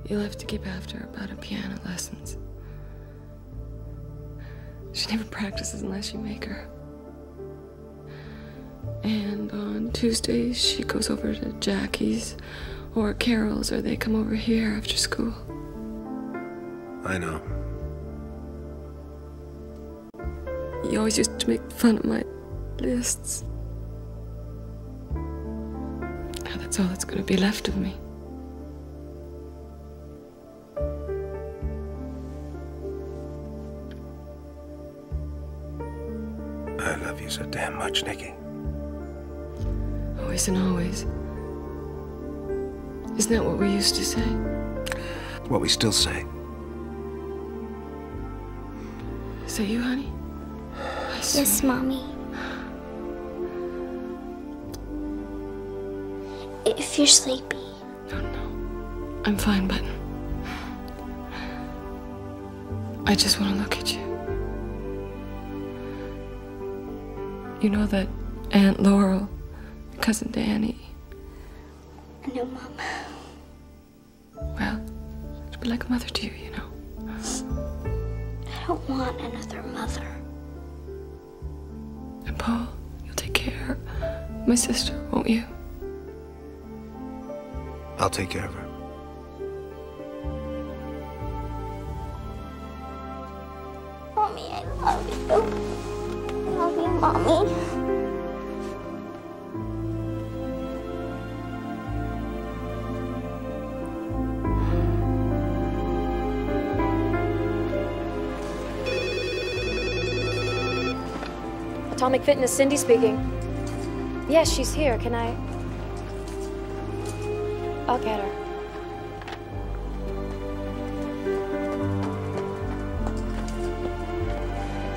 You'll have to keep after her about her piano lessons. She never practices unless you make her. And on Tuesdays, she goes over to Jackie's or Carol's, or they come over here after school. I know. You always used to make fun of my lists. Now that's all that's going to be left of me. I love you so damn much, Nikki. Always and always. Isn't that what we used to say? What we still say. Is that you, honey? Yes, Mommy. If you're sleepy. No. I'm fine, but I just want to look at you. You know that Aunt Laurel, Cousin Danny. I know, Mom. Well, she'd be like a mother to you, you know. I don't want another mother. And Paul, you'll take care of my sister, won't you? I'll take care of her. Mommy, I love you. I love you, Mommy. Atomic Fitness, Cindy speaking. Yes, she's here. Can I? I'll get her.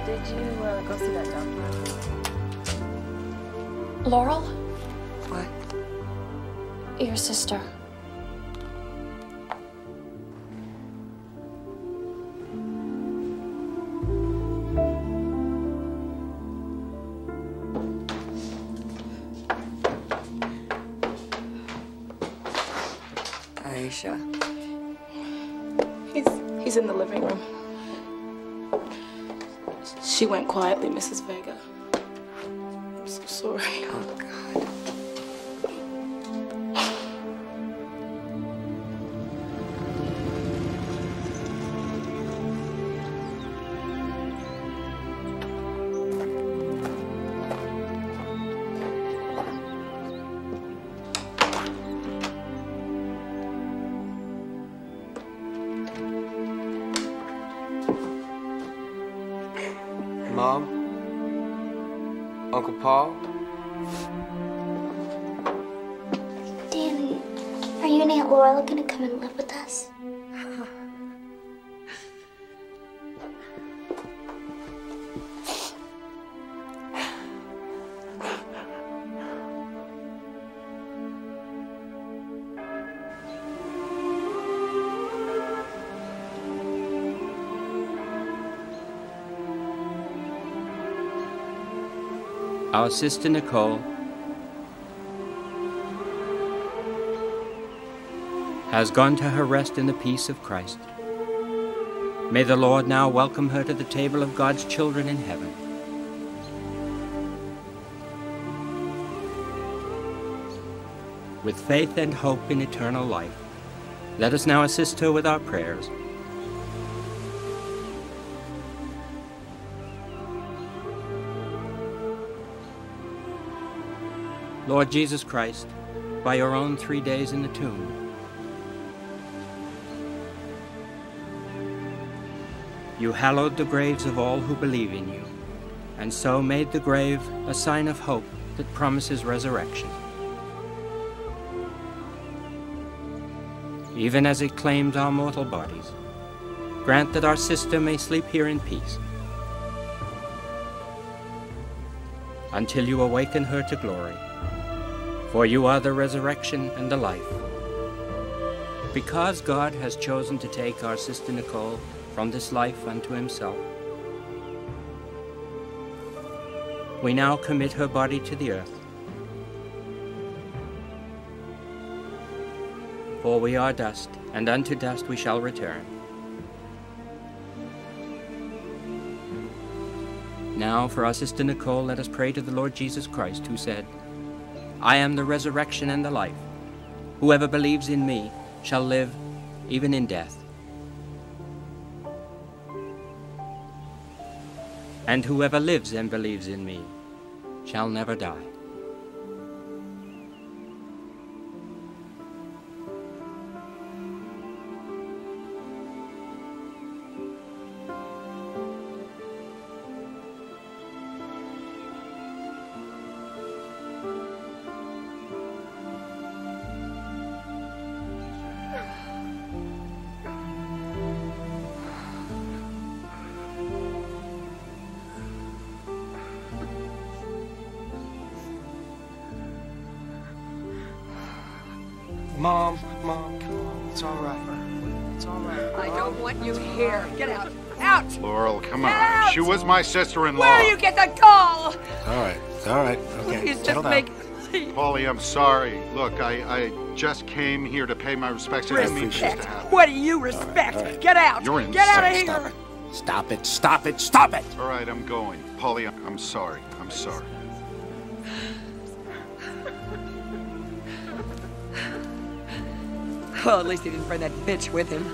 Did you go see that doctor? Laurel? What? Your sister. Aisha. He's in the living room. She went quietly, Mrs. Vega. I'm so sorry. Oh, God. Mom? Uncle Paul? Danny, are you and Aunt Laurel gonna come and live with us? Our sister Nicole has gone to her rest in the peace of Christ. May the Lord now welcome her to the table of God's children in heaven. With faith and hope in eternal life, let us now assist her with our prayers. Lord Jesus Christ, by your own 3 days in the tomb, you hallowed the graves of all who believe in you, and so made the grave a sign of hope that promises resurrection. Even as it claims our mortal bodies, grant that our sister may sleep here in peace, until you awaken her to glory. For you are the resurrection and the life. Because God has chosen to take our sister Nicole from this life unto himself, we now commit her body to the earth. For we are dust, and unto dust we shall return. Now, for our sister Nicole, let us pray to the Lord Jesus Christ, who said, I am the resurrection and the life. Whoever believes in me shall live even in death. And whoever lives and believes in me shall never die. Mom, come on. It's all right. It's all right. I don't want you here. Get out. Out! Laurel, come Get on. out! She was my sister-in-law. Where do you get the call? All right. It's all right. Okay. Please Settle just down. make it. Paulie, I'm sorry. Look, I just came here to pay my respects. I didn't mean this to happen. What do you respect? All right. Get out. You're insane. Get out of here. Stop it. Stop it. Stop it. All right, I'm going. Paulie, I'm sorry. I'm sorry. Well, at least he didn't bring that bitch with him.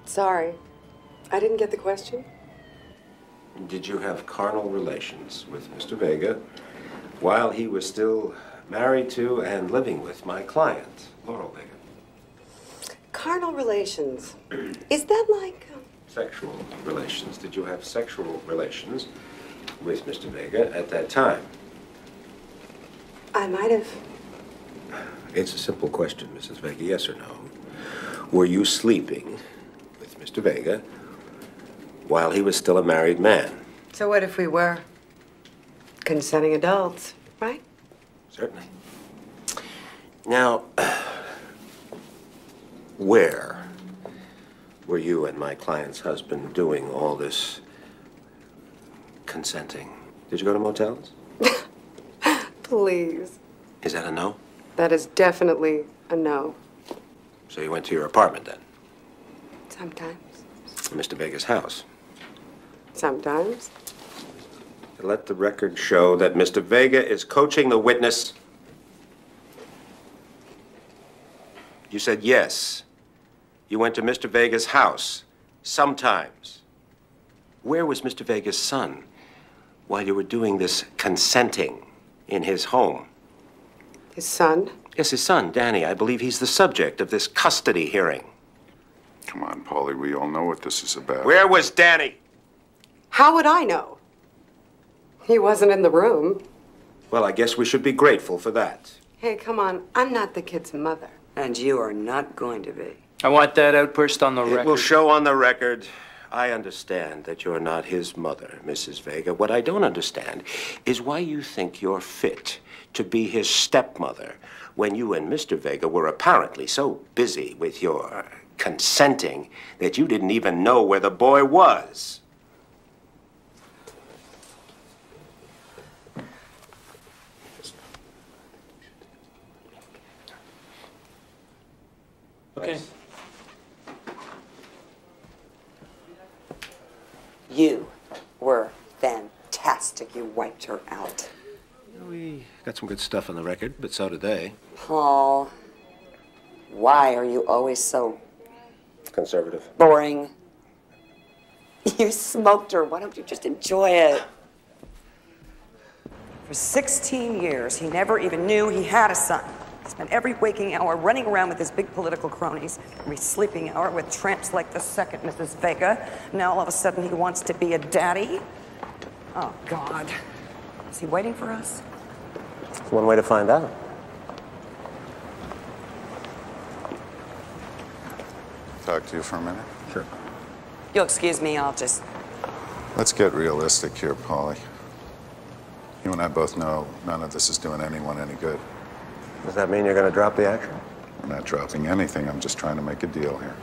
Sorry, I didn't get the question. Did you have carnal relations with Mr. Vega while he was still married to and living with my client, Laurel Vega? Carnal relations. Is that like... Sexual relations. Did you have sexual relations with Mr. Vega at that time? I might have. It's a simple question, Mrs. Vega, yes or no. Were you sleeping with Mr. Vega while he was still a married man? So what if we were consenting adults, right? Certainly. Now, where were you and my client's husband doing all this consenting? Did you go to motels? Please. Is that a no? That is definitely a no. So you went to your apartment then? Sometimes. Mr. Vega's house? Sometimes. Let the record show that Mr. Vega is coaching the witness. You said yes. You went to Mr. Vega's house. Sometimes. Where was Mr. Vega's son while you were doing this consenting in his home? His son? Yes, his son, Danny. I believe he's the subject of this custody hearing. Come on, Paulie, we all know what this is about. Where was Danny? How would I know? He wasn't in the room. Well, I guess we should be grateful for that. Hey, come on. I'm not the kid's mother. And you are not going to be. I want that outburst on the record. It will show on the record. I understand that you're not his mother, Mrs. Vega. What I don't understand is why you think you're fit to be his stepmother when you and Mr. Vega were apparently so busy with your consenting that you didn't even know where the boy was. Okay. You were fantastic. You wiped her out. We got some good stuff on the record, but so did they. Paul, why are you always so Conservative. boring? You smoked her. Why don't you just enjoy it? For 16 years, he never even knew he had a son. He spent every waking hour running around with his big political cronies, every sleeping hour with tramps like the second Mrs. Vega. Now all of a sudden he wants to be a daddy? Oh, God. Is he waiting for us? One way to find out. Talk to you for a minute? Sure. You'll excuse me, I'll just... Let's get realistic here, Paulie. You and I both know none of this is doing anyone any good. Does that mean you're going to drop the action? I'm not dropping anything. I'm just trying to make a deal here.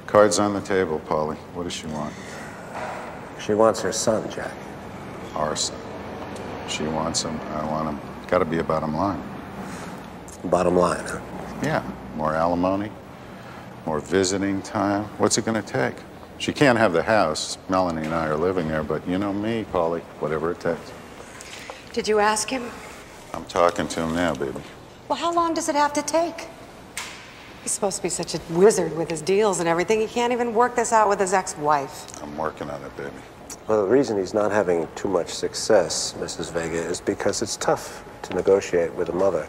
Cards on the table, Paulie. What does she want? She wants her son, Jack. our son. She wants him, I want him. Got to be a bottom line. Bottom line, huh? Yeah, more alimony, more visiting time. What's it going to take? She can't have the house. Melanie and I are living there, but you know me, Paulie, whatever it takes. Did you ask him? I'm talking to him now, baby. Well, how long does it have to take? He's supposed to be such a wizard with his deals and everything. He can't even work this out with his ex-wife. I'm working on it, baby. Well, the reason he's not having too much success, Mrs. Vega, is because it's tough to negotiate with a mother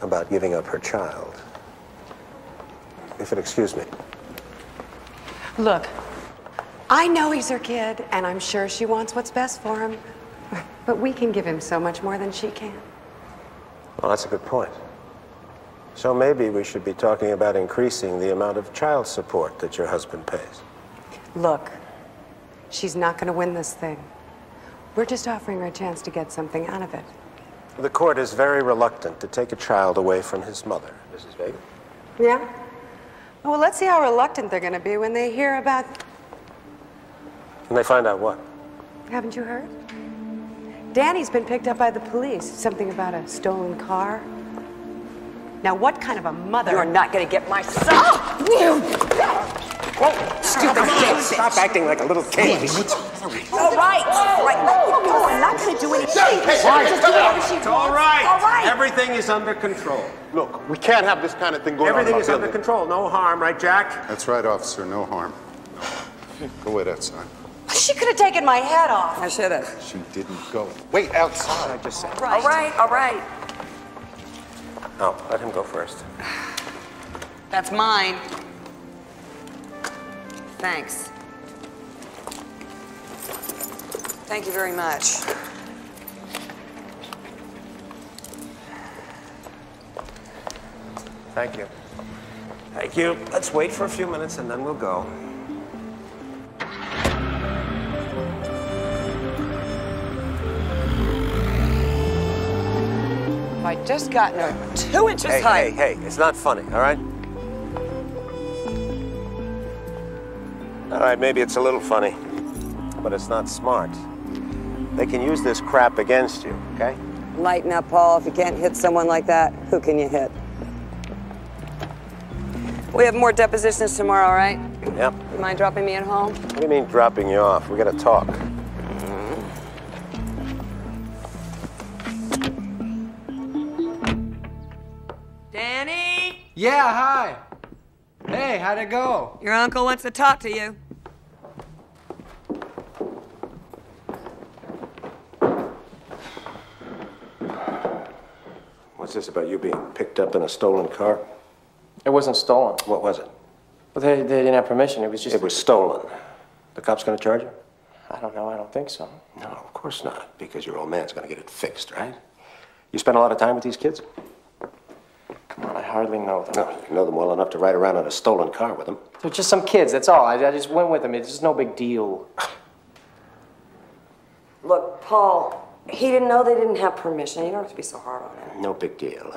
about giving up her child. If you'll excuse me. Look, I know he's her kid, and I'm sure she wants what's best for him. But we can give him so much more than she can. Well, that's a good point. So maybe we should be talking about increasing the amount of child support that your husband pays. Look, she's not going to win this thing. We're just offering her a chance to get something out of it. The court is very reluctant to take a child away from his mother, Mrs. Vega. Yeah? Well, let's see how reluctant they're going to be when they hear about... When they find out what? Haven't you heard? Danny's been picked up by the police. Something about a stolen car. Now, what kind of a mother... You're not going to get my son! Whoa, stupid kid! Stop acting like a little kid. All right. No, I'm not going to do anything. Just do whatever she wants. All right. All right. Everything is under control. Look, we can't have this kind of thing going on. Everything is under control. No harm, right, Jack? That's right, officer. No harm. Go wait outside. She could have taken my head off. I should have. She didn't go. Wait outside. I just said. All right, all right. No, let him go first. That's mine. Thanks. Thank you very much. Thank you. Thank you. Let's wait for a few minutes and then we'll go. If I'd just gotten her 2 inches high. Hey, it's not funny, all right? All right, maybe it's a little funny, but it's not smart. They can use this crap against you, okay? Lighten up, Paul. If you can't hit someone like that, who can you hit? We have more depositions tomorrow, right? Yep. You mind dropping me at home? What do you mean dropping you off? We gotta talk. Danny? Yeah, hi. Hey, how'd it go? Your uncle wants to talk to you. What's this about you being picked up in a stolen car? It wasn't stolen. What was it? Well, they didn't have permission. It was just... It was stolen. The cops gonna charge you? I don't know. I don't think so. No, of course not, because your old man's gonna get it fixed, right? You spend a lot of time with these kids? Come on, I hardly know them. No, you know them well enough to ride around in a stolen car with them. They're just some kids, that's all. I just went with them. It's just no big deal. Look, Paul, he didn't know they didn't have permission. You don't have to be so hard on him. No big deal.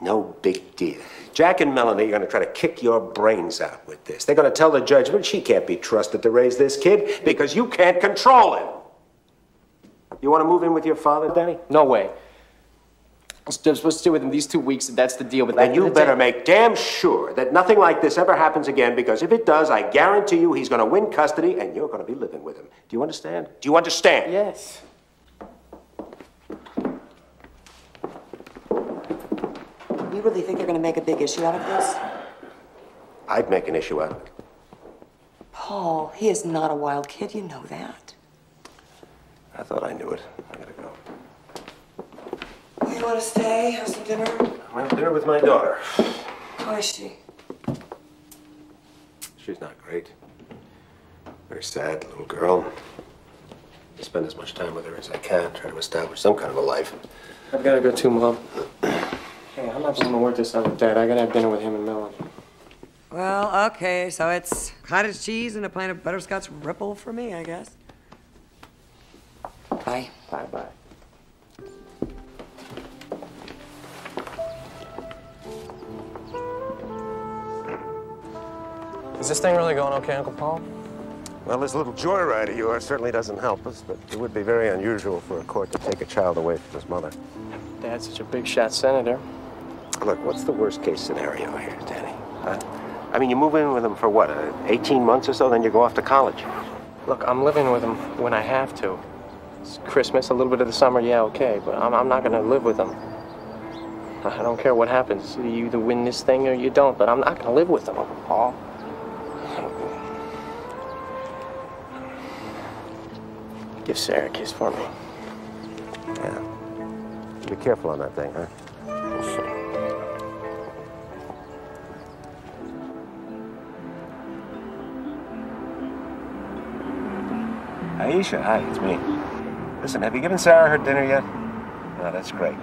No big deal. Jack and Melanie are going to try to kick your brains out with this. They're going to tell the judge, but she can't be trusted to raise this kid because you can't control him. You want to move in with your father, Danny? No way. I'm supposed to stay with him these 2 weeks, and that's the deal. But then you better make damn sure that nothing like this ever happens again, because if it does, I guarantee you he's going to win custody, and you're going to be living with him. Do you understand? Do you understand? Yes. You really think they're going to make a big issue out of this? I'd make an issue out of it. Paul, he is not a wild kid. You know that. I thought I knew it. I gotta go. You want to stay? Have some dinner? I have dinner with my daughter. How is she? She's not great. Very sad little girl. I spend as much time with her as I can, try to establish some kind of a life. I've got to go too, Mom. Hey, I'm not going to work this out with Dad. I got to have dinner with him and Melanie. Well, okay, so it's cottage cheese and a pint of butterscotch Ripple for me, I guess. Bye. Bye-bye. Is this thing really going okay, Uncle Paul? Well, this little joyride of yours certainly doesn't help us, but it would be very unusual for a court to take a child away from his mother. Dad's such a big shot senator. Look, what's the worst case scenario here, Danny? I mean, you move in with him for what, 18 months or so, then you go off to college? Look, I'm living with him when I have to. It's Christmas, a little bit of the summer, yeah, okay, but I'm not gonna live with him. I don't care what happens. You either win this thing or you don't, but I'm not gonna live with him, Paul. Give Sarah a kiss for me. Yeah. Be careful on that thing, huh? Aisha, hi, it's me. Listen, have you given Sarah her dinner yet? No, that's great.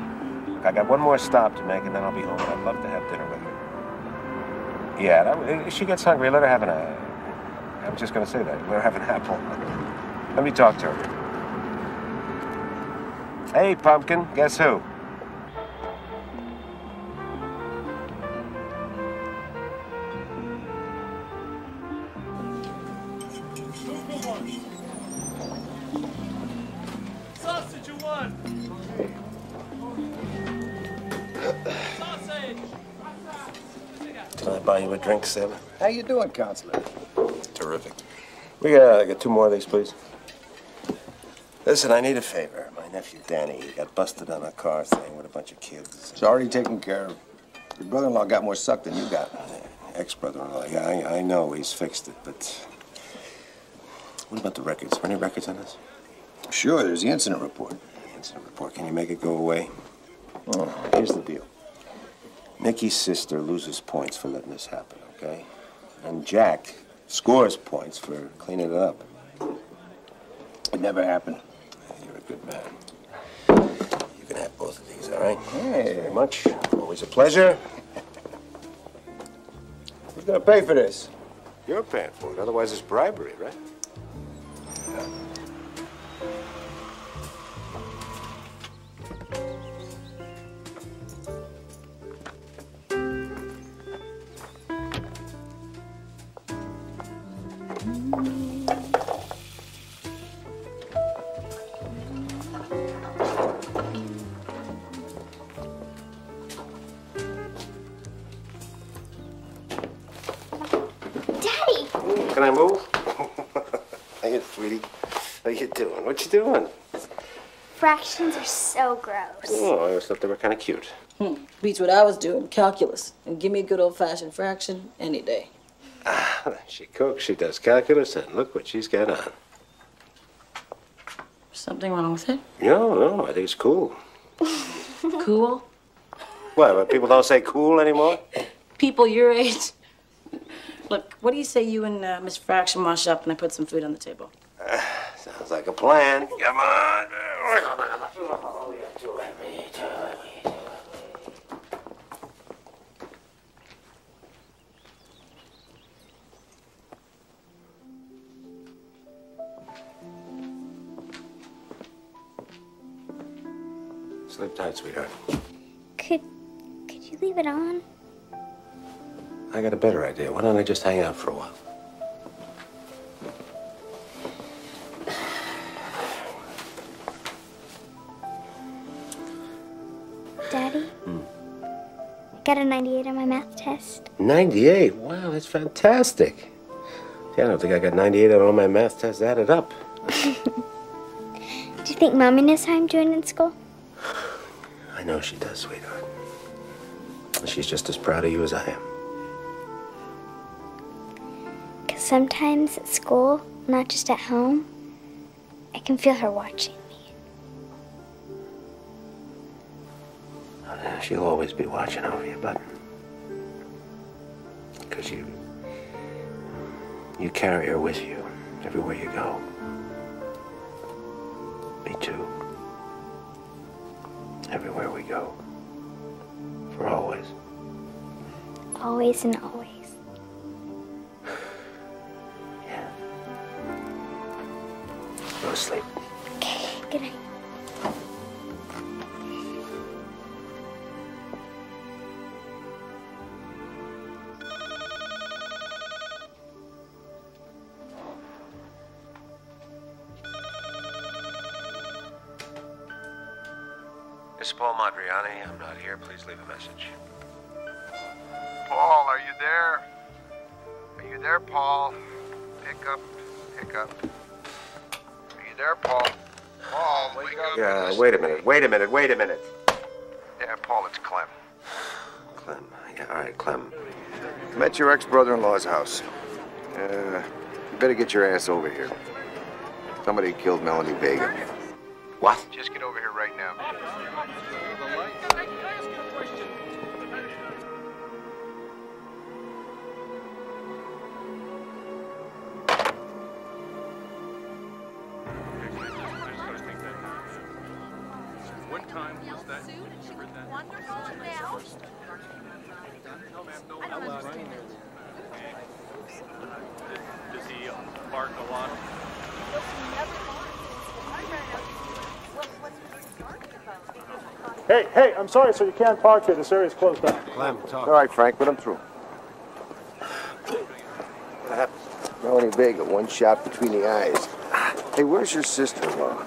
Look, I got one more stop to make, and then I'll be home, and I'd love to have dinner with her. Yeah, if she gets hungry, let her have I was just going to say that. Let her have an apple. Let me talk to her. Hey, Pumpkin, guess who? Sausage you want? Sausage! Can I buy you a drink, Sailor? How you doing, Counselor? Terrific. We got two more of these, please. Listen, I need a favor. My nephew Danny got busted on a car thing with a bunch of kids. It's already taken care of. Your brother-in-law got more suck than you got. Ex-brother-in-law. Yeah, I know he's fixed it, but what about the records? Are there any records on this? Sure, there's the incident report. Incident report. Can you make it go away? Oh, here's the deal. Nikki's sister loses points for letting this happen, okay? And Jack scores points for cleaning it up. It never happened. You're a good man. You can have both of these, all right? Hey. Thanks very much. Always a pleasure. Who's gonna pay for this? You're paying for it. Otherwise, it's bribery, right? Yeah. Can I move? Hey, sweetie. How you doing? What you doing? Fractions are so gross. Oh, I always thought they were kind of cute. Beats what I was doing, calculus. And give me a good old-fashioned fraction any day. She cooks, she does calculus, and look what she's got on. Something wrong with it? No, I think it's cool. Cool? What, but people don't say cool anymore? People your age? Look, what do you say you and Miss Fraction wash up and I put some food on the table? Sounds like a plan. Come on. Sleep tight, sweetheart. Could you leave it on? I got a better idea. Why don't I just hang out for a while? Daddy? I got a 98 on my math test. 98? Wow, that's fantastic. See, I don't think I got 98 on all my math tests added up. Do you think Mommy knows how I'm doing in school? I know she does, sweetheart. She's just as proud of you as I am. Because sometimes at school, not just at home, I can feel her watching me. She'll always be watching over you, bud. Because you carry her with you everywhere you go. Me too. Everywhere we go. For always. Always and always. Yeah. Go to sleep. Okay, good night. is Paul Madriani. I'm not here. Please leave a message. Paul, are you there? Are you there, Paul? Pick up. Pick up. Are you there, Paul? Paul, wake up. Yeah, wait a minute. Yeah, Paul, it's Clem. Clem. Yeah, all right, Clem. I'm at your ex-brother-in-law's house. You better get your ass over here. Somebody killed Melanie Vega. What? Just get over here right now. One time was that Does he bark a lot? Hey, I'm sorry, sir. You can't park here. This area's closed down. Clem, talk. All right, Frank, put him through. What happened? Melanie Vega, one shot between the eyes. Hey, where's your sister-in-law?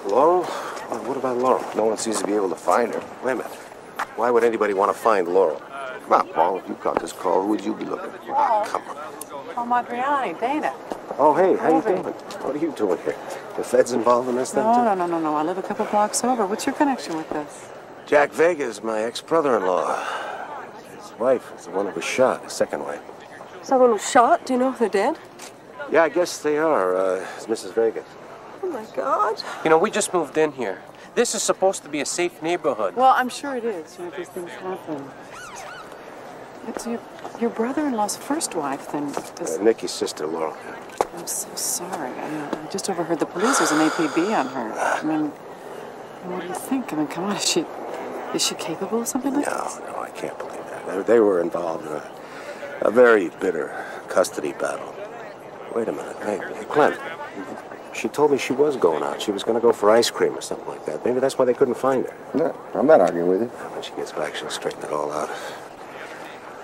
Laurel? What about Laurel? No one seems to be able to find her. Wait a minute. Why would anybody want to find Laurel? Come on, Paul. If you caught this call, who would you be looking for? Oh, come on. Paul Madriani, Dana. Oh, hey, how you doing? What are you doing here? The Fed's involved in this thing, too? No. I live a couple blocks over. What's your connection with this? Jack Vega is my ex-brother-in-law. His wife is the one who was shot, his second wife. Someone was shot? Do you know if they're dead? Yeah, I guess they are. It's Mrs. Vega. Oh, my God. You know, we just moved in here. This is supposed to be a safe neighborhood. Well, I'm sure it is. You know, these things happen. It's your brother-in-law's first wife, then. Nikki's sister, Laurel. I'm so sorry. I just overheard the police. There's an APB on her. I mean, what do you think? I mean, come on, is she capable of something like this? No, I can't believe that. They were involved in a very bitter custody battle. Wait a minute. Hey, Clem. She told me she was going out. She was going to go for ice cream or something like that. Maybe that's why they couldn't find her. No, I'm not arguing with you. When she gets back, she'll straighten it all out.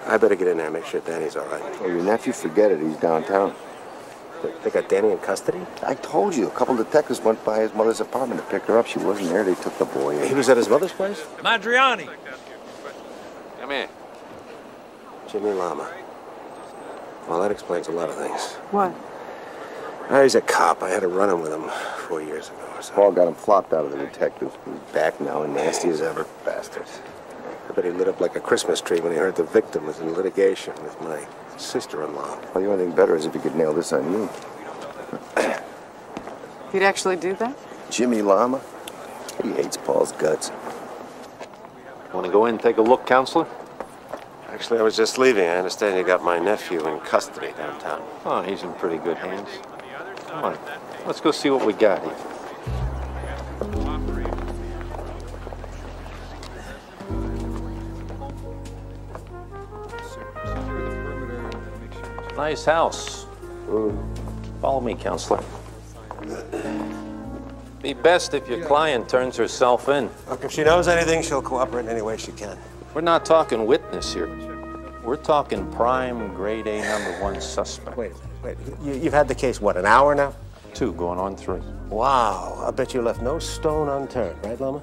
I better get in there and make sure Danny's all right. Oh, your nephew, forget it. He's downtown. They got Danny in custody? I told you. A couple detectives went by his mother's apartment to pick her up. She wasn't there. They took the boy in. He was at his mother's place? Madriani! Come in. Jimmy Lama. Well, that explains a lot of things. What? He's a cop. I had a run-in with him 4 years ago or so. Paul got him flopped out of the detectives. He's back now and nasty as ever. Bastard. I bet he lit up like a Christmas tree when he heard the victim was in litigation with my sister-in-law. Well, the only thing better is if he could nail this on you. He'd actually do that? Jimmy Lama? He hates Paul's guts. Want to go in and take a look, counselor? Actually, I was just leaving. I understand you got my nephew in custody downtown. Oh, he's in pretty good hands. Come on, let's go see what we got here. Nice house. Follow me, counselor. Be best if your client turns herself in. Look, if she knows anything, she'll cooperate in any way she can. We're not talking witness here. We're talking prime, grade A, #1 suspect. Wait. You've had the case, what, an hour now? 2, going on 3. Wow. I bet you left no stone unturned, right, Lama?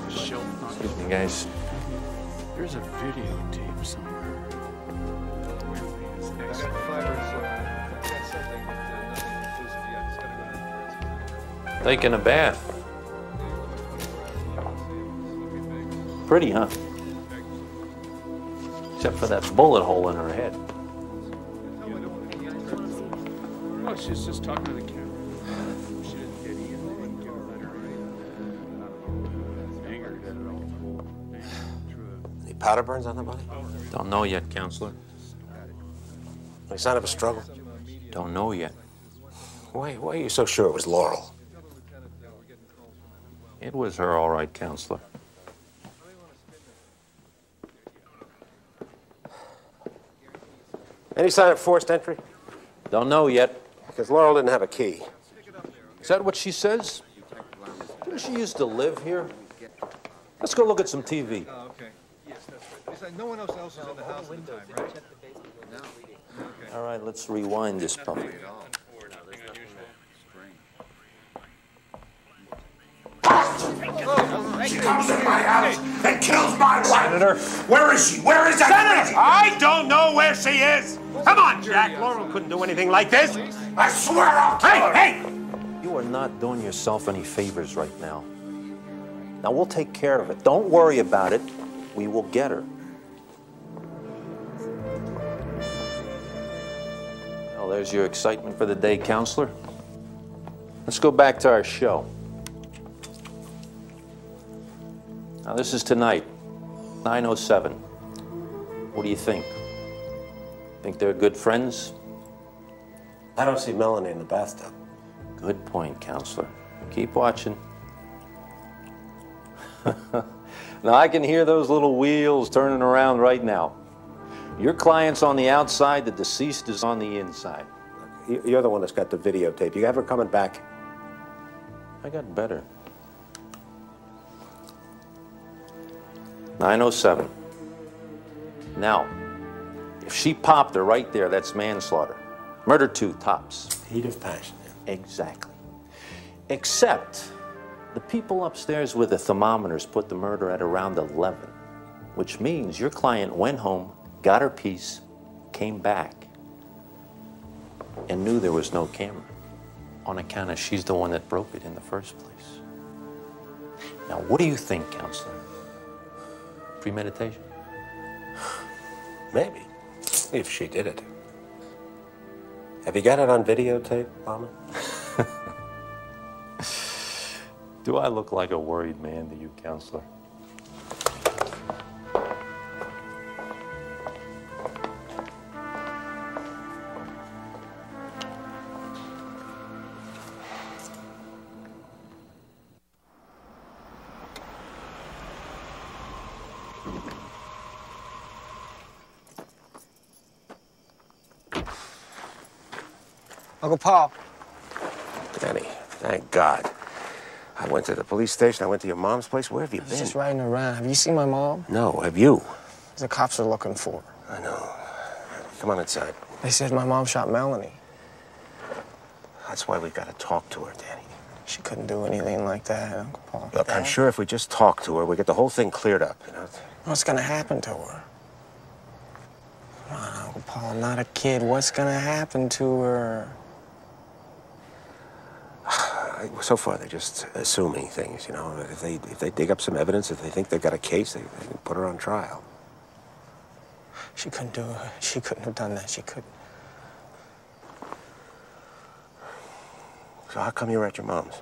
Excuse me, guys. There's a videotape somewhere. Taking a bath. Pretty, huh? Except for that bullet hole in her head. Oh, she's just talking to the camera. She didn't get Ian. They didn't give her letter. Angered at it all. Any powder burns on the body? Don't know yet, counselor. Any sign of a struggle? Don't know yet. Why are you so sure it was Laurel? It was her, all right, counselor. Any sign of forced entry? Don't know yet. Because Laurel didn't have a key. Is that what she says? Didn't she used to live here? Let's go look at some TV. Oh, okay. Yes, that's right. No one else is in the house at the time, right? Okay. All right, let's rewind this puppy. She comes into my house and kills my wife. Senator. Where is she? Where is that Senator, I don't know where she is. Come on, Jack. Laurel couldn't do anything like this. I swear I'll kill her. Hey! You are not doing yourself any favors right now. Now, we'll take care of it. Don't worry about it. We will get her. Well, there's your excitement for the day, counselor. Let's go back to our show. Now, this is tonight, 9:07. What do you think? Think they're good friends? I don't see Melanie in the bathtub. Good point, counselor. Keep watching. Now, I can hear those little wheels turning around right now. Your client's on the outside, the deceased is on the inside. You're the one that's got the videotape. You have her coming back? I got better. 9:07. Now, if she popped her right there, that's manslaughter. Murder 2, tops. Heat of passion. Exactly. Except the people upstairs with the thermometers put the murder at around 11, which means your client went home, got her piece, came back, and knew there was no camera on account of she's the one that broke it in the first place. Now, what do you think, counselor? Premeditation? Maybe, if she did it. Have you got it on videotape, Mama? Do I look like a worried man to you, counselor? Uncle Paul. Danny, thank God. I went to the police station. I went to your mom's place. Where have you been? Just riding around. Have you seen my mom? No, have you? The cops are looking for her. I know. Come on inside. They said my mom shot Melanie. That's why we got to talk to her, Danny. She couldn't do anything like that, Uncle Paul. Look, I'm sure if we just talk to her, we get the whole thing cleared up, you know? What's gonna happen to her? Come on, Uncle Paul, I'm not a kid. What's gonna happen to her? So far, they're just assuming things, you know. If they dig up some evidence, if they think they've got a case, they can put her on trial. She couldn't do it. She couldn't have done that. She couldn't. So how come you were at your mom's?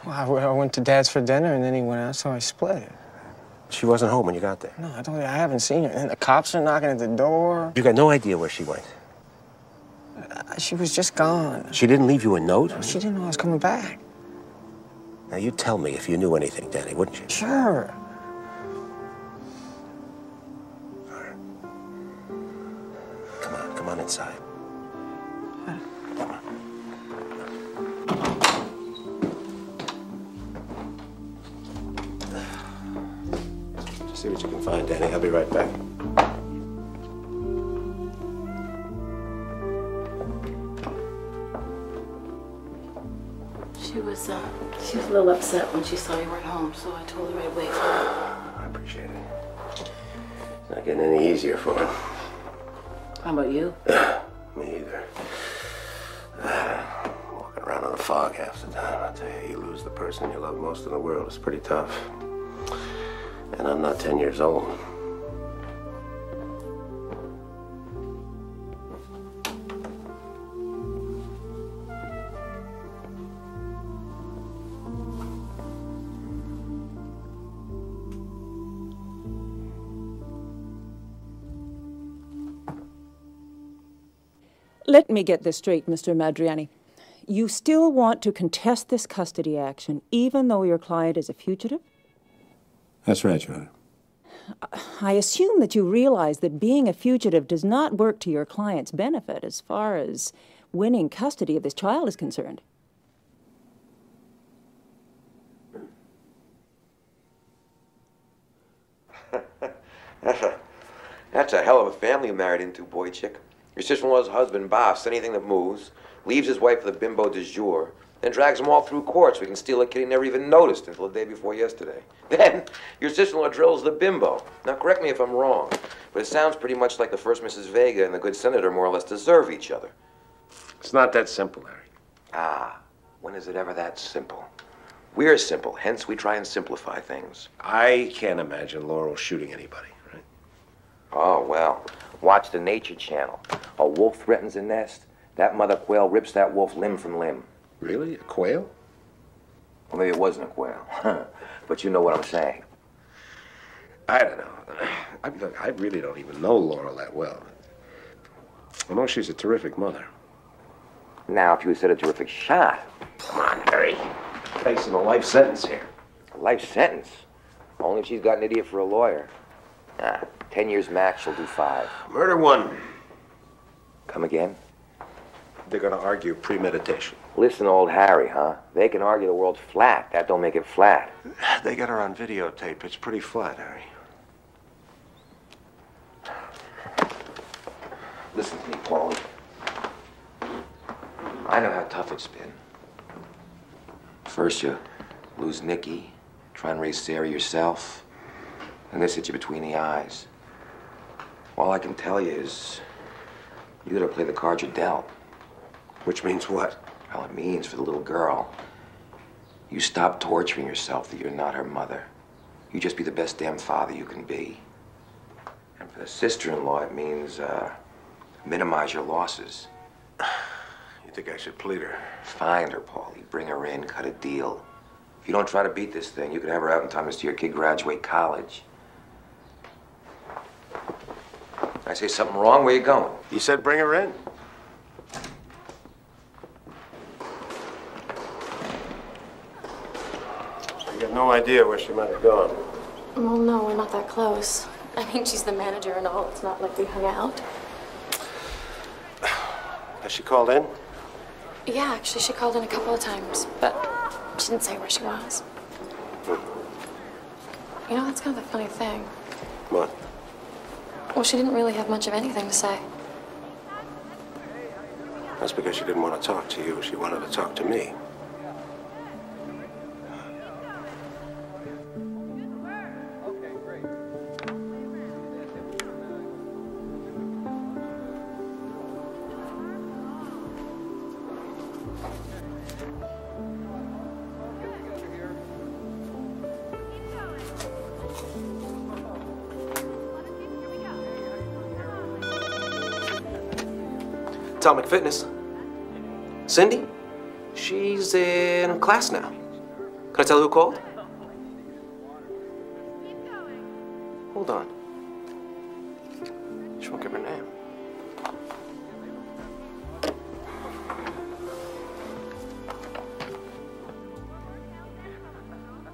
Well, I went to Dad's for dinner, and then he went out, so I split. She wasn't home when you got there? No, I haven't seen her. And the cops are knocking at the door. You got no idea where she went? She was just gone. She didn't leave you a note? She didn't know I was coming back. Now, you'd tell me if you knew anything, Danny, wouldn't you? Sure. Come on inside. Come on. Just see what you can find, Danny. I'll be right back. She was a little upset when she saw you weren't home, so I told her I'd wait for her. I appreciate it. It's not getting any easier for her. How about you? Me either. Walking around in the fog half the time. I tell you, you lose the person you love most in the world. It's pretty tough. And I'm not 10 years old. Let me get this straight, Mr. Madriani. You still want to contest this custody action, even though your client is a fugitive? That's right, Your Honor. I assume that you realize that being a fugitive does not work to your client's benefit as far as winning custody of this child is concerned. That's a hell of a family you married into, boy chick. Your sister-in-law's husband boss anything that moves, leaves his wife for the bimbo du jour, then drags them all through court so he can steal a kid he never even noticed until the day before yesterday. Then your sister-in-law drills the bimbo. Now, correct me if I'm wrong, but it sounds pretty much like the first Mrs. Vega and the good senator more or less deserve each other. It's not that simple, Harry. Ah, when is it ever that simple? We're simple, hence we try and simplify things. I can't imagine Laurel shooting anybody, right? Oh, well, watch the Nature Channel. A wolf threatens a nest, that mother quail rips that wolf limb from limb. Really? A quail? Well, maybe it wasn't a quail, but you know what I'm saying. I don't know. I really don't even know Laurel that well. I know she's a terrific mother. Now, if you had said a terrific shot. Come on, Harry. Facing a life sentence here. A life sentence? Only if she's got an idiot for a lawyer. 10 years max, she'll do 5. Murder 1. Come again? They're gonna argue premeditation. Listen, old Harry, huh? They can argue the world's flat. That don't make it flat. They got her on videotape. It's pretty flat, Harry. Listen to me, Paulie. I know how tough it's been. First you lose Nikki, try and raise Sarah yourself, and this hits you between the eyes. All I can tell you is you gotta play the cards you're dealt. Which means what? Well, it means for the little girl, you stop torturing yourself that you're not her mother. You just be the best damn father you can be. And for the sister-in-law, it means minimize your losses. You think I should plead her? Find her, Paulie. Bring her in, cut a deal. If you don't try to beat this thing, you can have her out in time to see your kid graduate college. I say something wrong, where you going? You said bring her in. You got no idea where she might have gone. Well, no, we're not that close. I mean, she's the manager and all. It's not like we hung out. Has she called in? Yeah, actually, she called in a couple of times, but she didn't say where she was. You know, that's kind of the funny thing. What? Well, she didn't really have much of anything to say. That's because she didn't want to talk to you. She wanted to talk to me. Atomic Fitness. Cindy? She's in class now. Can I tell her who called? Hold on. She won't give her name.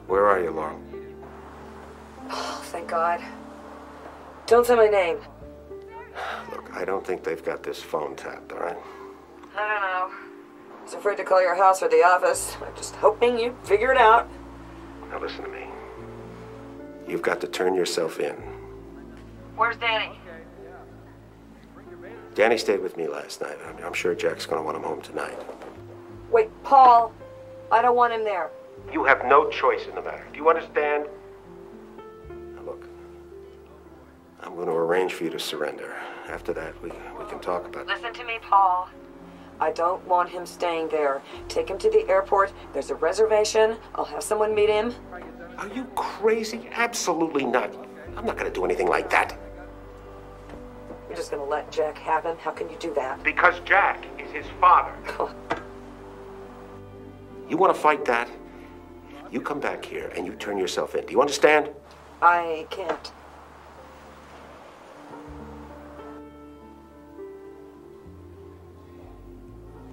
Where are you, Laurel? Oh, thank God. Don't say my name. Look, I don't think they've got this phone tapped, all right? I don't know. I was afraid to call your house or the office. I'm just hoping you figure it out. Now listen to me. You've got to turn yourself in. Where's Danny? Danny stayed with me last night. I'm sure Jack's gonna want him home tonight. Wait, Paul. I don't want him there. You have no choice in the matter. Do you understand? Now look, I'm going to arrange for you to surrender. After that, we can talk about it. Listen to me, Paul. I don't want him staying there. Take him to the airport. There's a reservation. I'll have someone meet him. Are you crazy? Absolutely not. I'm not going to do anything like that. You're just gonna let Jack have him? How can you do that? Because Jack is his father. You want to fight that? You come back here and you turn yourself in. Do you understand? I can't.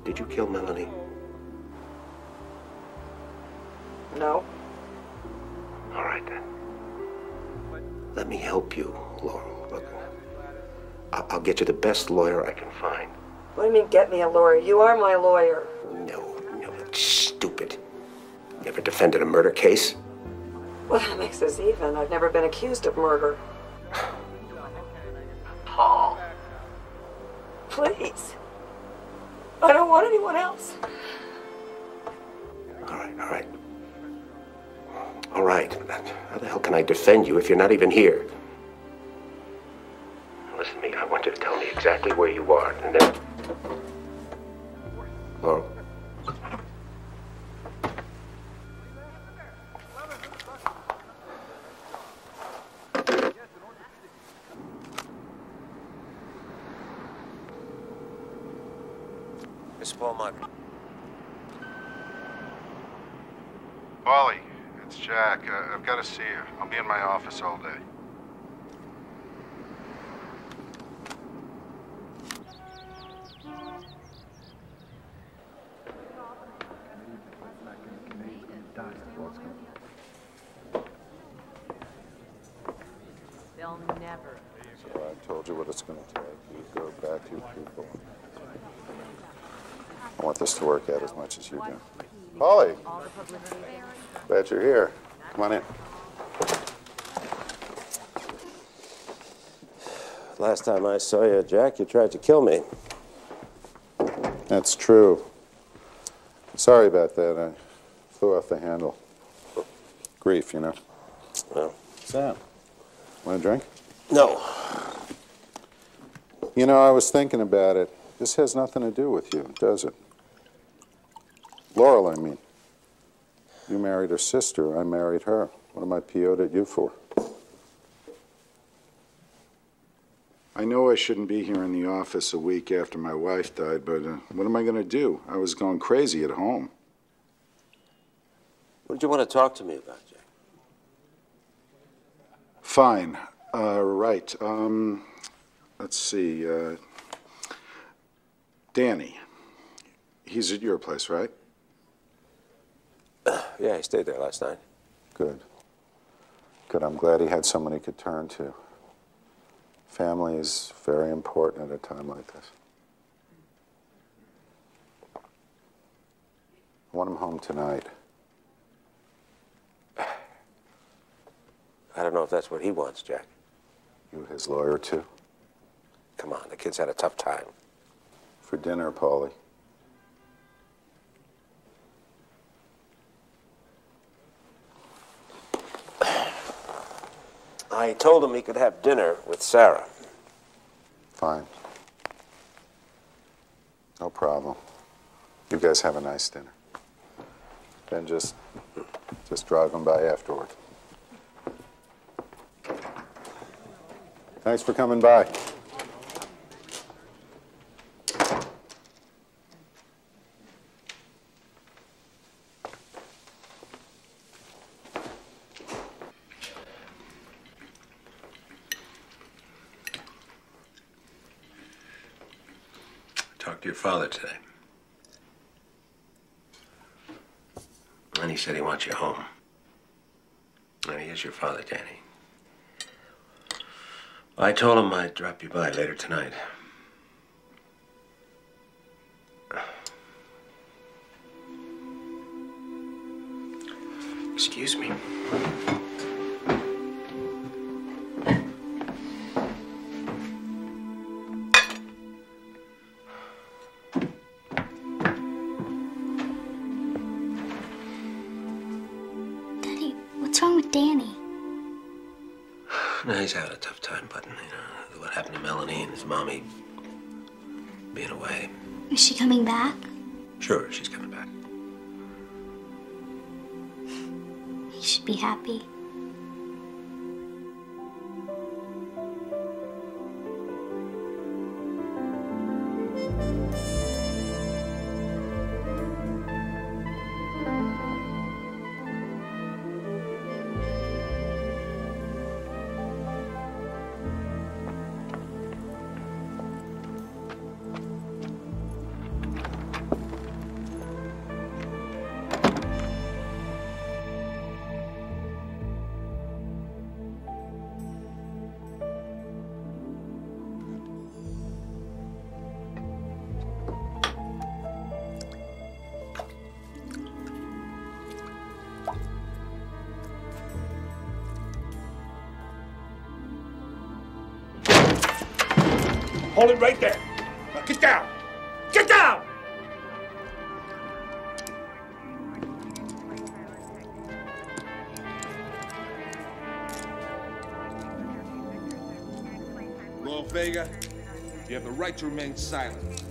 Did you kill Melanie? No. All right, then. Let me help you, Laurel. Look, I'll get you the best lawyer I can find. What do you mean, get me a lawyer? You are my lawyer. No, that's stupid. Never defended a murder case? Well, that makes us even. I've never been accused of murder. Paul. Please. I don't want anyone else. All right, all right. All right. How the hell can I defend you if you're not even here? Listen to me. I want you to tell me exactly where you are, and then... Laurel? Miss Beaumont. Paulie, it's Jack. I've got to see you. I'll be in my office all day. They'll never. So I told you what it's going to take. You go back to your people. I want this to work out as much as you do. Paulie, glad you're here. Come on in. Last time I saw you, Jack, you tried to kill me. That's true. Sorry about that. I flew off the handle. Grief, you know. Well, what's that? Want a drink? No. You know, I was thinking about it. This has nothing to do with you, does it? Laurel, I mean. You married her sister. I married her. What am I PO'd at you for? I know I shouldn't be here in the office a week after my wife died, but what am I going to do? I was going crazy at home. What did you want to talk to me about, Jack? Fine. Right. Let's see. Danny. He's at your place, right? Yeah, he stayed there last night. Good. Good. I'm glad he had someone he could turn to. Family is very important at a time like this. I want him home tonight. I don't know if that's what he wants, Jack. You his lawyer, too? Come on, the kid's had a tough time. For dinner, Paulie. I told him he could have dinner with Sarah. Fine. No problem. You guys have a nice dinner. Then just drive him by afterward. Thanks for coming by. Talked to your father today. And he said he wants you home. And he is your father, Danny. I told him I'd drop you by later tonight. Excuse me. What's wrong with Danny? No, he's having a tough time, but, you know, what happened to Melanie and his mommy being away. Is she coming back? Sure, she's coming back. He should be happy. Hold it right there. Get down! Get down! Lowell Vega, you have the right to remain silent.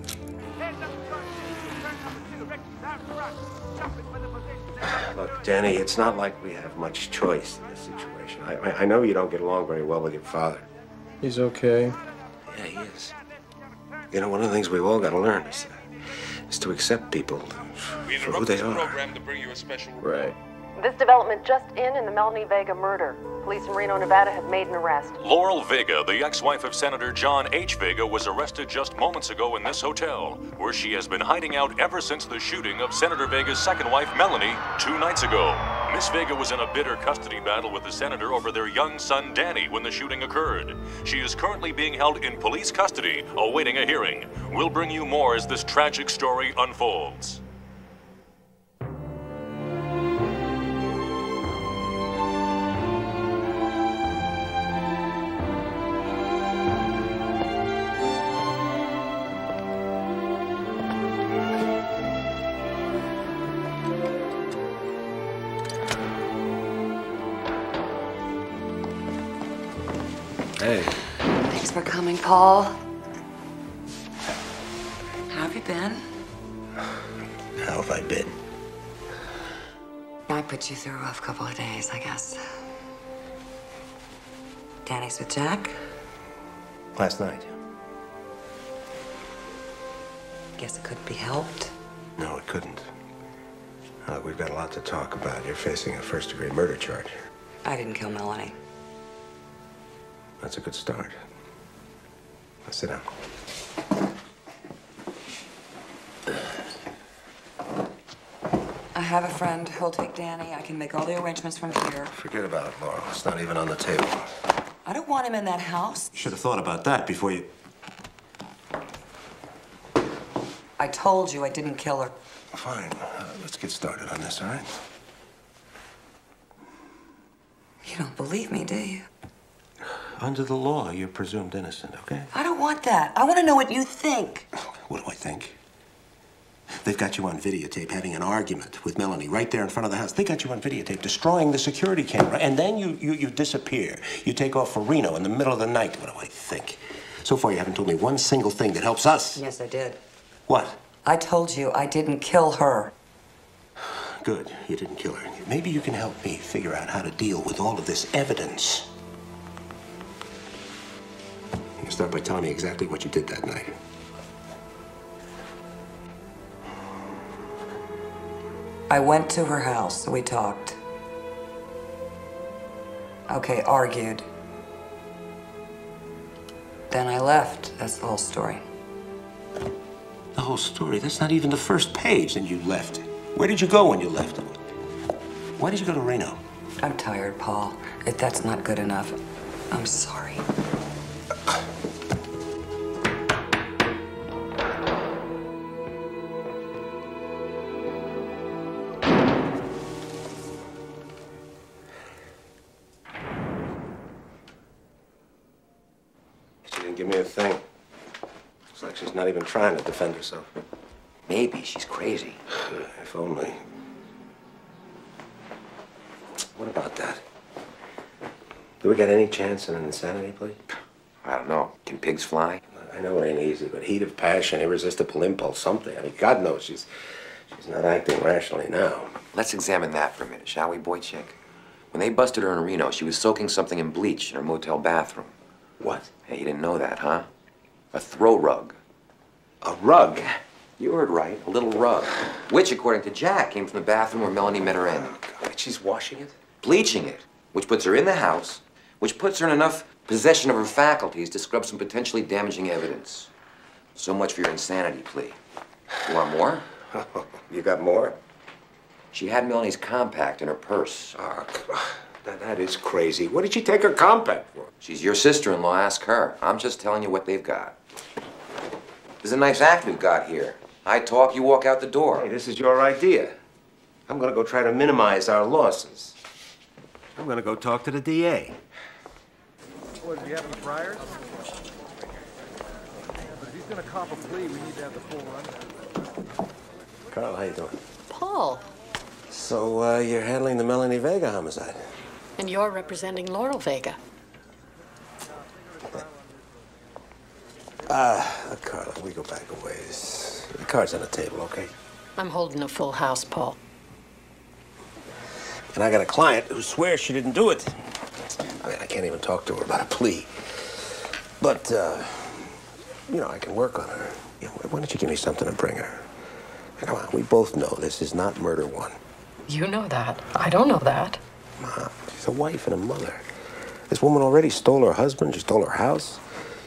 Look, Danny, it's not like we have much choice in this situation. I know you don't get along very well with your father. He's okay. Yeah, he is. You know, one of the things we've all got to learn is to accept people for who they are. Program to bring you a special Right. This development just in the Melanie Vega murder. Police in Reno, Nevada have made an arrest. Laurel Vega, the ex-wife of Senator John H. Vega, was arrested just moments ago in this hotel, where she has been hiding out ever since the shooting of Senator Vega's second wife, Melanie, 2 nights ago. Miss Vega was in a bitter custody battle with the senator over their young son, Danny, when the shooting occurred. She is currently being held in police custody, awaiting a hearing. We'll bring you more as this tragic story unfolds. Hey. Thanks for coming, Paul. How have you been? How have I been? I put you through a rough couple of days, I guess. Danny's with Jack? Last night. Guess it couldn't be helped. No, it couldn't. Look, we've got a lot to talk about. You're facing a first-degree murder charge. I didn't kill Melanie. That's a good start. Now sit down. I have a friend who'll take Danny. I can make all the arrangements from here. Forget about it, Laurel. It's not even on the table. I don't want him in that house. You should have thought about that before you... I told you I didn't kill her. Fine. Let's get started on this, all right? You don't believe me, do you? Under the law, you're presumed innocent, okay? I don't want that. I want to know what you think. What do I think? They've got you on videotape having an argument with Melanie right there in front of the house. They got you on videotape destroying the security camera, and then you disappear. You take off for Reno in the middle of the night. What do I think? So far, you haven't told me one single thing that helps us. Yes, I did. What? I told you I didn't kill her. Good. You didn't kill her. Maybe you can help me figure out how to deal with all of this evidence. You start by telling me exactly what you did that night. I went to her house. We talked. Okay, argued. Then I left. That's the whole story. The whole story? That's not even the first page, and you left. Where did you go when you left? Why did you go to Reno? I'm tired, Paul. If that's not good enough, I'm sorry. She didn't give me a thing. Looks like she's not even trying to defend herself. Maybe she's crazy. If only. What about that? Do we got any chance in an insanity plea? I don't know. Can pigs fly? I know it ain't easy, but heat of passion, irresistible impulse, something. I mean, God knows she's not acting rationally now. Let's examine that for a minute, shall we, boy chick? When they busted her in Reno, she was soaking something in bleach in her motel bathroom. What? Hey, you didn't know that, huh? A throw rug. A rug? You heard right, a little rug. Which, according to Jack, came from the bathroom where Melanie met her end. God, she's washing it? Bleaching it, which puts her in the house, which puts her in enough possession of her faculties to scrub some potentially damaging evidence. So much for your insanity plea. You want more? You got more? She had Melanie's compact in her purse. Oh, that is crazy. What did she take her compact for? She's your sister-in-law, ask her. I'm just telling you what they've got. This is a nice act we've got here. I talk, you walk out the door. Hey, this is your idea. I'm gonna go try to minimize our losses. I'm gonna go talk to the DA. What, do you have any fryers? he's gonna cop a plea, we need to have the full rundown. Carl, how you doing? Paul. So, you're handling the Melanie Vega homicide? And you're representing Laurel Vega. Look, Carla, we go back a ways. The card's on the table, okay? I'm holding a full house, Paul. And I got a client who swears she didn't do it. I mean, I can't even talk to her about a plea. But, you know, I can work on her. You know, why don't you give me something to bring her? Come on, we both know this is not murder one. You know that. I don't know that. Mom, she's a wife and a mother. This woman already stole her husband, she stole her house,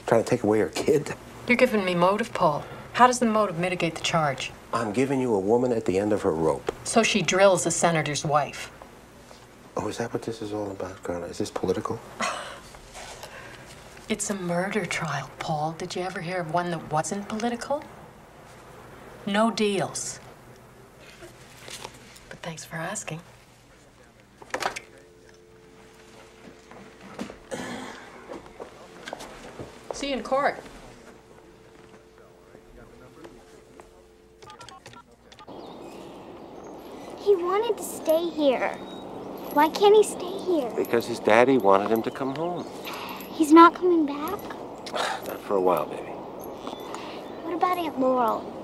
trying to take away her kid. You're giving me motive, Paul. How does the motive mitigate the charge? I'm giving you a woman at the end of her rope. So she drills a senator's wife. Oh, is that what this is all about, Carla? Is this political? It's a murder trial, Paul. Did you ever hear of one that wasn't political? No deals. But thanks for asking. See you in court. He wanted to stay here. Why can't he stay here? Because his daddy wanted him to come home. He's not coming back? Not for a while, baby. What about Aunt Laurel?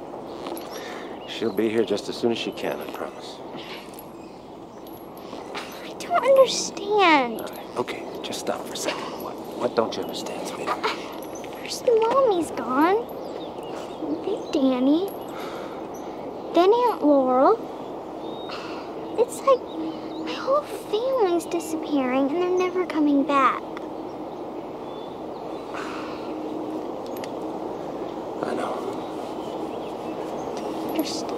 She'll be here just as soon as she can, I promise. I don't understand. All right, okay, just stop for a second. What don't you understand, sweetie? First Mommy's gone. Then Danny. Then Aunt Laurel. It's like my whole family's disappearing and they're never coming back. I know. Understand.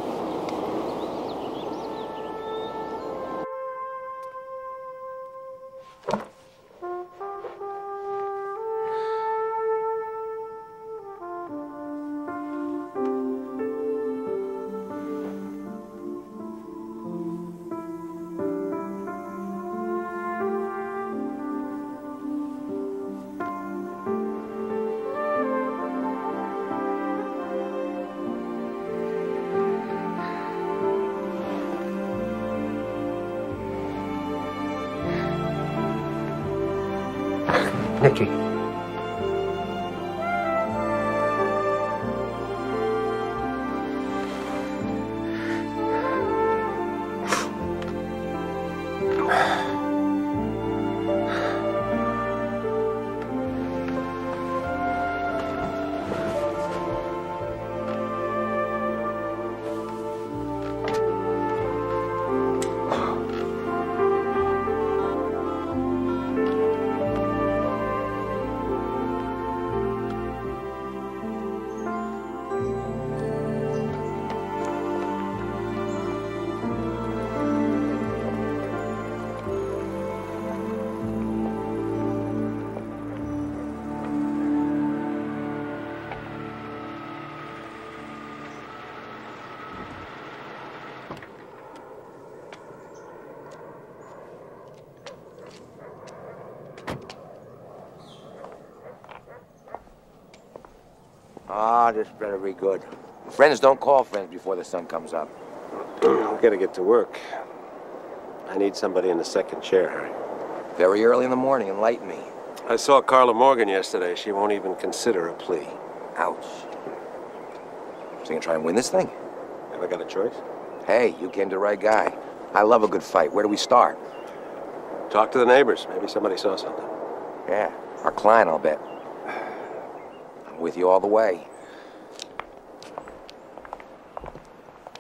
Nicky. Ah, this better be good. Friends don't call friends before the sun comes up. We gotta get to work. I need somebody in the second chair, Harry. Very early in the morning, enlighten me. I saw Carla Morgan yesterday. She won't even consider a plea. Ouch. So you gonna try and win this thing? Have I got a choice? Hey, you came to the right guy. I love a good fight. Where do we start? Talk to the neighbors. Maybe somebody saw something. Yeah, our client, I'll bet. I'm with you all the way.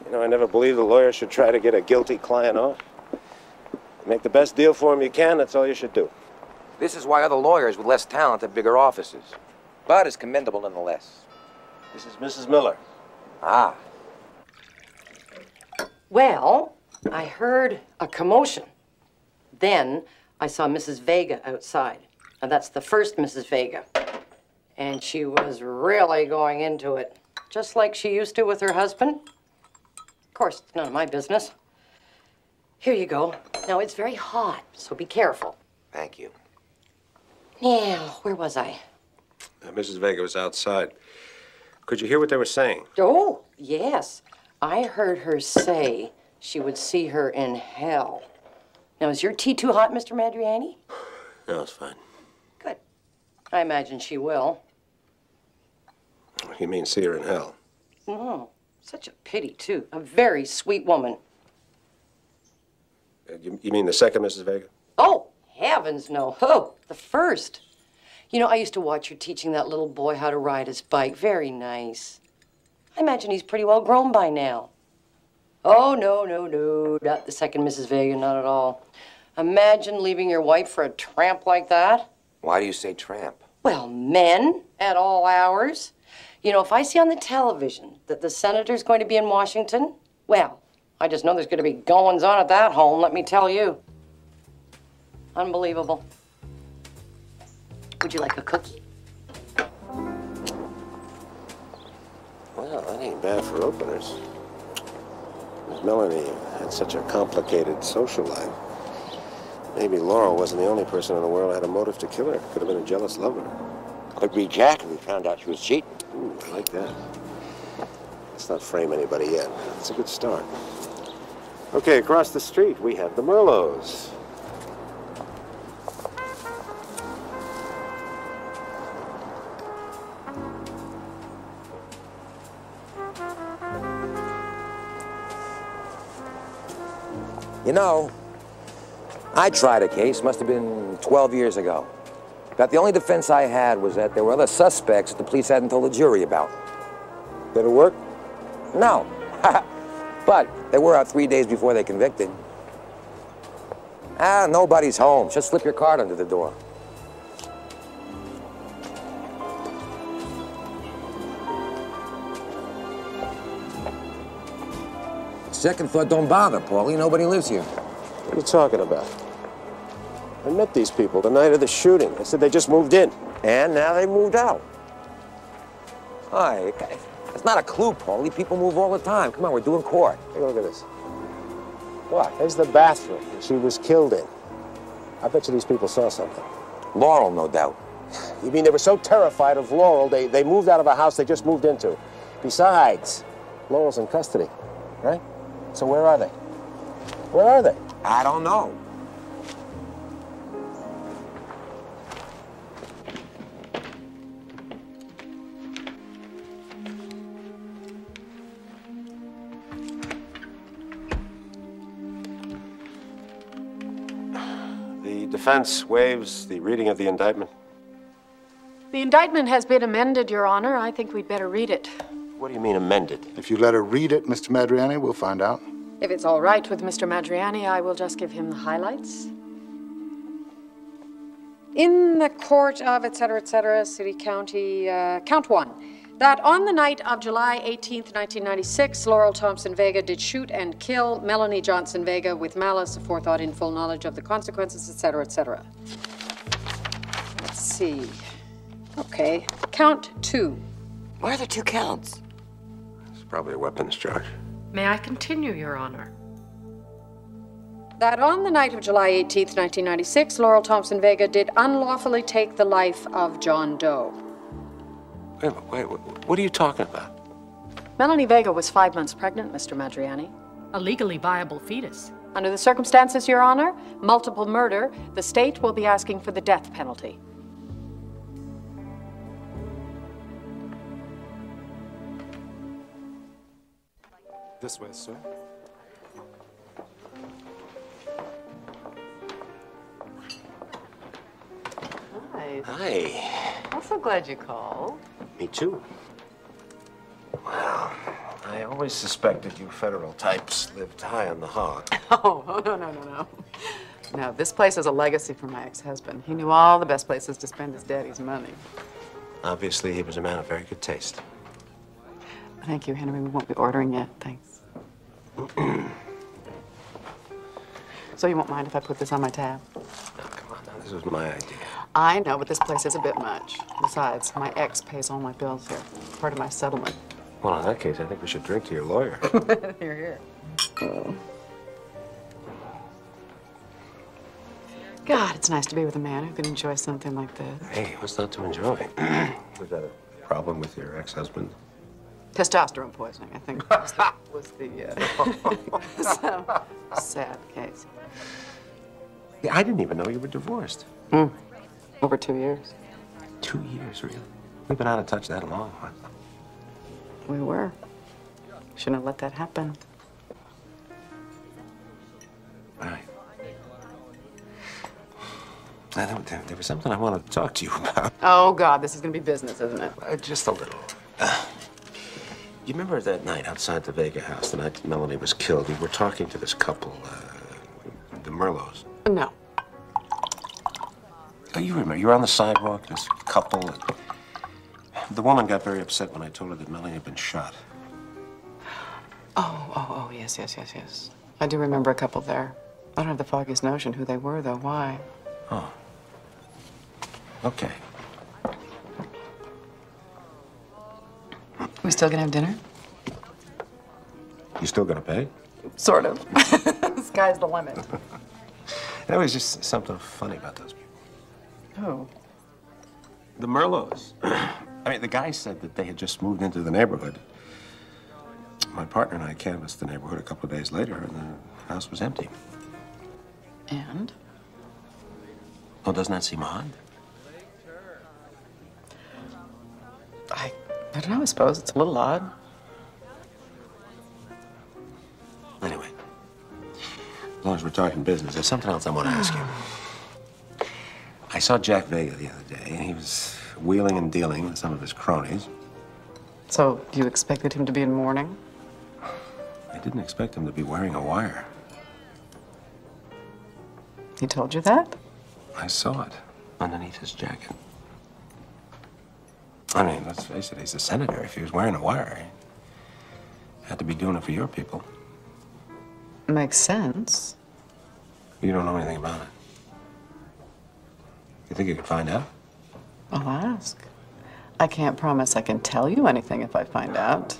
You know, I never believed the lawyer should try to get a guilty client off. Make the best deal for him you can, that's all you should do. This is why other lawyers with less talent have bigger offices. But it's commendable nonetheless. This is Mrs. Miller. Ah. Well, I heard a commotion. Then I saw Mrs. Vega outside. And that's the first Mrs. Vega. And she was really going into it, just like she used to with her husband. Of course, it's none of my business. Here you go. Now, it's very hot, so be careful. Thank you. Now, where was I? Mrs. Vega was outside. Could you hear what they were saying? Oh, yes. I heard her say she would see her in hell. Now, is your tea too hot, Mr. Madriani? No, it's fine. Good. I imagine she will. You mean see her in hell? Oh, such a pity, too. A very sweet woman. You mean the second Mrs. Vega? Oh, heavens no. Oh, the first. You know, I used to watch her teaching that little boy how to ride his bike. Very nice. I imagine he's pretty well grown by now. Oh, no, not the second Mrs. Vega, not at all. Imagine leaving your wife for a tramp like that. Why do you say tramp? Well, men at all hours. You know, if I see on the television that the senator's going to be in Washington, well, I just know there's going to be goings-on at that home, let me tell you. Unbelievable. Would you like a cookie? Well, that ain't bad for openers. Miss Melanie had such a complicated social life. Maybe Laurel wasn't the only person in the world who had a motive to kill her. Could have been a jealous lover. Could be Jack if we found out she was cheating. Ooh, I like that. Let's not frame anybody yet. It's a good start. Okay, across the street, we have the Merlots. You know, I tried a case, must have been 12 years ago. About the only defense I had was that there were other suspects the police hadn't told the jury about. Did it work? No. But they were out 3 days before they convicted. Nobody's home. Just slip your card under the door. Second thought, don't bother, Paulie. Nobody lives here. What are you talking about? I met these people the night of the shooting. They said they just moved in. And now they moved out. Hi. It's not a clue, Paulie. People move all the time. Come on, we're doing court. Take a look at this. What? There's the bathroom that she was killed in. I bet you these people saw something. Laurel, no doubt. You mean they were so terrified of Laurel, they moved out of a house they just moved into. Besides, Laurel's in custody, right? So where are they? Where are they? I don't know. The defense waives the reading of the indictment. The indictment has been amended, Your Honor. I think we'd better read it. What do you mean amended? If you let her read it, Mr. Madriani, we'll find out. If it's all right with Mr. Madriani, I will just give him the highlights. In the court of et cetera, city, county, count one. That on the night of July 18th, 1996, Laurel Thompson Vega did shoot and kill Melanie Johnson Vega with malice, aforethought, in full knowledge of the consequences, et cetera, et cetera. Let's see. Okay, count two. Why are there two counts? It's probably a weapons charge. May I continue, Your Honor? That on the night of July 18th, 1996, Laurel Thompson Vega did unlawfully take the life of John Doe. Wait, what are you talking about? Melanie Vega was 5 months pregnant, Mr. Madriani. A legally viable fetus. Under the circumstances, Your Honor, multiple murder, the state will be asking for the death penalty. This way, sir. Hi. Hi. I'm so glad you called. Me too. Well, I always suspected you federal types lived high on the hog. Oh, no. No, this place is a legacy from my ex-husband. He knew all the best places to spend his daddy's money. Obviously, he was a man of very good taste. Thank you, Henry. We won't be ordering yet. Thanks. So you won't mind if I put this on my tab? No, come on now. This was my idea. I know, but this place is a bit much. Besides, my ex pays all my bills here. Part of my settlement. Well, in that case, I think we should drink to your lawyer. Here. God, it's nice to be with a man who can enjoy something like this. Hey, what's not to enjoy? Was that a problem with your ex-husband? Testosterone poisoning, I think, was the sad case. Yeah, I didn't even know you were divorced. Over 2 years. 2 years, really? We've been out of touch that long. We were. Shouldn't have let that happen. Right. There was something I wanted to talk to you about. Oh, God, this is going to be business, isn't it? Just a little. You remember that night outside the Vega house, the night Melanie was killed? We were talking to this couple, the Merlots. No. Oh, you remember. You were on the sidewalk, this couple. The woman got very upset when I told her that Melanie had been shot. Oh, yes. I do remember a couple there. I don't have the foggiest notion who they were, though. Why? Oh. Okay. We still gonna have dinner? You still gonna pay? Sort of. Sky's the limit. There was just something funny about those people. Who? The Merlots. I mean, the guy said that they had just moved into the neighborhood. My partner and I canvassed the neighborhood a couple of days later, and the house was empty. And? Well, doesn't that seem odd? I don't know. I suppose it's a little odd. Anyway, as long as we're talking business, there's something else I want to ask you. I saw Jack Vega the other day, and he was wheeling and dealing with some of his cronies. So, you expected him to be in mourning? I didn't expect him to be wearing a wire. He told you that? I saw it underneath his jacket. I mean, let's face it, he's a senator. If he was wearing a wire, he had to be doing it for your people. Makes sense. You don't know anything about it. You think you could find out? I'll ask. I can't promise I can tell you anything if I find out.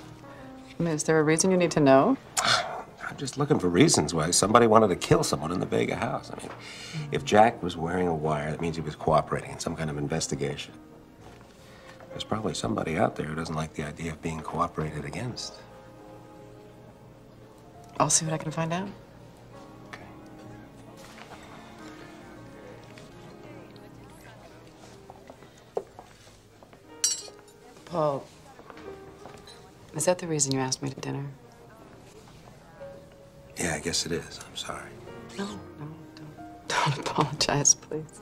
I mean, is there a reason you need to know? I'm just looking for reasons why somebody wanted to kill someone in the Vega house. I mean, if Jack was wearing a wire, that means he was cooperating in some kind of investigation. There's probably somebody out there who doesn't like the idea of being cooperated against. I'll see what I can find out. Okay. Paul, is that the reason you asked me to dinner? Yeah, I guess it is. I'm sorry. No, don't apologize, please.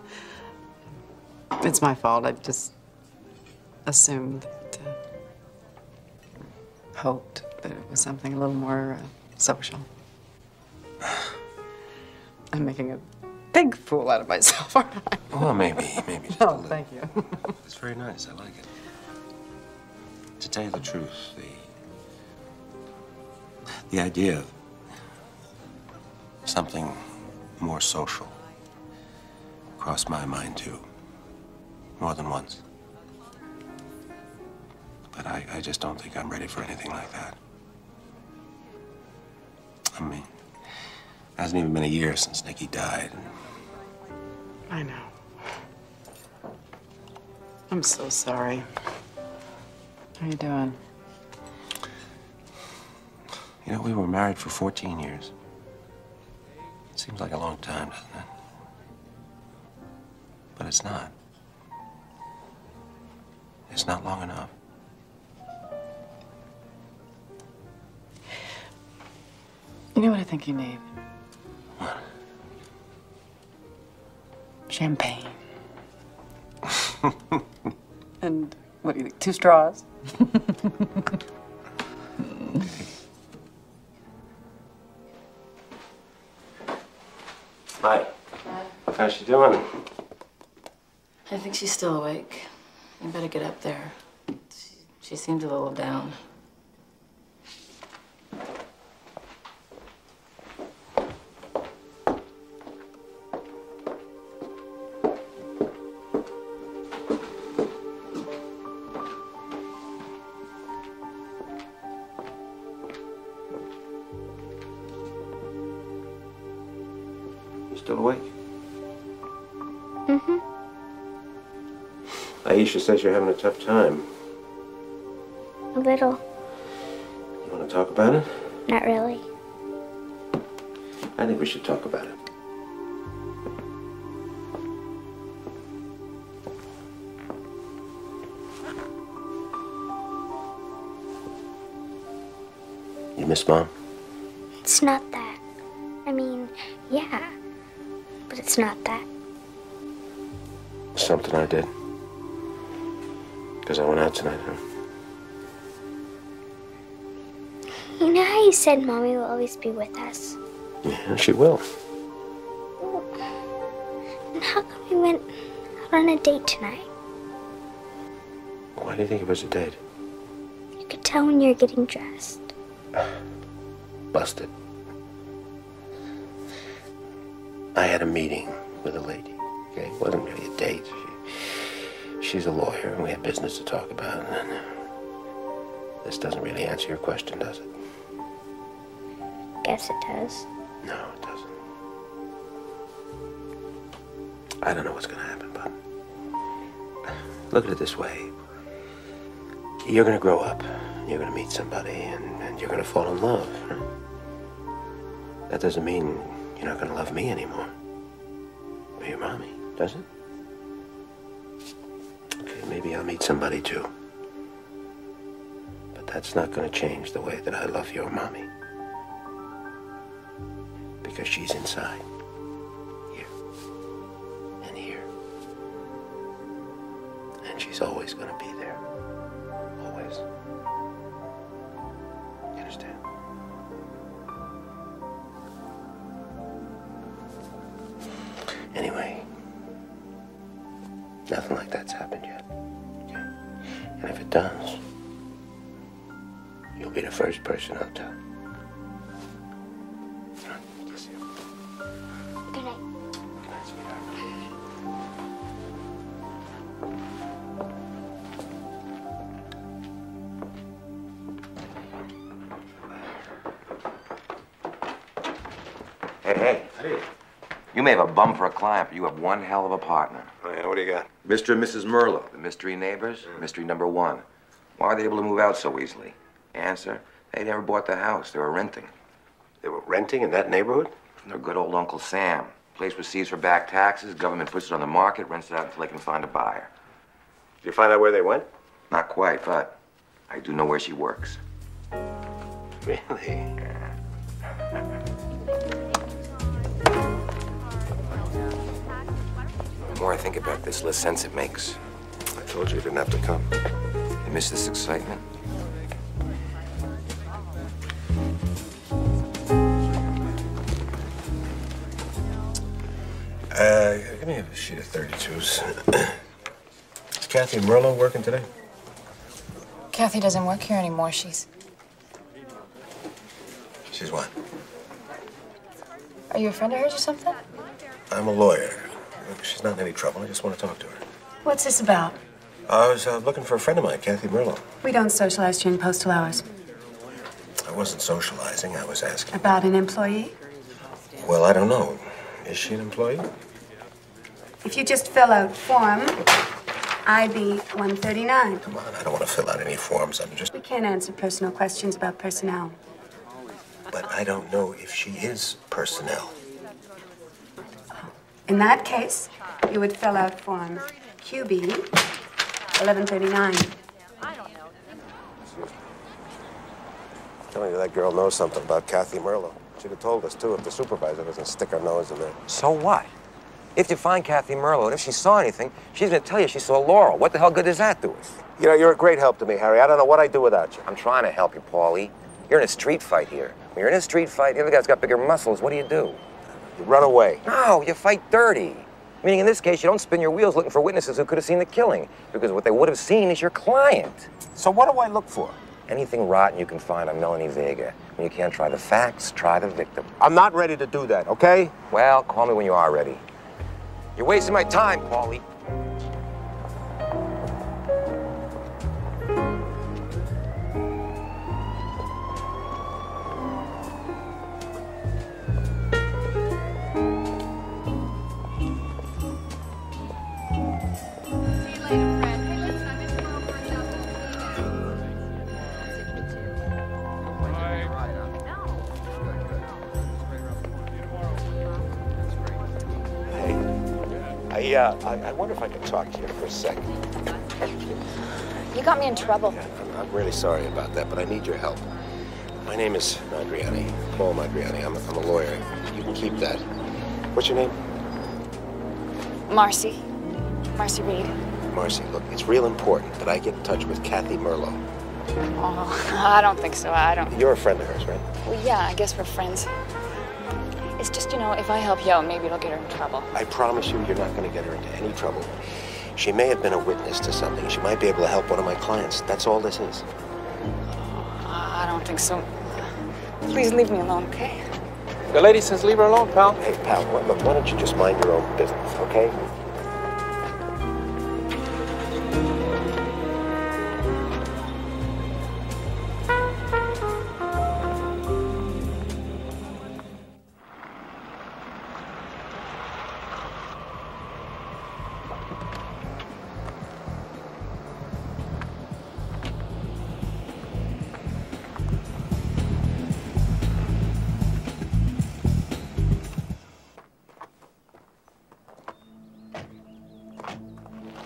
It's my fault. I just assumed that, hoped that it was something a little more social. I'm making a big fool out of myself, aren't I? Well, maybe just a No, little. thank you. It's very nice. I like it. To tell you the truth, the idea of something more social crossed my mind, too. More than once. But I just don't think I'm ready for anything like that. I mean, it hasn't even been a year since Nikki died. I know. I'm so sorry. How you doing? You know, we were married for 14 years. Seems like a long time, doesn't it? But it's not. It's not long enough. You know what I think you need? What? Champagne. And what do you think? 2 straws? Hi. How's she doing? I think she's still awake. You better get up there. She seemed a little down. Still awake? Mm-hmm. Aisha says you're having a tough time. A little. Want to talk about it? Not really. I think we should talk about it. You miss Mom? It's not that. I mean, yeah. But it's not that. Something I did. Because I went out tonight, huh? You know how you said Mommy will always be with us? Yeah, she will. And how come we went out on a date tonight? Why do you think it was a date? You could tell when you're getting dressed. Busted. I had a meeting with a lady, okay? It wasn't really a date. She's a lawyer, and we had business to talk about. And this doesn't really answer your question, does it? Guess it does. No, it doesn't. I don't know what's going to happen, but look at it this way. You're going to grow up. You're going to meet somebody, and you're going to fall in love. Right? That doesn't mean you're not going to love me anymore. Or your mommy, does it? Okay, maybe I'll meet somebody too. But that's not going to change the way that I love your mommy. Because she's inside. Here. And here. And she's always going to be there. Always. You understand? Anyway, nothing like that's happened yet. Okay? And if it does, you'll be the first person I'll tell. Kiss you. Good night. Good night, sweetheart. Hey. You may have a bum for a client, but you have one hell of a partner. Oh, yeah, what do you got? Mr. and Mrs. Merlo, the mystery neighbors, mystery number one. Why are they able to move out so easily? Answer, they never bought the house. They were renting. They were renting in that neighborhood? From their good old Uncle Sam. Place receives for back taxes, government puts it on the market, rents it out until they can find a buyer. Did you find out where they went? Not quite, but I do know where she works. Really? The more I think about this, the less sense it makes. I told you you didn't have to come. You miss this excitement? Give me a sheet of 32s. Is Kathy Merlo working today? Kathy doesn't work here anymore. She's what? Are you a friend of hers or something? I'm a lawyer. She's not in any trouble. I just want to talk to her. What's this about? I was looking for a friend of mine, Kathy Merlo. We don't socialize during postal hours. I wasn't socializing. I was asking. About an employee? Well, I don't know. Is she an employee? If you just fill out form IB 139. Come on, I don't want to fill out any forms. We can't answer personal questions about personnel. But I don't know if she is personnel. In that case, you would fill out form QB 1139. Telling you that girl knows something about Kathy Merlo. She'd have told us, too, if the supervisor doesn't stick her nose in there. So what? If you find Kathy Merlo, and if she saw anything, she's going to tell you she saw Laurel. What the hell good does that do us? You know, you're a great help to me, Harry. I don't know what I'd do without you. I'm trying to help you, Paulie. You're in a street fight here. When you're in a street fight, the other guy's got bigger muscles. What do? You run away. No, you fight dirty. Meaning in this case, you don't spin your wheels looking for witnesses who could have seen the killing. Because what they would have seen is your client. So what do I look for? Anything rotten you can find on Melanie Vega. When you can't try the facts, try the victim. I'm not ready to do that, okay? Well, call me when you are ready. You're wasting my time, Paulie. I wonder if I could talk to you for a second. You got me in trouble. Yeah, I'm really sorry about that, but I need your help. My name is Madriani, Paul Madriani. I'm a lawyer. You can keep that. What's your name? Marcy. Marcy Reed. Marcy, look, it's real important that I get in touch with Kathy Merlo. Oh, I don't think so. I don't. You're a friend of hers, right? Well, yeah, I guess we're friends. It's just, you know, if I help you out, maybe it'll get her in trouble. I promise you, you're not going to get her into any trouble. She may have been a witness to something. She might be able to help one of my clients. That's all this is. I don't think so. Please leave me alone, okay? The lady says leave her alone, pal. Hey, pal, look, why don't you just mind your own business, okay?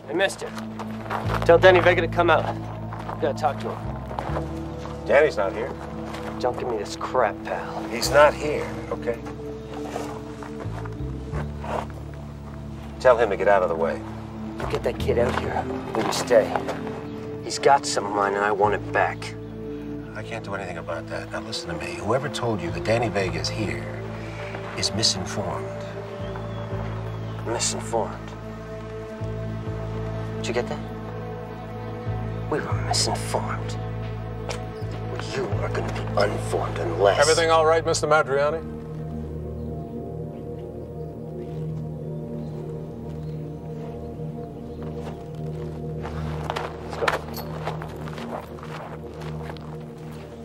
Hey, mister. Tell Denehy Vega to come out. Gotta talk to him. Danny's not here. Don't give me this crap, pal. He's not here, okay? Tell him to get out of the way. You get that kid out here, or you stay. He's got some of mine, and I want it back. I can't do anything about that. Now listen to me. Whoever told you that Denehy Vega is here is misinformed. Misinformed. Did you get that? We were misinformed. Well, you are going to be unformed unless... Everything all right, Mr. Madriani? Let's go.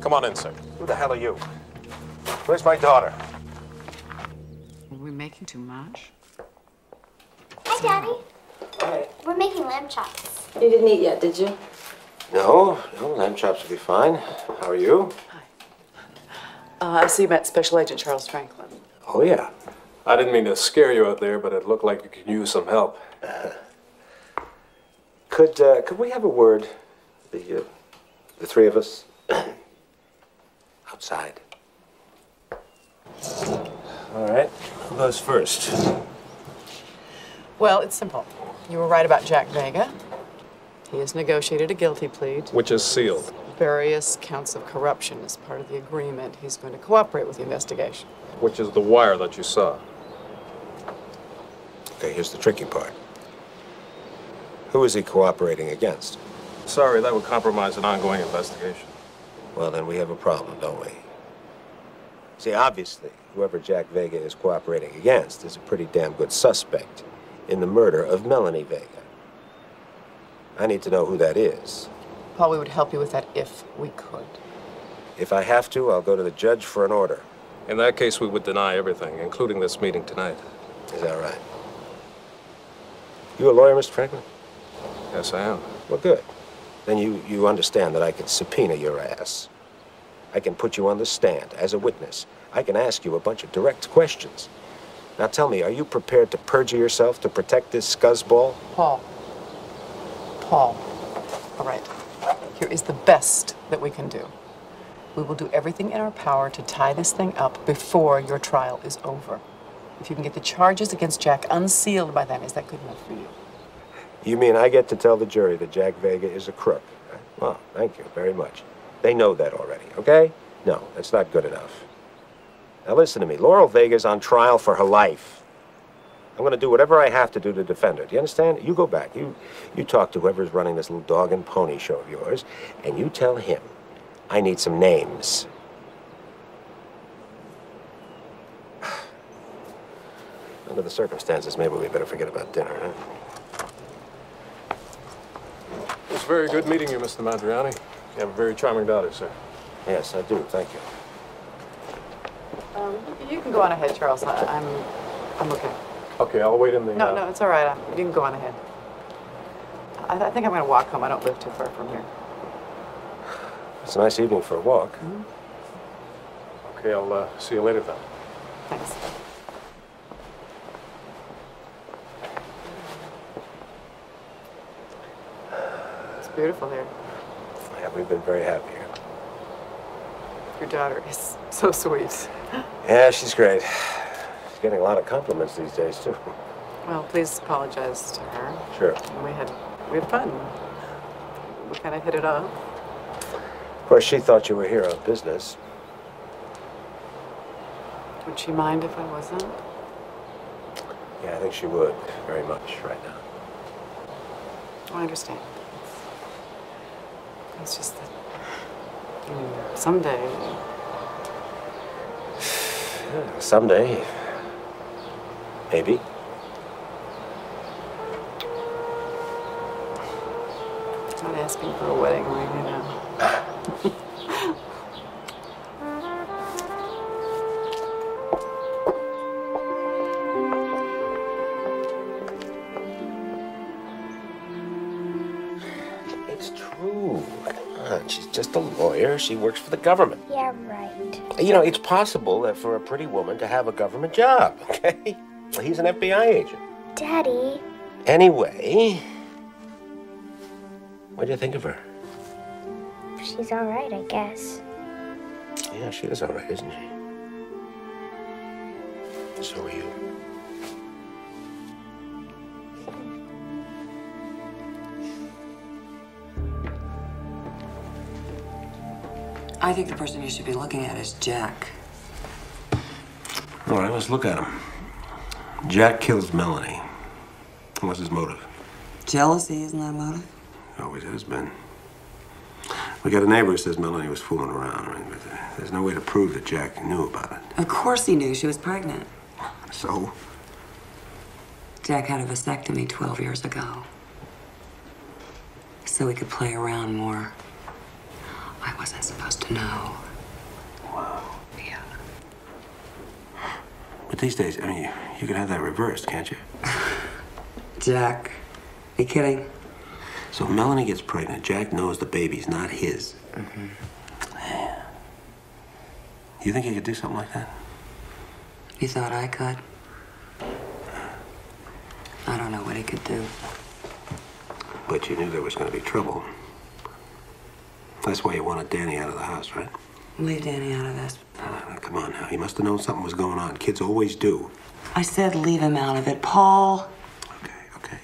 Come on in, sir. Who the hell are you? Where's my daughter? Are we making too much? Hi, Daddy. We're making lamb chops. You didn't eat yet, did you? No, lamb chops will be fine. How are you? I see you met Special Agent Charles Franklin. Oh, yeah. I didn't mean to scare you out there, but it looked like you could use some help. Could we have a word? The three of us? Outside. All right. Who goes first? Well, it's simple. You were right about Jack Vega. He has negotiated a guilty plea to Which is sealed. various counts of corruption as part of the agreement. He's going to cooperate with the investigation. Which is the wire that you saw. Okay, here's the tricky part. Who is he cooperating against? Sorry, that would compromise an ongoing investigation. Well, then we have a problem, don't we? See, obviously, whoever Jack Vega is cooperating against is a pretty damn good suspect in the murder of Melanie Vega. I need to know who that is. Paul, we would help you with that if we could. If I have to, I'll go to the judge for an order. In that case, we would deny everything, including this meeting tonight. Is that right? You a lawyer, Mr. Franklin? Yes, I am. Well, good. Then you understand that I can subpoena your ass. I can put you on the stand as a witness. I can ask you a bunch of direct questions. Now tell me, are you prepared to perjure yourself to protect this scuzzball? Paul. Paul. All right. Here is the best that we can do. We will do everything in our power to tie this thing up before your trial is over. If you can get the charges against Jack unsealed by then, is that good enough for you? You mean I get to tell the jury that Jack Vega is a crook? Well, thank you very much. They know that already, okay? No, that's not good enough. Now listen to me. Laurel Vega's on trial for her life. I'm going to do whatever I have to do to defend her. Do you understand? You go back. You talk to whoever's running this little dog and pony show of yours, and you tell him I need some names. Under the circumstances, maybe we better forget about dinner, huh? It was very good meeting you, Mr. Madriani. You have a very charming daughter, sir. Yes, I do. Thank you. You can go on ahead, Charles. I'm okay. Okay, I'll wait in the... No, it's all right. You can go on ahead. I think I'm going to walk home. I don't live too far from here. It's a nice evening for a walk. Mm-hmm. Okay, I'll see you later then. Thanks. beautiful here. Yeah, we've been very happy here. Your daughter is so sweet. Yeah, she's great. She's getting a lot of compliments these days, too. Well, please apologize to her. Sure. We had fun. We kind of hit it off. Of course, she thought you were here on business. Would she mind if I wasn't? Yeah, I think she would, very much, right now. I understand. It's just that, someday. Yeah, someday. Maybe. I'm not asking for a wedding ring, you know. It's true. Come on, she's just a lawyer. She works for the government. Yeah, right. You know, it's possible that for a pretty woman to have a government job, okay? He's an FBI agent. Daddy. Anyway, what do you think of her? She's all right, I guess. Yeah, she is all right, isn't she? So are you. I think the person you should be looking at is Jack. All right, let's look at him. Jack kills Melanie. What's his motive? Jealousy, isn't that a motive? Always has been. We got a neighbor who says Melanie was fooling around, right? But there's no way to prove that Jack knew about it. Of course he knew she was pregnant. So? Jack had a vasectomy 12 years ago. So he could play around more. I wasn't supposed to know. Wow. Yeah. But these days, I mean, you can have that reversed, can't you? Jack, are you kidding? So Melanie gets pregnant. Jack knows the baby's not his. Mm-hmm. You think he could do something like that? You thought I could? I don't know what he could do. But you knew there was going to be trouble. That's why you wanted Danny out of the house, right? Leave Danny out of this. Come on now. He must have known something was going on. Kids always do. I said leave him out of it, Paul. Okay.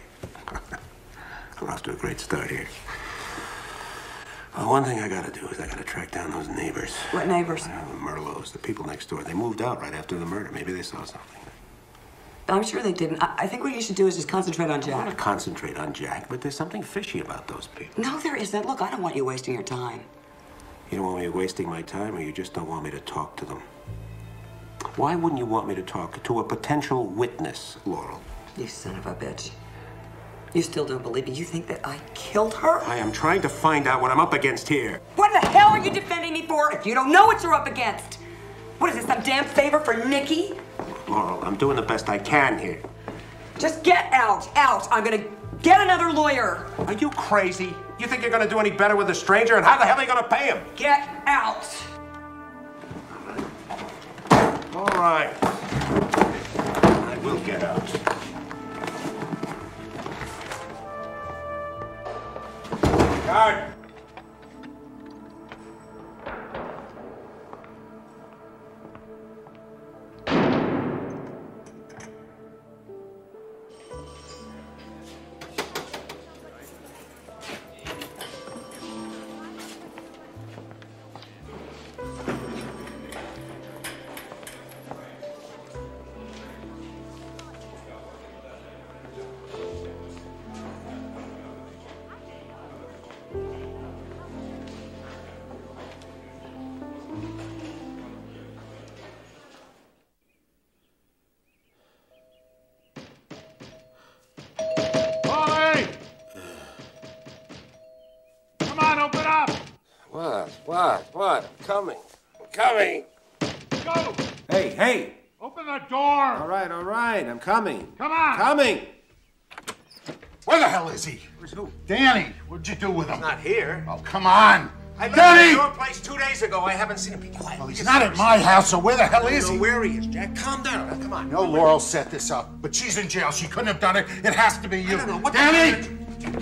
We're off to a great start here. Well, one thing I gotta do is I gotta track down those neighbors. What neighbors? The Merlots, the people next door. They moved out right after the murder. Maybe they saw something. I'm sure they didn't. I think what you should do is just concentrate on I want Jack. to concentrate on Jack, but there's something fishy about those people. No, there isn't. Look, I don't want you wasting your time. You don't want me wasting my time, or you just don't want me to talk to them? Why wouldn't you want me to talk to a potential witness, Laurel? You son of a bitch. You still don't believe me. You think that I killed her? I am trying to find out what I'm up against here. What the hell are you defending me for if you don't know what you're up against? What is this, some damn favor for Nikki? Laurel, I'm doing the best I can here. Just get out. I'm gonna get another lawyer. Are you crazy? You think you're gonna do any better with a stranger? And how the hell are you gonna pay him? Get out. All right. I will get out. Guard! What? I'm coming. Go! Hey! Open the door! All right. I'm coming. Come on! Coming! Where the hell is he? Where's who? Danny! What'd you do with him? He's not here. Oh, come on! I left Danny! at your place 2 days ago. I haven't seen him. Be quiet. Well, he's not at my house, so where the hell is he? Where he is, Jack. Calm down. Now, come on. No, Laurel set this up, but she's in jail. She couldn't have done it. It has to be you. I don't know what Danny!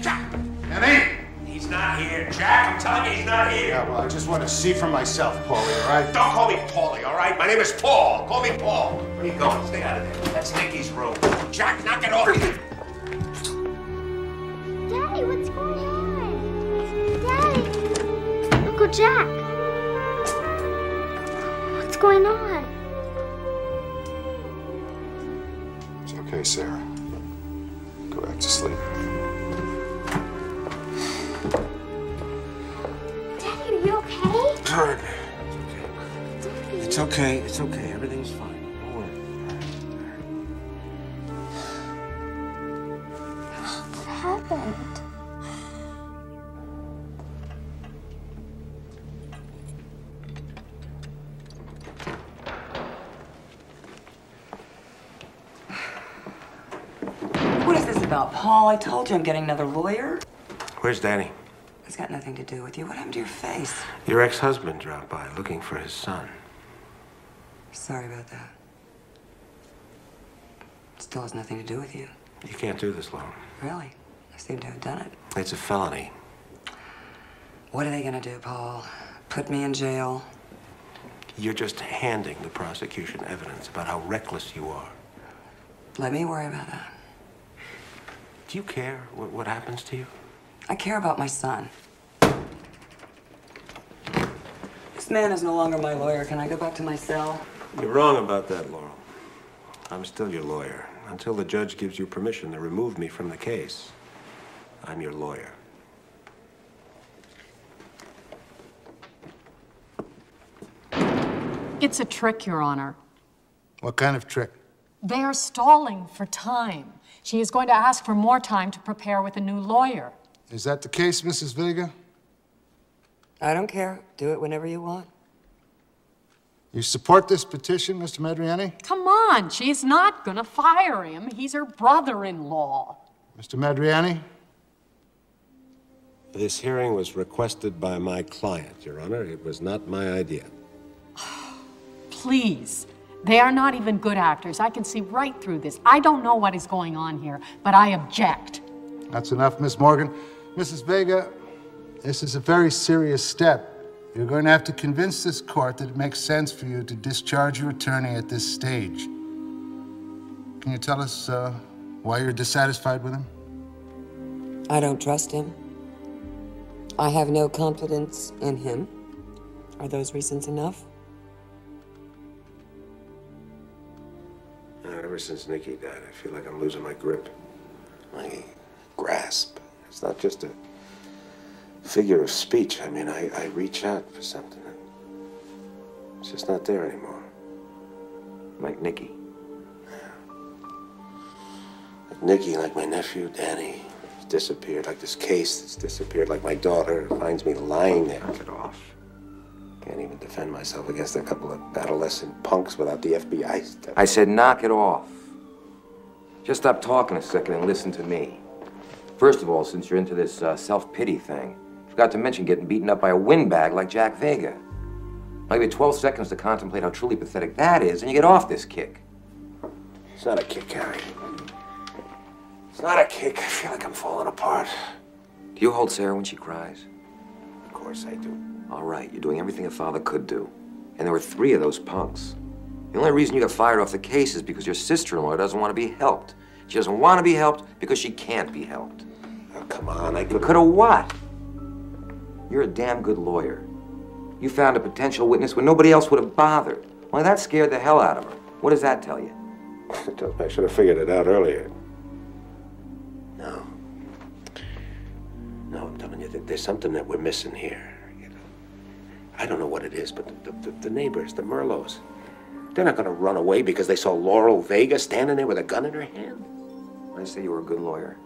Jack! Danny! He's He's not here. Jack, I'm telling you, he's not here. Yeah, well, I just want to see for myself, Paulie, all right? Don't call me Paulie, all right? My name is Paul. Call me Paul. Where are you going? Stay out of there. That's Nikki's room. Jack, knock it off. Daddy, what's going on? Daddy! Uncle Jack! What's going on? It's okay, Sarah. Go back to sleep. Daddy, are you okay? Turd. It's okay. It's okay. Everything's fine. Don't worry. What happened? What is this about, Paul? I told you I'm getting another lawyer. Where's Danny? It's got nothing to do with you. What happened to your face? Your ex-husband dropped by looking for his son. Sorry about that. It still has nothing to do with you. You can't do this, Laurel. Really? I seem to have done it. It's a felony. What are they gonna do, Paul? Put me in jail? You're just handing the prosecution evidence about how reckless you are. Let me worry about that. Do you care what happens to you? I care about my son. This man is no longer my lawyer. Can I go back to my cell? You're wrong about that, Laurel. I'm still your lawyer. Until the judge gives you permission to remove me from the case, I'm your lawyer. It's a trick, Your Honor. What kind of trick? They are stalling for time. She is going to ask for more time to prepare with a new lawyer. Is that the case, Mrs. Vega? I don't care. Do it whenever you want. You support this petition, Mr. Madriani? Come on, she's not gonna fire him. He's her brother-in-law. Mr. Madriani? This hearing was requested by my client, Your Honor. It was not my idea. Please. They are not even good actors. I can see right through this. I don't know what is going on here, but I object. That's enough, Miss Morgan. Mrs. Vega, this is a very serious step. You're going to have to convince this court that it makes sense for you to discharge your attorney at this stage. Can you tell us why you're dissatisfied with him? I don't trust him. I have no confidence in him. Are those reasons enough? Ever since Nikki died, I feel like I'm losing my grip, my grasp. It's not just a figure of speech. I mean, I reach out for something. It's just not there anymore. Like Nikki. Like Nikki, like my nephew, Danny. He's disappeared, like this case that's disappeared, like my daughter finds me lying there. Knock it off. Can't even defend myself against a couple of adolescent punks without the FBI stuff. I said knock it off. Just stop talking a second and listen to me. First of all, since you're into this self-pity thing, forgot to mention getting beaten up by a windbag like Jack Vega. I'll give you 12 seconds to contemplate how truly pathetic that is, and you get off this kick. It's not a kick, Harry. It's not a kick. I feel like I'm falling apart. Do you hold Sarah when she cries? Of course I do. All right, you're doing everything a father could do. And there were 3 of those punks. The only reason you got fired off the case is because your sister-in-law doesn't want to be helped. She doesn't want to be helped because she can't be helped. Oh, come on, I could have what? You're a damn good lawyer. You found a potential witness when nobody else would have bothered. Well, that scared the hell out of her. What does that tell you? I should have figured it out earlier. No. No, I'm telling you, there's something that we're missing here. You know? I don't know what it is, but the neighbors, the Merlots, they're not going to run away because they saw Laurel Vega standing there with a gun in her hand. I say you were a good lawyer.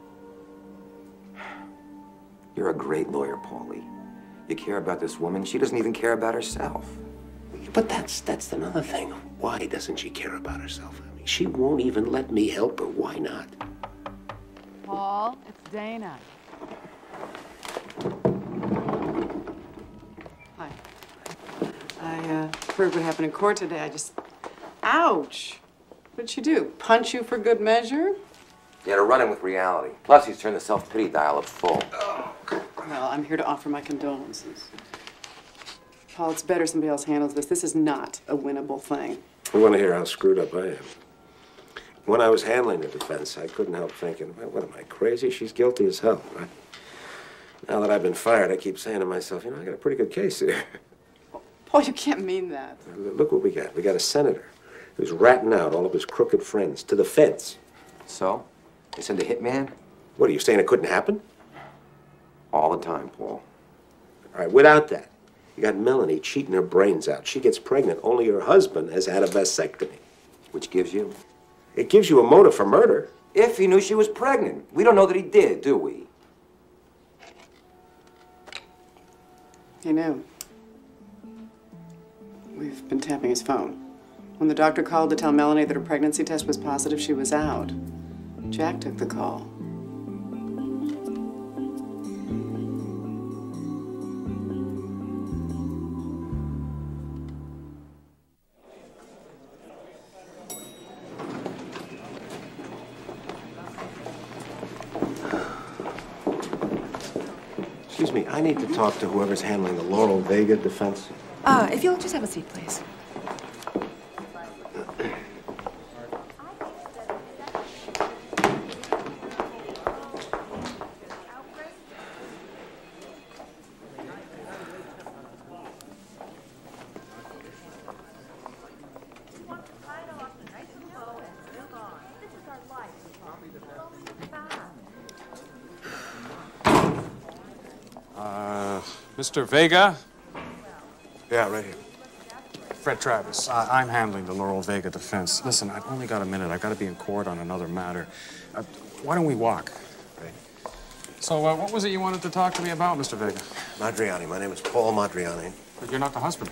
You're a great lawyer, Paulie. You care about this woman. She doesn't even care about herself. But that's another thing. Why doesn't she care about herself? I mean, she won't even let me help her. Why not? Paul, it's Dana. Hi. I heard what happened in court today. Ouch! What'd she do? Punch you for good measure? You had to run in with reality. Plus, he's turned the self-pity dial up full. Oh, Well, I'm here to offer my condolences. Paul, it's better somebody else handles this. This is not a winnable thing. You want to hear how screwed up I am? When I was handling the defense, I couldn't help thinking, well, what am I, crazy? She's guilty as hell, right? Now that I've been fired, I keep saying to myself, you know, I got a pretty good case here. Paul, you can't mean that. Look what we got. We got a senator who's ratting out all of his crooked friends to the feds. So? They send a hitman? What, are you saying it couldn't happen? All the time, Paul. All right, without that, you got Melanie cheating her brains out. She gets pregnant. Only her husband has had a vasectomy. Which gives you? It gives you a motive for murder. If he knew she was pregnant. We don't know that he did, do we? He knew. We've been tapping his phone. When the doctor called to tell Melanie that her pregnancy test was positive, she was out. Jack took the call. Excuse me, I need to talk to whoever's handling the Laurel Vega defense. If you'll just have a seat, please. Mr. Vega? Yeah, right here. Fred Travis. I'm handling the Laurel Vega defense. Listen, I've only got a minute. I've got to be in court on another matter. Why don't we walk? Right. So, what was it you wanted to talk to me about, Mr. Vega? Madriani. My name is Paul Madriani. But you're not the husband.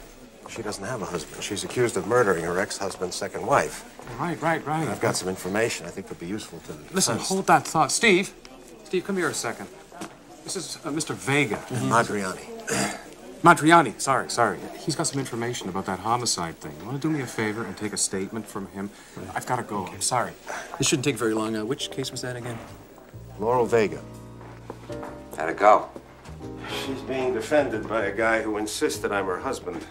She doesn't have a husband. She's accused of murdering her ex-husband's second wife. Right. I've got some information I think would be useful to the defense. Listen, hold that thought. Steve, come here a second. This is Mr. Vega. Madriani. Madriani, sorry. He's got some information about that homicide thing. You want to do me a favor and take a statement from him? I've got to go. I'm sorry. This shouldn't take very long. Which case was that again? Laurel Vega. How'd it go? She's being defended by a guy who insisted I'm her husband.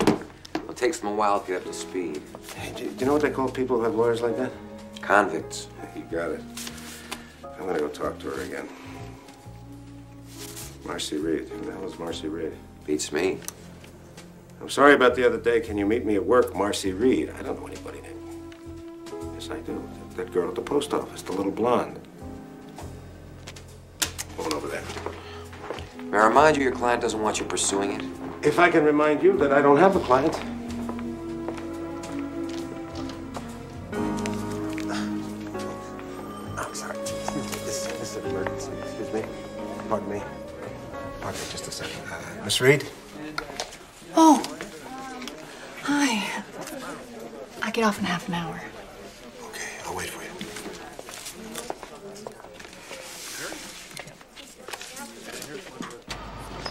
Well, it takes them a while to get up to speed. Hey, do you know what they call people who have lawyers like that? Convicts. You got it. I'm gonna go talk to her again. Marcy Reed. Who the hell is Marcy Reed? Beats me. I'm sorry about the other day. Can you meet me at work, Marcy Reed? I don't know anybody named. Yes, I do. That girl at the post office, the little blonde. Going over there. May I remind you your client doesn't want you pursuing it? If I can remind you that I don't have a client. I'm sorry. This is an emergency. Excuse me. Pardon me. Pardon me just a second. Miss Reed? Oh. Hi. I get off in half an hour. Okay, I'll wait for you.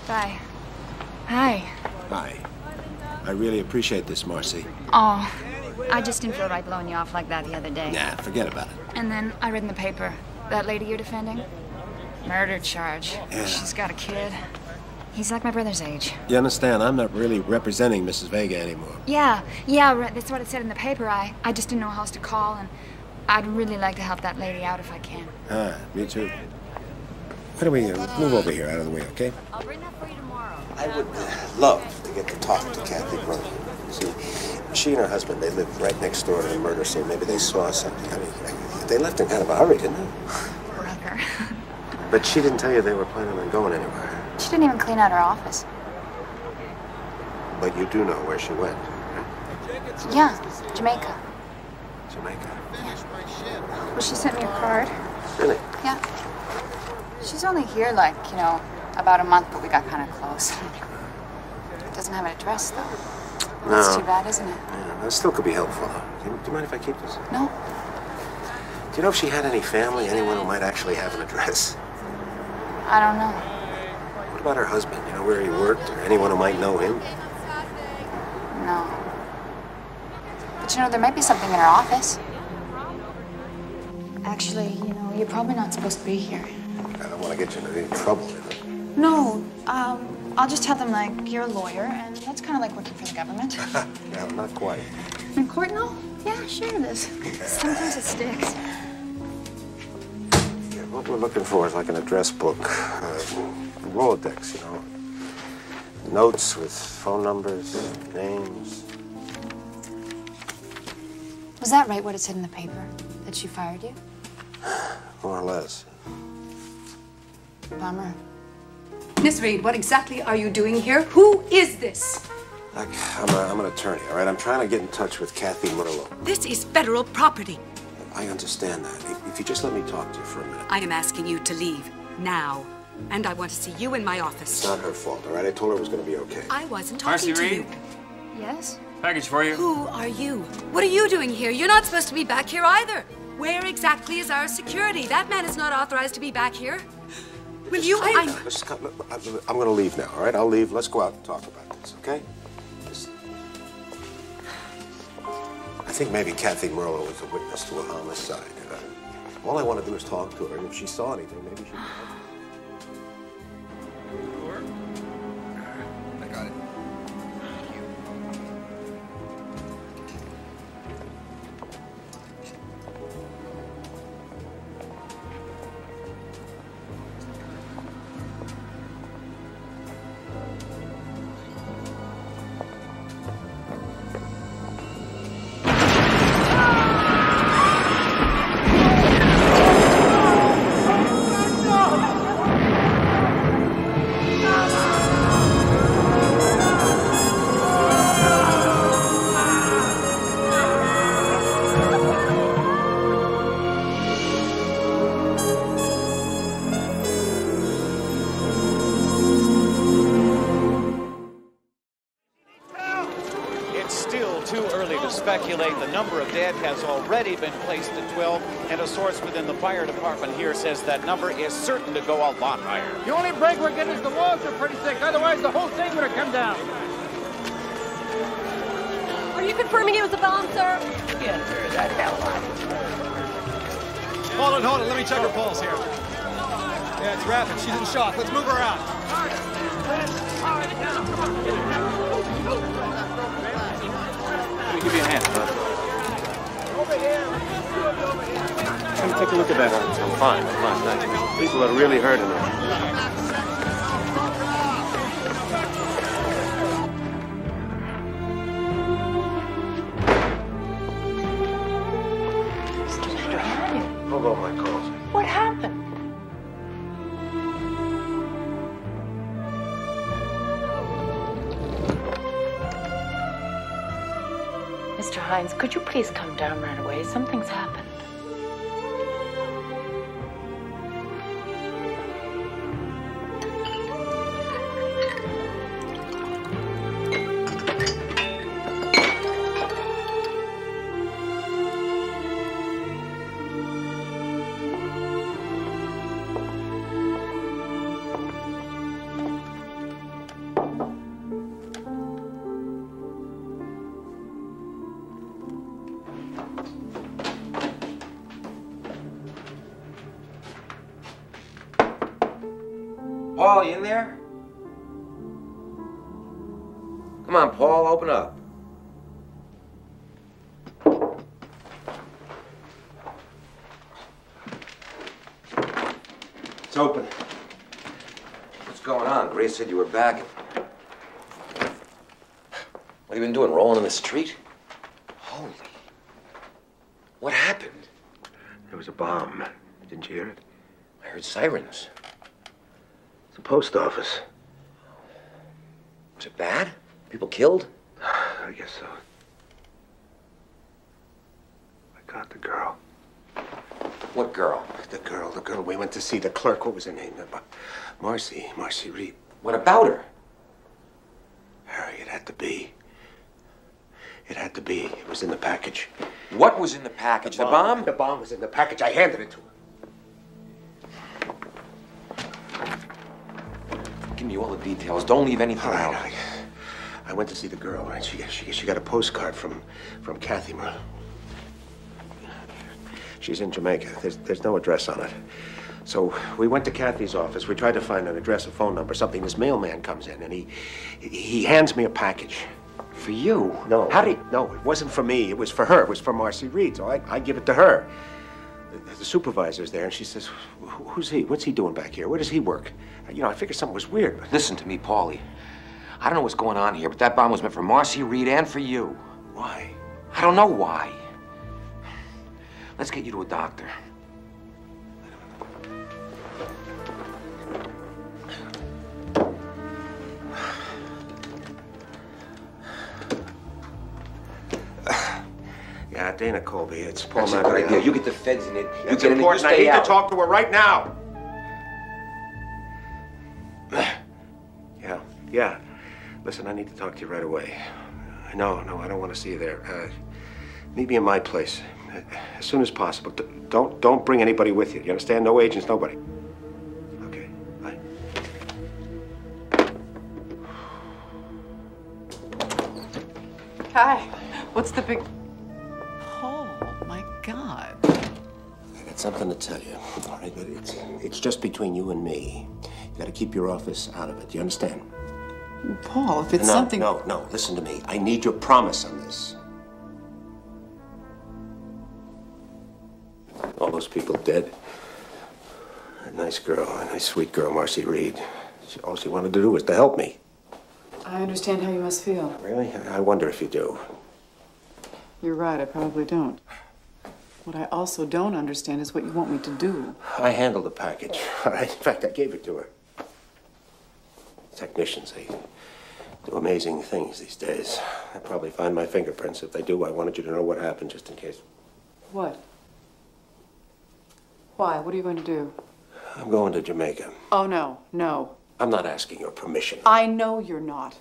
Bye. Hi. Hi. I really appreciate this, Marcy. Oh, I just didn't feel right blowing you off like that the other day. Nah, forget about it. And then I read in the paper, that lady you're defending, murder charge. Yeah. She's got a kid. He's like my brother's age. You understand, I'm not really representing Mrs. Vega anymore. Yeah, right. That's what it said in the paper. I just didn't know how else to call, and I'd really like to help that lady out if I can. Me too. Why don't we move over here out of the way, okay? I'll bring that for you tomorrow. I would love to get to talk to Kathy Groen. See, she and her husband, they lived right next door to the murder scene. Maybe they saw something. I mean, they left in kind of a hurry, didn't they? Brother. But she didn't tell you they were planning on going anywhere. She didn't even clean out her office. But you do know where she went, right? Yeah, Jamaica. Jamaica? Yeah. Well, she sent me a card. Really? Yeah. She's only here, like, about a month, but we got kind of close. Doesn't have an address, though. No. That's too bad, isn't it? Yeah, that still could be helpful, though. Do you mind if I keep this? No. Do you know if she had any family, anyone who might actually have an address? I don't know. What about her husband? You know where he worked, or anyone who might know him? No. But there might be something in her office. Actually, you're probably not supposed to be here. I don't want to get you into any trouble, you know? No, I'll just tell them, like, you're a lawyer, and that's kind of like working for the government. No, not quite. In court, no? Yeah, sure it is. Sometimes it sticks. Yeah, what we're looking for is like an address book, Rolodex, you know. Notes with phone numbers, names. Was that right, what it said in the paper? That she fired you? More or less. Bummer. Miss Reed, what exactly are you doing here? Who is this? I'm an attorney, all right? I'm trying to get in touch with Kathy Merlo. This is federal property. I understand that. If you just let me talk to you for a minute. I am asking you to leave now. And I want to see you in my office. It's not her fault, all right? I told her it was going to be okay. I wasn't talking to you. Yes? Package for you. Who are you? What are you doing here? You're not supposed to be back here either. Where exactly is our security? That man is not authorized to be back here. Will you? I'm going to leave now, all right? I'll leave. Let's go out and talk about this, okay? I think maybe Kathy Merlo was a witness to a homicide. All I want to do is talk to her, and if she saw anything, maybe she could help. I got it. The number of dead has already been placed at 12, and a source within the fire department here says that number is certain to go a lot higher. The only break we're getting is the walls are pretty thick, otherwise the whole thing would have come down. Are you confirming it was a bomb, sir? Get her the hell out. Hold it, let me check her pulse here. Yeah, it's rapid, she's in shock. Let's move her out. Let me give you a hand, bud. Come take a look at that. I'm fine, thank you. People are really hurting her. Hold on my calls. What happened? Mr. Hines, could you please come down right away? Something's happened. Paul, you in there? Come on, Paul, open up. It's open. What's going on? Grace said you were back. What have you been doing, rolling in the street? Holy. What happened? There was a bomb. Didn't you hear it? I heard sirens. The post office. Was it bad? People killed? I guess so. I got the girl. What girl? The girl we went to see. The clerk. What was her name? Marcy Reed. What about her? Harry, it had to be. It had to be. It was in the package. What was in the package? The bomb? The bomb was in the package. I handed it to her. Give me all the details. Don't leave anything out. I went to see the girl, right? She got a postcard from Kathy Merlo. She's in Jamaica. There's no address on it. So we went to Kathy's office. We tried to find an address, a phone number, something. This mailman comes in, and he hands me a package. For you? No. How did he... No, it wasn't for me. It was for her. It was for Marcy Reed, so I give it to her. The supervisor's there, and she says, who's he? What's he doing back here? Where does he work? You know, I figured something was weird. Listen to me, Paulie. I don't know what's going on here, but that bomb was meant for Marcy Reed and for you. Why? I don't know why. Let's get you to a doctor. Yeah, Dana Colby. It's Paul. That's a good idea. You get the feds in it. You It's get in it. You important. I stay need out. to talk to her right now. Yeah. Listen, I need to talk to you right away. No, I don't want to see you there. Meet me in my place as soon as possible. Don't bring anybody with you. You understand? No agents, nobody. Okay. Bye. Hi. What's the big... Paul, my God. I got something to tell you. All right, but it's just between you and me. You got to keep your office out of it. Do you understand? Paul, if it's No, something... No, listen to me. I need your promise on this. All those people dead. A nice girl, a nice sweet girl, Marcy Reed. All she wanted to do was to help me. I understand how you must feel. Really? I wonder if you do. You're right, I probably don't. What I also don't understand is what you want me to do. I handled the package. All right. In fact, I gave it to her. Technicians, they do amazing things these days. They'll probably find my fingerprints. If they do, I wanted you to know what happened just in case. What? Why? What are you going to do? I'm going to Jamaica. Oh, no. I'm not asking your permission. I know you're not.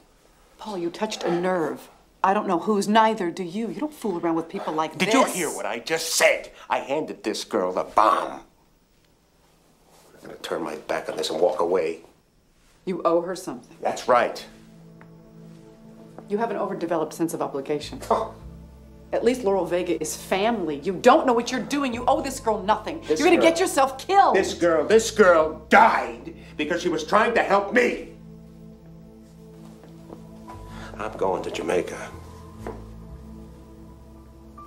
Paul, you touched a nerve. I don't know whose, neither do you. You don't fool around with people like this. Did you hear what I just said? I handed this girl the bomb. I'm going to turn my back on this and walk away. You owe her something. That's right. You have an overdeveloped sense of obligation. At least Laurel Vega is family. You don't know what you're doing. You owe this girl nothing. You're going to get yourself killed. This girl died because she was trying to help me. I'm going to Jamaica.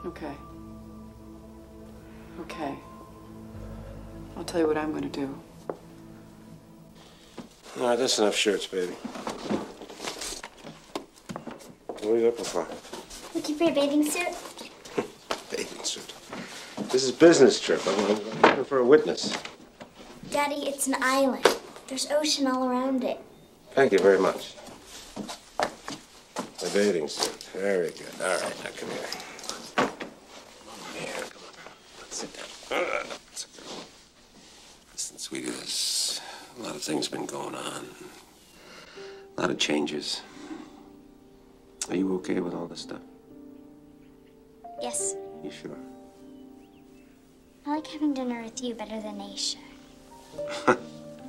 Okay. I'll tell you what I'm going to do. All right, that's enough shirts, baby. What are you looking for? Looking for a bathing suit? Bathing suit. This is business trip. I'm looking for a witness. Daddy, it's an island. There's ocean all around it. Thank you very much. A bathing suit. Very good. All right, now come here. Here, come on. Let's sit down. Listen, sweetie, there's a lot of things been going on. A lot of changes. Are you okay with all this stuff? Yes. You sure? I like having dinner with you better than Aisha.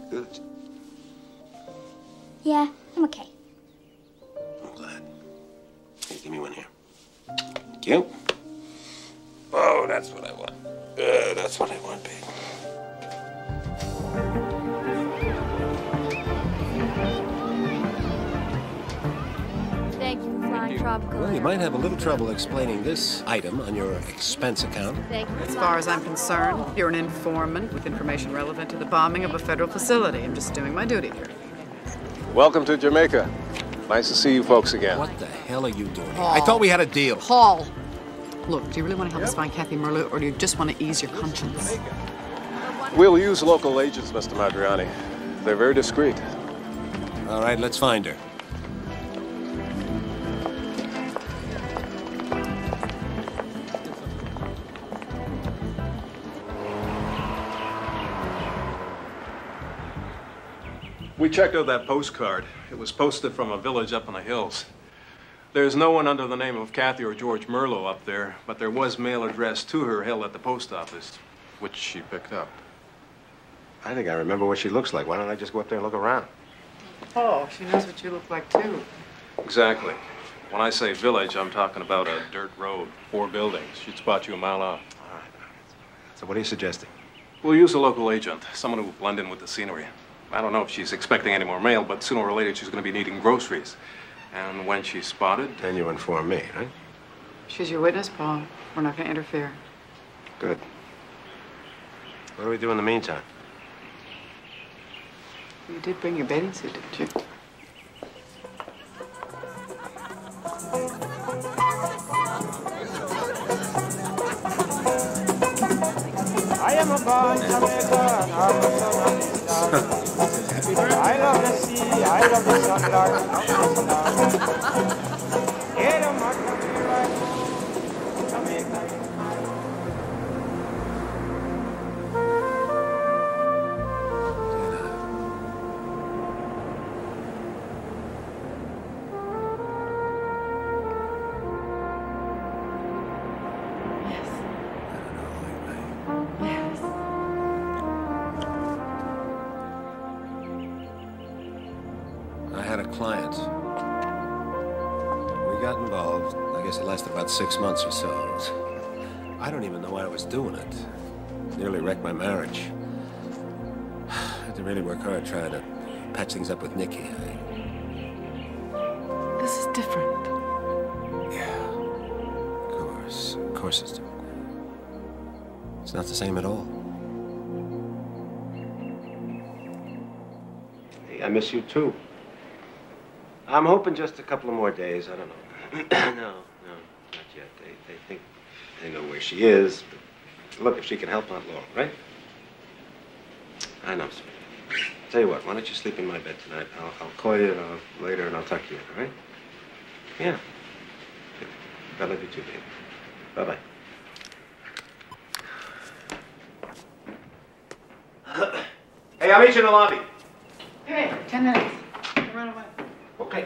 Good. Yeah, I'm okay. I'm glad. Hey, give me one here. Thank you. Oh, that's what I want. That's what I want, babe. Thank you for flying tropical. Well, you might have a little trouble explaining this item on your expense account. As far as I'm concerned, you're an informant with information relevant to the bombing of a federal facility. I'm just doing my duty here. Welcome to Jamaica. Nice to see you folks again. What the hell are you doing here? Paul. I thought we had a deal. Paul! Look, do you really want to help us find Kathy Merleau, or do you just want to ease your conscience? We'll use local agents, Mr. Madriani. They're very discreet. All right, let's find her. We checked out that postcard. It was posted from a village up in the hills. There's no one under the name of Kathy or George Merleau up there, but there was mail addressed to her held at the post office, which she picked up. I think I remember what she looks like. Why don't I just go up there and look around? Oh, she knows what you look like, too. Exactly. When I say village, I'm talking about a dirt road, 4 buildings. She'd spot you a mile off. All right. So what are you suggesting? We'll use a local agent, someone who will blend in with the scenery. I don't know if she's expecting any more mail, but sooner or later she's going to be needing groceries. And when she's spotted... Then you inform me, right? She's your witness, Paul. We're not going to interfere. Good. What do we do in the meantime? You did bring your bathing suit, didn't you? I am a born Jamaican, I love the sea, I love the sun, Lord, I love the stars. Yeah, the market will be right home, Jamaica. I had a client. We got involved. I guess it lasted about 6 months or so. I don't even know why I was doing it. Nearly wrecked my marriage. I had to really work hard trying to patch things up with Nikki. This is different. Yeah, of course it's different. It's not the same at all. Hey, I miss you too. I'm hoping just a couple of more days. I don't know. No, not yet. They think they know where she is. But look, if she can help, not long, right? I know, sweetie. Tell you what, why don't you sleep in my bed tonight? I'll call you later and I'll tuck you in, all right? Yeah. I love you too, baby. Bye-bye. Hey, I'll meet you in the lobby. Hey, 10 minutes. Run away. Okay.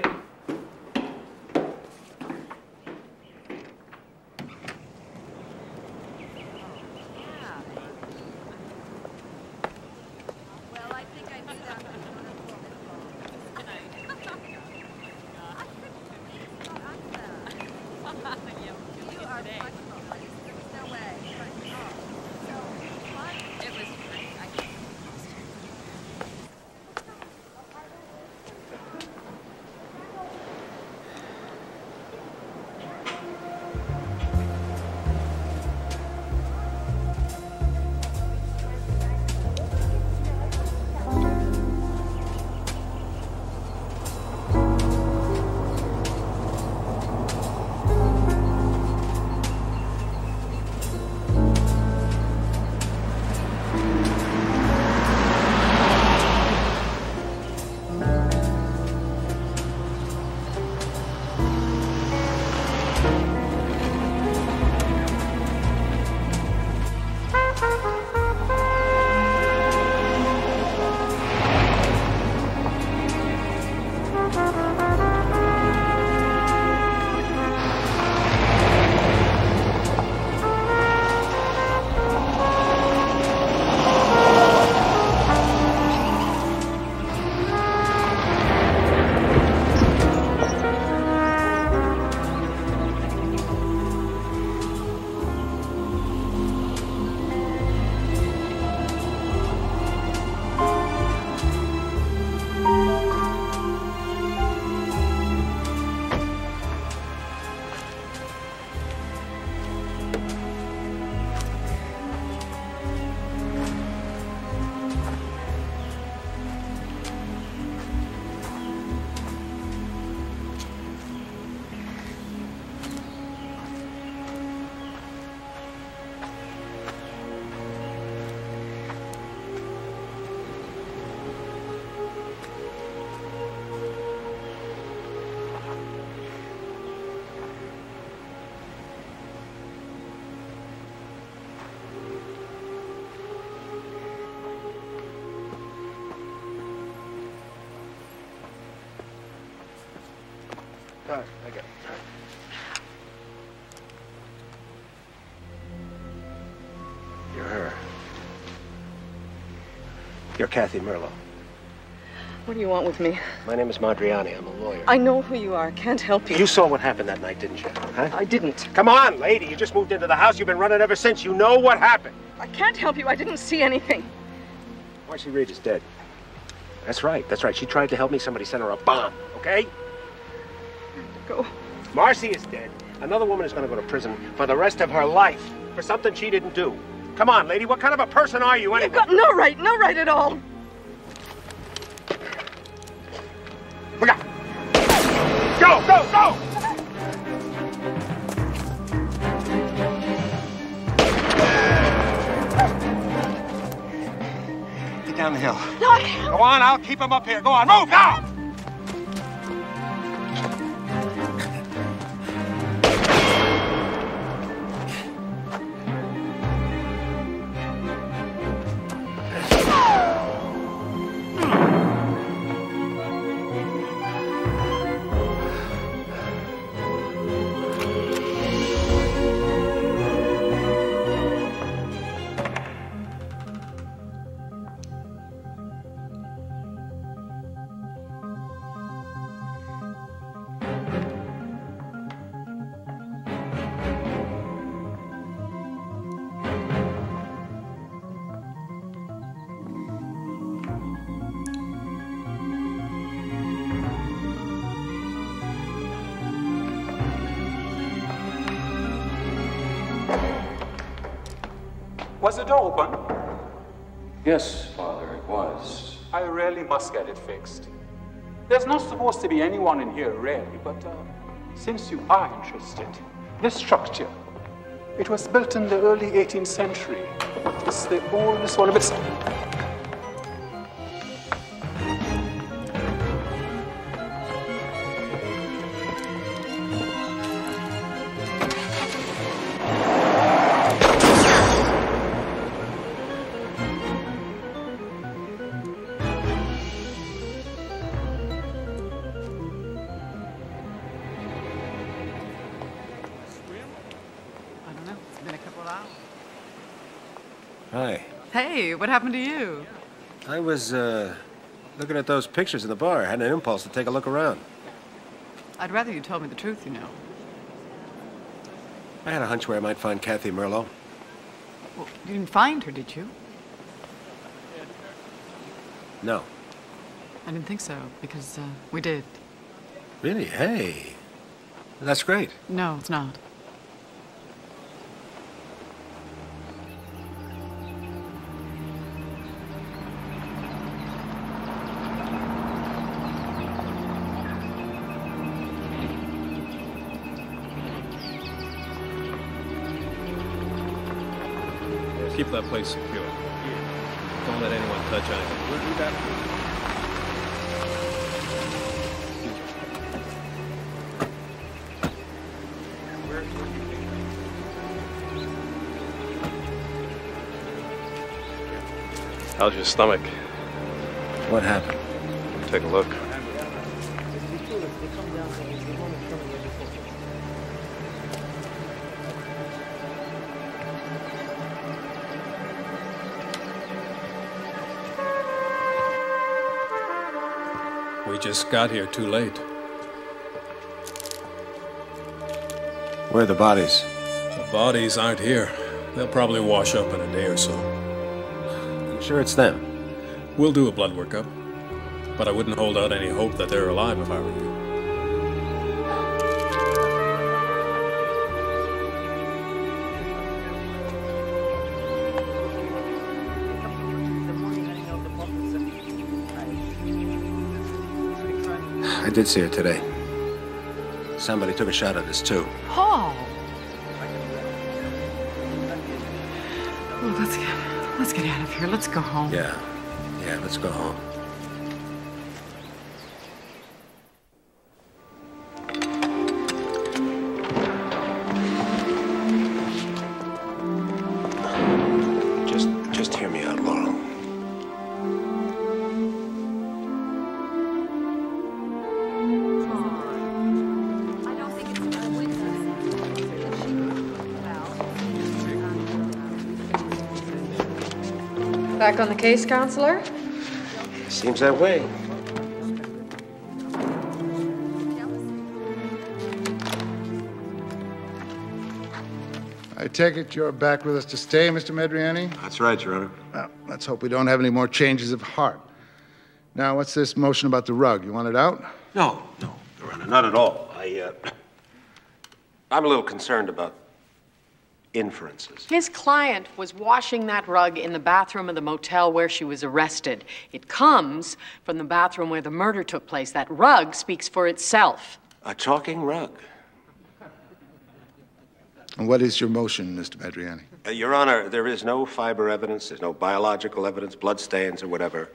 All right, I got it. You're her. You're Kathy Merlo. What do you want with me? My name is Madriani. I'm a lawyer. I know who you are. Can't help you. You saw what happened that night, didn't you? Huh? I didn't. Come on, lady. You just moved into the house. You've been running ever since. You know what happened. I can't help you. I didn't see anything. Marcy Reed is dead. That's right. That's right. She tried to help me. Somebody sent her a bomb, okay? Go. Marcy is dead. Another woman is going to go to prison for the rest of her life for something she didn't do. Come on, lady. What kind of a person are you anyway? You've got no right at all. Look out! Go, go, go! Get down the hill. No, I can't. Go on, I'll keep him up here. Go on, move now! Was the door open? Yes, Father, it was. I really must get it fixed. There's not supposed to be anyone in here, really, but since you are interested, this structure, it was built in the early 18th century. It's the oldest one of its... Hi. Hey, what happened to you? I was, looking at those pictures in the bar. I had an impulse to take a look around. I'd rather you told me the truth, you know. I had a hunch where I might find Kathy Merlot. Well, you didn't find her, did you? No. I didn't think so, because we did. Really? Hey. That's great. No, it's not. Keep that place secure. Don't let anyone touch anything. We'll do that. How's your stomach? What happened? Take a look. We just got here too late. Where are the bodies? The bodies aren't here. They'll probably wash up in a day or so. I'm sure it's them. We'll do a blood workup, but I wouldn't hold out any hope that they're alive if I were you. I did see her today. Somebody took a shot at us, too. Paul! Well, let's get out of here. Let's go home. Yeah, let's go home. Just hear me out, Laurel. Back on the case, counselor? Seems that way. I take it you're back with us to stay, Mr. Medriani? That's right, Your Honor. Well, let's hope we don't have any more changes of heart. Now, what's this motion about the rug? You want it out? No, Your Honor, not at all. I'm a little concerned about inferences. His client was washing that rug in the bathroom of the motel where she was arrested. It comes from the bathroom where the murder took place. That rug speaks for itself. A talking rug. And what is your motion, Mr. Medriani? Your Honor, there is no fiber evidence, there's no biological evidence, bloodstains or whatever,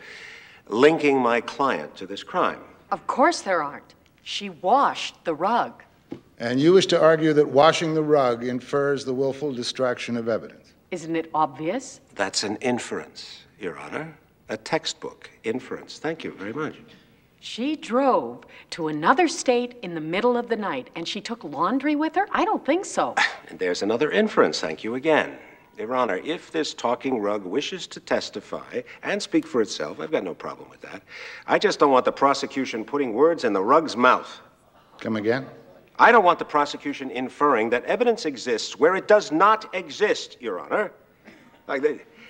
linking my client to this crime. Of course there aren't. She washed the rug. And you wish to argue that washing the rug infers the willful destruction of evidence? Isn't it obvious? That's an inference, Your Honor. A textbook inference. Thank you very much. She drove to another state in the middle of the night, and she took laundry with her? I don't think so. And there's another inference, thank you again. Your Honor, if this talking rug wishes to testify and speak for itself, I've got no problem with that. I just don't want the prosecution putting words in the rug's mouth. Come again? I don't want the prosecution inferring that evidence exists where it does not exist, Your Honor.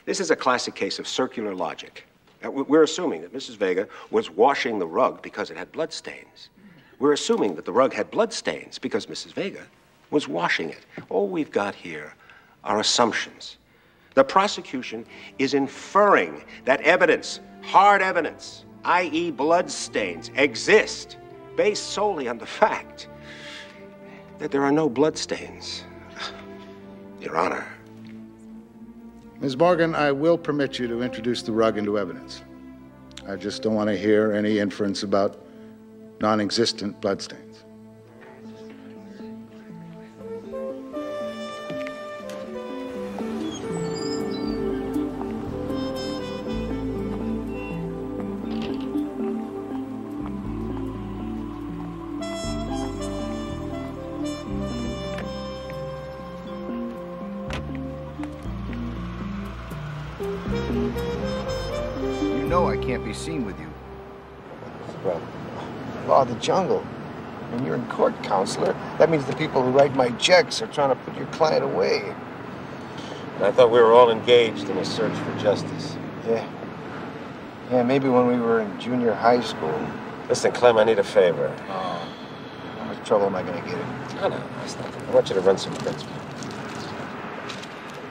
This is a classic case of circular logic. We're assuming that Mrs. Vega was washing the rug because it had bloodstains. We're assuming that the rug had bloodstains because Mrs. Vega was washing it. All we've got here are assumptions. The prosecution is inferring that evidence, hard evidence, i.e. bloodstains, exist based solely on the fact that there are no bloodstains. Your Honor. Ms. Morgan, I will permit you to introduce the rug into evidence. I just don't want to hear any inference about non-existent bloodstains. I can't be seen with you. Well, law of the jungle. When you're in court, counselor, that means the people who write my checks are trying to put your client away. I thought we were all engaged in a search for justice. Yeah, maybe when we were in junior high school. Listen, Clem, I need a favor. Oh, how much trouble am I going to get in? No, that's nothing. I want you to run some prints.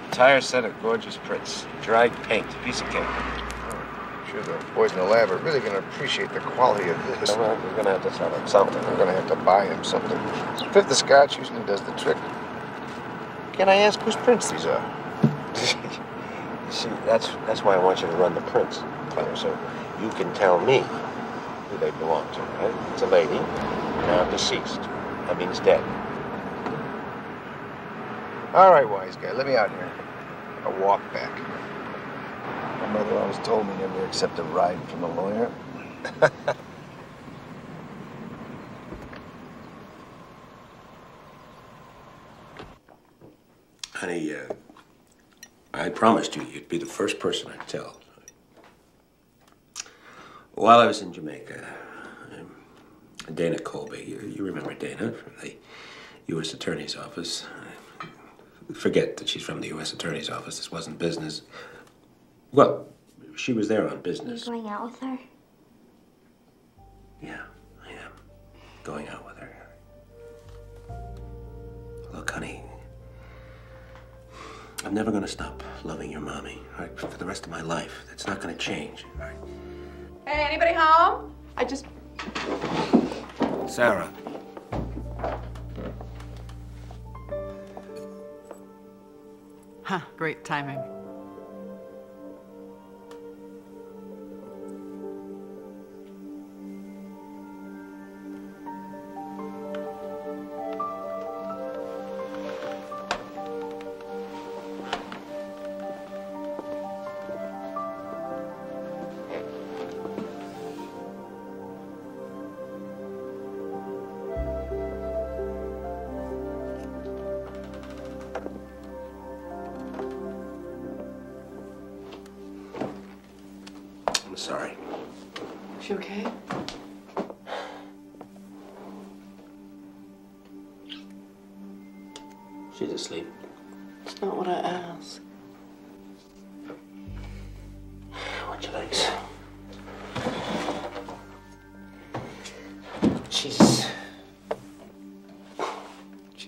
Entire set of gorgeous prints. Dried paint, piece of cake. I'm sure the boys in the lab are really going to appreciate the quality of this. Well, we're going to have to sell him something. We're going to have to buy him something. A fifth of scotch usually does the trick. Can I ask whose prints these are? See, that's why I want you to run the prints, Claire, so you can tell me who they belong to, right? It's a lady, now deceased. That means dead. All right, wise guy, let me out here. I'll walk back. My mother always told me never accept a ride from a lawyer. Honey, I promised you you'd be the first person I'd tell. While I was in Jamaica, Dana Colby, you remember Dana from the U.S. Attorney's Office. Forget that she's from the U.S. Attorney's Office. This wasn't business. Well, she was there on business. You're going out with her? Yeah, I am. Going out with her. Look, honey, I'm never going to stop loving your mommy, right? For the rest of my life. That's not going to change, right? Hey, anybody home? I just... Sarah. Huh, great timing. Sorry. She okay? She's asleep. That's not what I asked. What's your legs? She's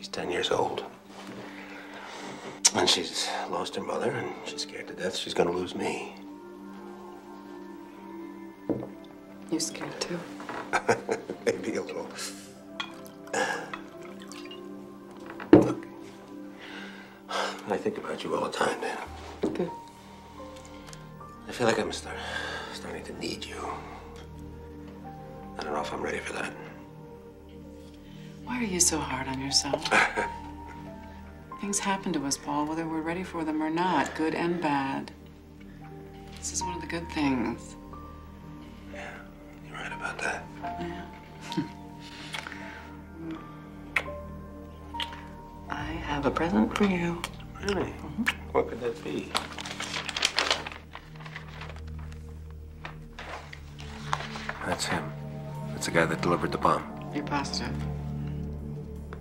10 years old. And she's lost her mother, and she's scared to death she's gonna lose me. You scared too? Maybe a little. Look, I think about you all the time, Dan. Good. I feel like I'm starting to need you. I don't know if I'm ready for that. Why are you so hard on yourself? Things happen to us, Paul, whether we're ready for them or not, good and bad. This is one of the good things. Yeah, you're right about that. Yeah. I have a present for you. Really? Mm-hmm. What could that be? That's him. That's the guy that delivered the bomb. You're positive?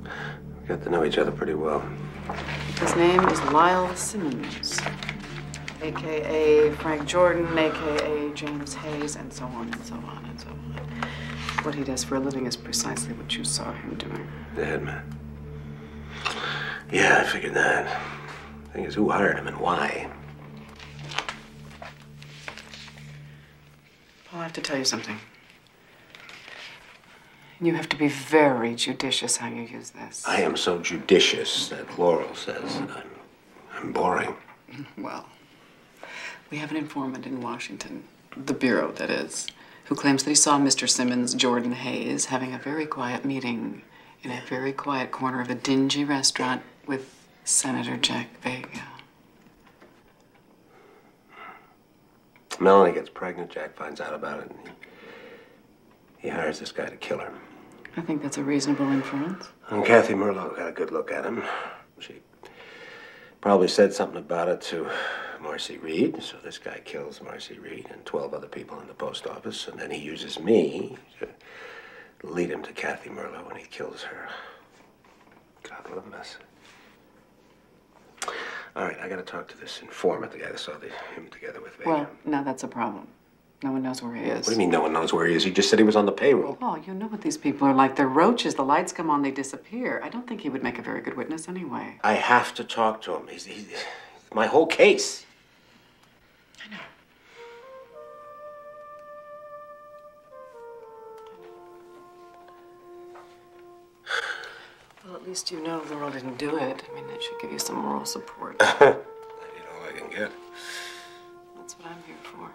We got to know each other pretty well. His name is Lyle Simmons, a.k.a. Frank Jordan, a.k.a. James Hayes, and so on and so on and so on. What he does for a living is precisely what you saw him doing. The hitman. Yeah, I figured that. Thing is, who hired him and why? Paul, I have to tell you something. You have to be very judicious how you use this. I am so judicious that Laurel says that I'm boring. Well, we have an informant in Washington, the Bureau, that is, who claims that he saw Mr. Simmons, Jordan Hayes, having a very quiet meeting in a very quiet corner of a dingy restaurant with Senator Jack Vega. Melanie gets pregnant, Jack finds out about it, and he hires this guy to kill her. I think that's a reasonable inference. And Kathy Merlo got a good look at him. She probably said something about it to Marcy Reed, so this guy kills Marcy Reed and 12 other people in the post office, and then he uses me to lead him to Kathy Merlo, and he kills her. God, what a mess. All right, I gotta talk to this informant, the guy that saw him together with Vega. Well, now that's a problem. No one knows where he is. What do you mean no one knows where he is? He just said he was on the payroll. Oh, you know what these people are like. They're roaches. The lights come on, they disappear. I don't think he would make a very good witness anyway. I have to talk to him. He's my whole case. I know. Well, at least you know Laurel didn't do it. I mean, that should give you some moral support. That ain't all I can get. That's what I'm here for.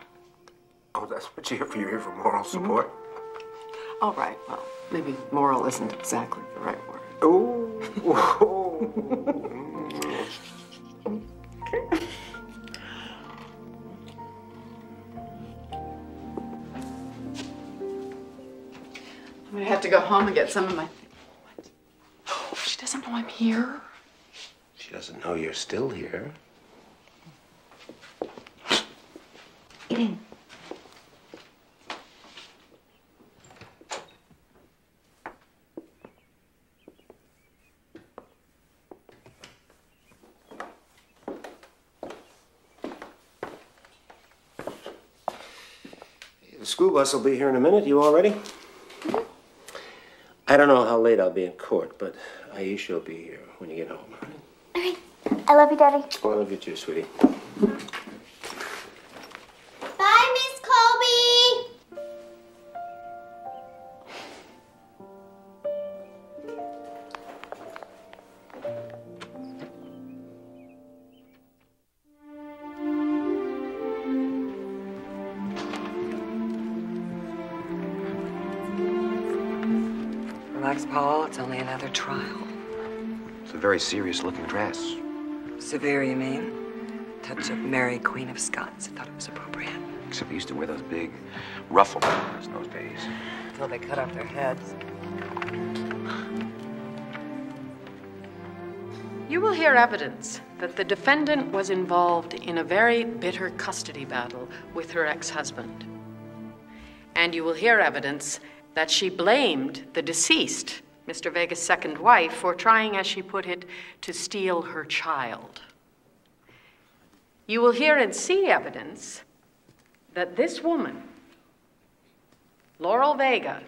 Oh, that's what you're here for? You're here for moral support? All right, well, maybe moral isn't exactly the right word. Ooh. I'm gonna have to go home and get some of my... What? Oh, she doesn't know I'm here? She doesn't know you're still here. The school bus will be here in a minute. You all ready? Mm-hmm. I don't know how late I'll be in court, but Aisha will be here when you get home. All right? Okay. I love you, Daddy. Oh, I love you too, sweetie. Bye, Miss Colby. Relax, Paul. It's only another trial. It's a very serious-looking dress. Severe, you mean? Touch of Mary, Queen of Scots. I thought it was appropriate. Except they used to wear those big ruffle collars in those days. Until they cut off their heads. You will hear evidence that the defendant was involved in a very bitter custody battle with her ex-husband. And you will hear evidence that she blamed the deceased, Mr. Vega's second wife, for trying, as she put it, to steal her child. You will hear and see evidence that this woman, Laurel Vega,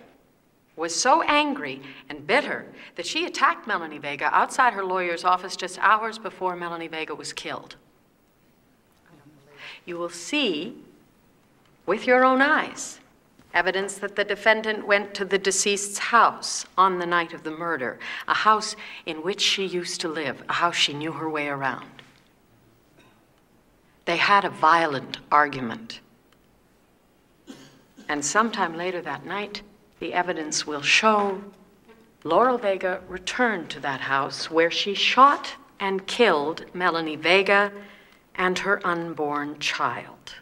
was so angry and bitter that she attacked Melanie Vega outside her lawyer's office just hours before Melanie Vega was killed. You will see, with your own eyes, evidence that the defendant went to the deceased's house on the night of the murder, a house in which she used to live, a house she knew her way around. They had a violent argument. And sometime later that night, the evidence will show Laurel Vega returned to that house where she shot and killed Melanie Vega and her unborn child.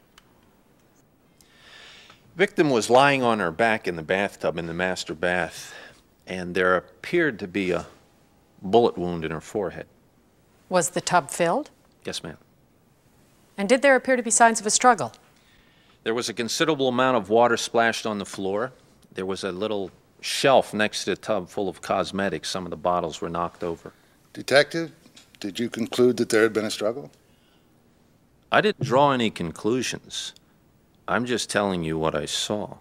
Victim was lying on her back in the bathtub in the master bath, and there appeared to be a bullet wound in her forehead. Was the tub filled? Yes, ma'am. And did there appear to be signs of a struggle? There was a considerable amount of water splashed on the floor. There was a little shelf next to the tub full of cosmetics. Some of the bottles were knocked over. Detective, did you conclude that there had been a struggle? I didn't draw any conclusions. I'm just telling you what I saw.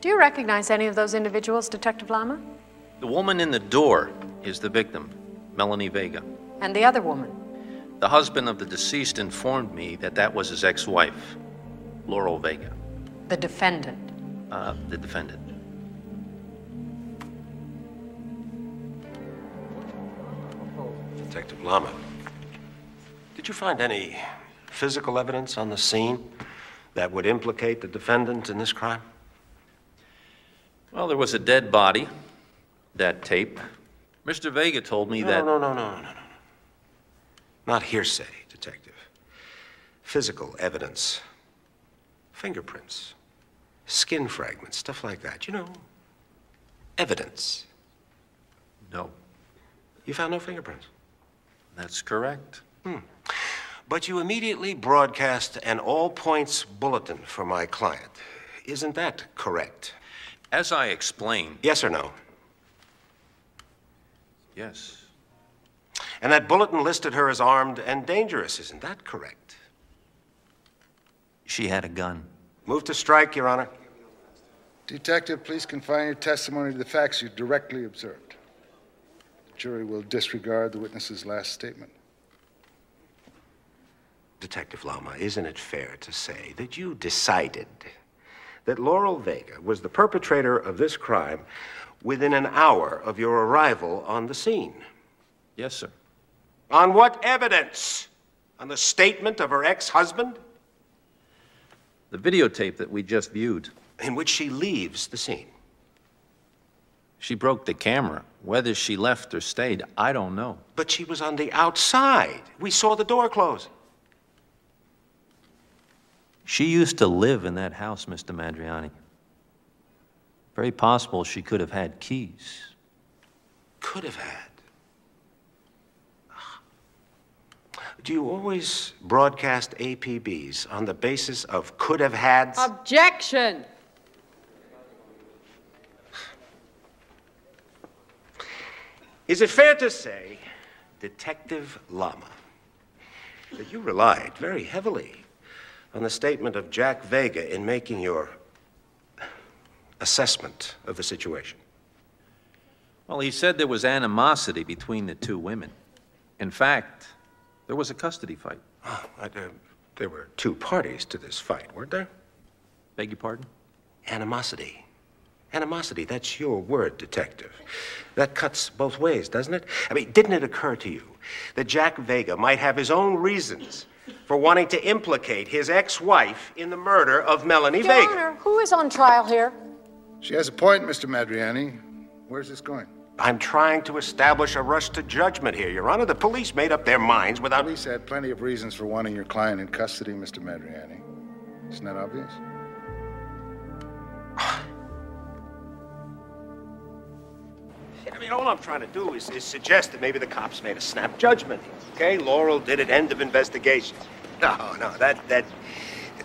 Do you recognize any of those individuals, Detective Lama? The woman in the door is the victim, Melanie Vega. And the other woman? The husband of the deceased informed me that that was his ex-wife, Laurel Vega. The defendant? The defendant. Detective Lama, did you find any physical evidence on the scene that would implicate the defendant in this crime? Well, there was a dead body, that tape. Mr. Vega told me that... No. Not hearsay, Detective. Physical evidence. Fingerprints. Skin fragments, stuff like that. You know, evidence. No. You found no fingerprints? That's correct. But you immediately broadcast an all-points bulletin for my client. Isn't that correct? As I explained... Yes or no? Yes. And that bulletin listed her as armed and dangerous. Isn't that correct? She had a gun. Move to strike, Your Honor. Detective, please confine your testimony to the facts you directly observed. The jury will disregard the witness's last statement. Detective Lama, isn't it fair to say that you decided that Laurel Vega was the perpetrator of this crime within an hour of your arrival on the scene? Yes, sir. On what evidence? On the statement of her ex-husband? The videotape that we just viewed. In which she leaves the scene. She broke the camera. Whether she left or stayed, I don't know. But she was on the outside. We saw the door close. She used to live in that house, Mr. Madriani. Very possible she could have had keys. Could have had. Do you always broadcast APBs on the basis of could have hads? Objection! Is it fair to say, Detective Lama, that you relied very heavily on the statement of Jack Vega in making your assessment of the situation? Well, he said there was animosity between the two women. In fact, there was a custody fight. There were two parties to this fight, weren't there? Beg your pardon? Animosity. Animosity, that's your word, Detective. That cuts both ways, doesn't it? I mean, didn't it occur to you that Jack Vega might have his own reasons for wanting to implicate his ex-wife in the murder of Melanie Vega? Your Honor, who is on trial here? She has a point, Mr. Madriani. Where's this going? I'm trying to establish a rush to judgment here, Your Honor. The police made up their minds without... The police had plenty of reasons for wanting your client in custody, Mr. Madriani. Isn't that obvious? I mean, all I'm trying to do is suggest that maybe the cops made a snap judgment. Okay, Laurel did it, end of investigation. No, that...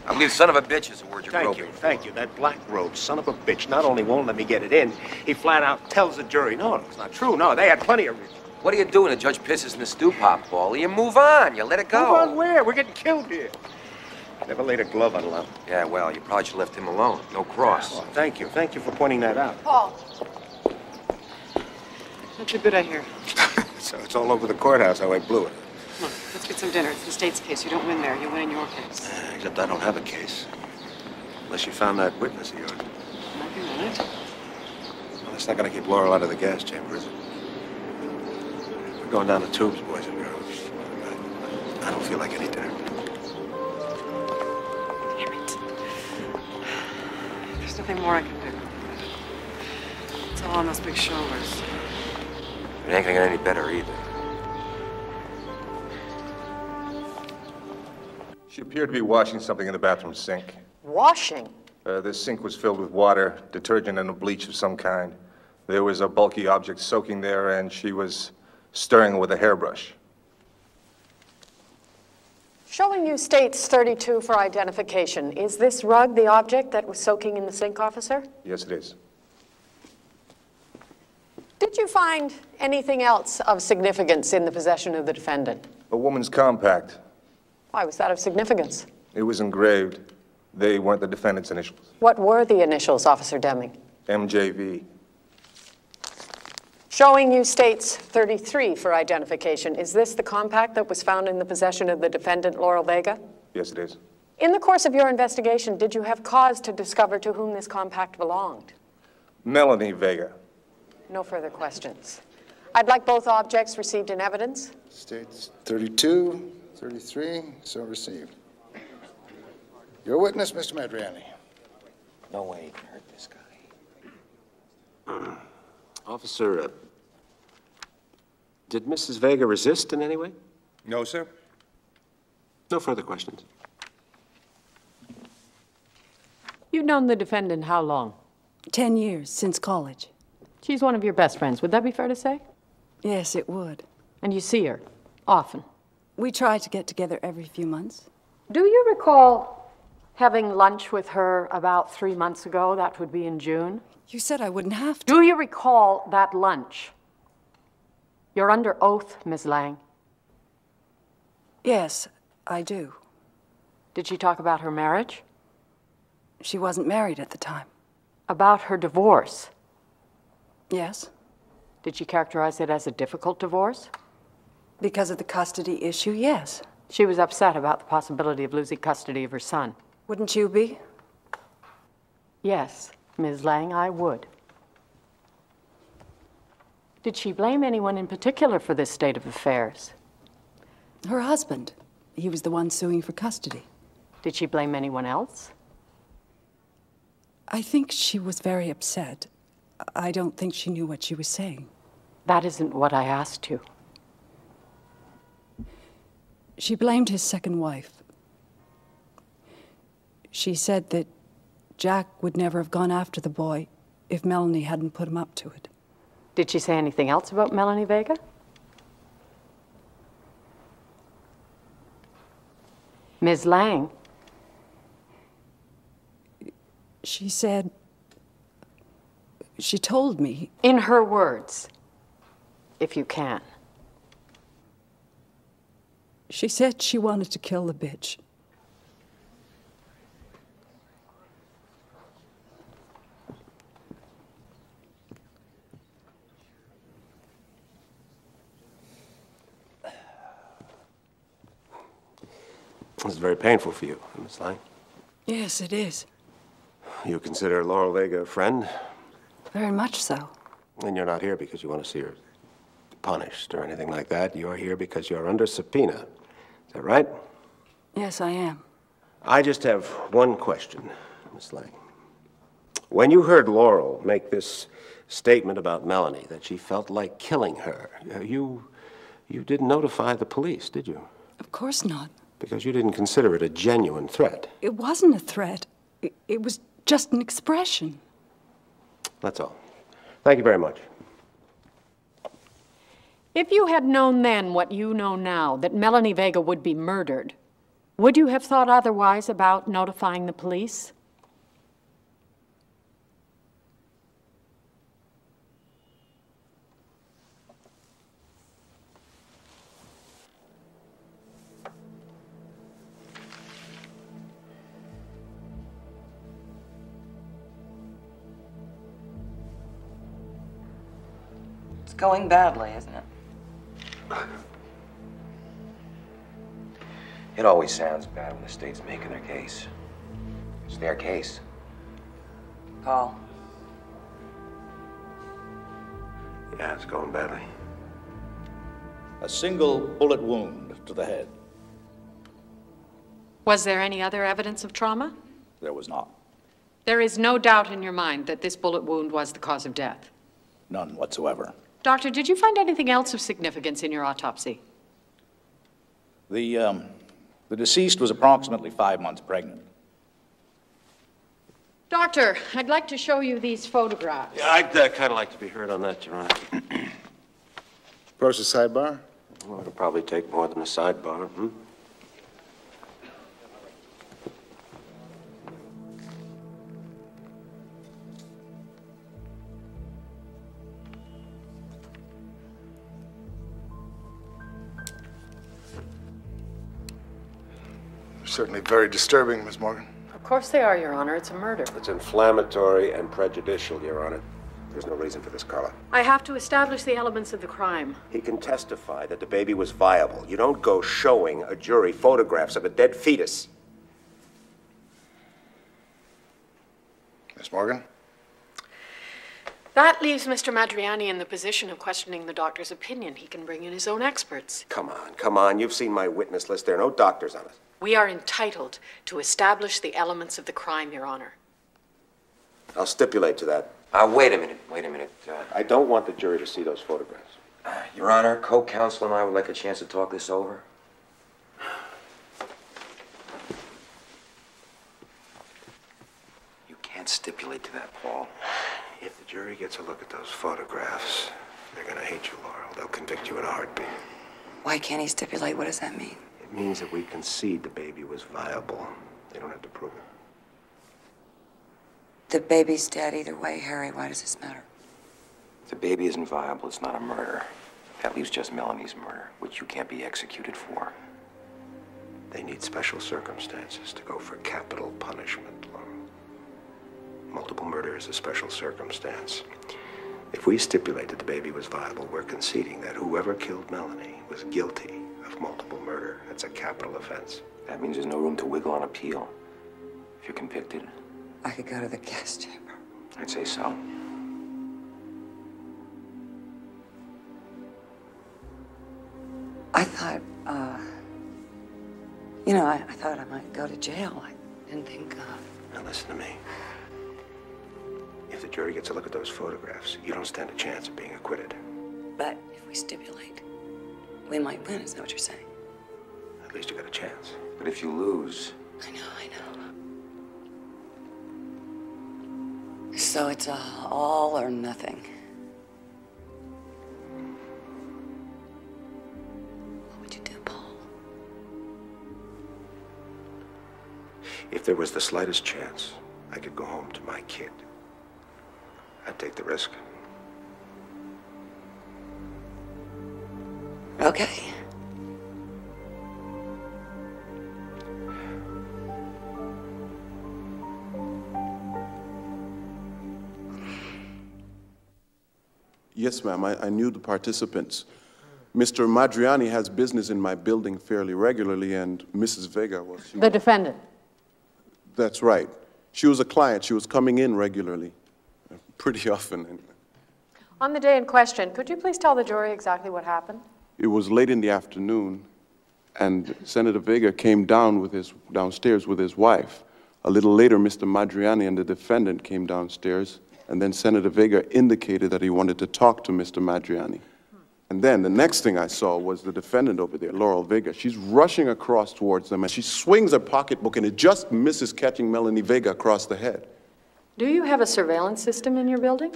I believe son of a bitch is the word you're groping. Thank you. That black robe son of a bitch not only won't let me get it in, he flat out tells the jury, no, it's not true. No, they had plenty of reasons. What are you doing? The judge pisses in the stew pot, Paul. You move on. You let it go. Move on where? We're getting killed here. Never laid a glove on Lum. Yeah, well, you probably should have left him alone. No cross. Well, thank you. Thank you for pointing that out. Paul. Not too good, I hear. So it's all over the courthouse how I blew it. Look, let's get some dinner. It's the state's case. You don't win there. You win in your case. Except I don't have a case. Unless you found that witness of yours. Might be right. Well, that's not going to keep Laurel out of the gas chamber, is it? We're going down the tubes, boys and girls. I don't feel like any dinner. Damn it. There's nothing more I can do. It's all on those big shoulders. It ain't gonna get any better either. She appeared to be washing something in the bathroom sink. Washing? The sink was filled with water, detergent, and a bleach of some kind. There was a bulky object soaking there, and she was stirring it with a hairbrush. Showing you states 32 for identification. Is this rug the object that was soaking in the sink, officer? Yes, it is. Did you find anything else of significance in the possession of the defendant? A woman's compact. Why was that of significance? It was engraved. They weren't the defendant's initials. What were the initials, Officer Deming? MJV. Showing you states 33 for identification. Is this the compact that was found in the possession of the defendant, Laurel Vega? Yes, it is. In the course of your investigation, did you have cause to discover to whom this compact belonged? Melanie Vega. No further questions. I'd like both objects received in evidence. States 32, 33, so received. Your witness, Mr. Madriani. No way you can hurt this guy. Officer, did Mrs. Vega resist in any way? No, sir. No further questions. You've known the defendant how long? 10 years, since college. She's one of your best friends. Would that be fair to say? Yes, it would. And you see her often? We try to get together every few months. Do you recall having lunch with her about 3 months ago? That would be in June. You said I wouldn't have to. Do you recall that lunch? You're under oath, Ms. Lang. Yes, I do. Did she talk about her marriage? She wasn't married at the time. About her divorce? Yes. Did she characterize it as a difficult divorce? Because of the custody issue, yes. She was upset about the possibility of losing custody of her son. Wouldn't you be? Yes, Ms. Lang, I would. Did she blame anyone in particular for this state of affairs? Her husband. He was the one suing for custody. Did she blame anyone else? I think she was very upset. I don't think she knew what she was saying. That isn't what I asked you. She blamed his second wife. She said that Jack would never have gone after the boy if Melanie hadn't put him up to it. Did she say anything else about Melanie Vega? Ms. Lang. She said... She told me... In her words, if you can. She said she wanted to kill the bitch. This is very painful for you, Miss Lang. Yes, it is. You consider Laurel Vega a friend? Very much so. And you're not here because you want to see her punished or anything like that. You're here because you're under subpoena. Is that right? Yes, I am. I just have one question, Miss Lang. When you heard Laurel make this statement about Melanie, that she felt like killing her, you didn't notify the police, did you? Of course not. Because you didn't consider it a genuine threat. It wasn't a threat. It was just an expression. That's all. Thank you very much. If you had known then what you know now, that Melanie Vega would be murdered, would you have thought otherwise about notifying the police? going badly, isn't it? It always sounds bad when the state's making their case. It's their case. Paul. Yeah, it's going badly. A single bullet wound to the head. Was there any other evidence of trauma? There was not. There is no doubt in your mind that this bullet wound was the cause of death. None whatsoever. Doctor, did you find anything else of significance in your autopsy? The deceased was approximately 5 months pregnant. Doctor, I'd like to show you these photographs. Yeah, I'd kind of like to be heard on that, Your Honor. Approach the sidebar. Well, it'll probably take more than a sidebar, hmm? Certainly very disturbing, Miss Morgan. Of course they are, Your Honor. It's a murder. It's inflammatory and prejudicial, Your Honor. There's no reason for this, Carla. I have to establish the elements of the crime. He can testify that the baby was viable. You don't go showing a jury photographs of a dead fetus. Miss Morgan? That leaves Mr. Madriani in the position of questioning the doctor's opinion. He can bring in his own experts. Come on. You've seen my witness list. There are no doctors on it. We are entitled to establish the elements of the crime, Your Honor. I'll stipulate to that. Wait a minute. I don't want the jury to see those photographs. Your Honor, co-counsel and I would like a chance to talk this over. You can't stipulate to that, Paul. If the jury gets a look at those photographs, they're gonna hate you, Laurel. They'll convict you in a heartbeat. Why can't he stipulate? What does that mean? It means that we concede the baby was viable. They don't have to prove it. The baby's dead either way, Harry. Why does this matter? If the baby isn't viable, it's not a murder. That leaves just Melanie's murder, which you can't be executed for. They need special circumstances to go for capital punishment, Laurel. Multiple murder is a special circumstance. If we stipulate that the baby was viable, we're conceding that whoever killed Melanie was guilty of multiple murder. That's a capital offense. That means there's no room to wiggle on appeal. If you're convicted, I could go to the gas chamber. I'd say so. I thought, I thought I might go to jail. I didn't think, Now listen to me. If the jury gets a look at those photographs, you don't stand a chance of being acquitted. But if we stipulate, we might win, is that what you're saying? At least you got a chance. But if you lose... I know. So it's all or nothing. What would you do, Paul? If there was the slightest chance I could go home to my kid, I'd take the risk. Okay. Yes, ma'am. I knew the participants. Mr. Madriani has business in my building fairly regularly, and Mrs. Vega was... The defendant? That's right. She was a client. She was coming in regularly. Pretty often. On the day in question, could you please tell the jury exactly what happened? It was late in the afternoon, and Senator Vega came downstairs with his wife. A little later, Mr. Madriani and the defendant came downstairs, and then Senator Vega indicated that he wanted to talk to Mr. Madriani. And then the next thing I saw was the defendant over there, Laurel Vega. She's rushing across towards them, and she swings her pocketbook, and it just misses catching Melanie Vega across the head. Do you have a surveillance system in your building?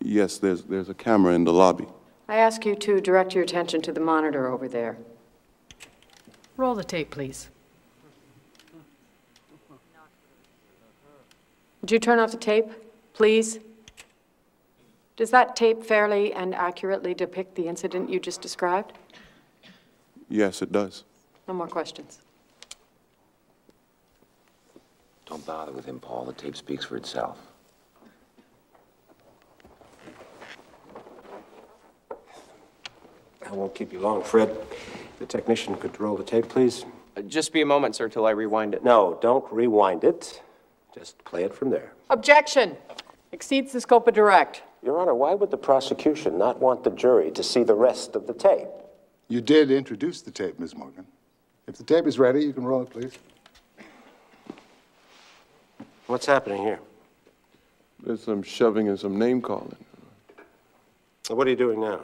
Yes, there's a camera in the lobby. I ask you to direct your attention to the monitor over there. Roll the tape, please. Would you turn off the tape, please? Does that tape fairly and accurately depict the incident you just described? Yes, it does. No more questions. Don't bother with him, Paul. The tape speaks for itself. I won't keep you long, Fred. The technician could roll the tape, please. Just be a moment, sir, till I rewind it. No, don't rewind it. Just play it from there. Objection! Exceeds the scope of direct. Your Honor, why would the prosecution not want the jury to see the rest of the tape? You did introduce the tape, Ms. Morgan. If the tape is ready, you can roll it, please. What's happening here? There's some shoving and some name calling. What are you doing now?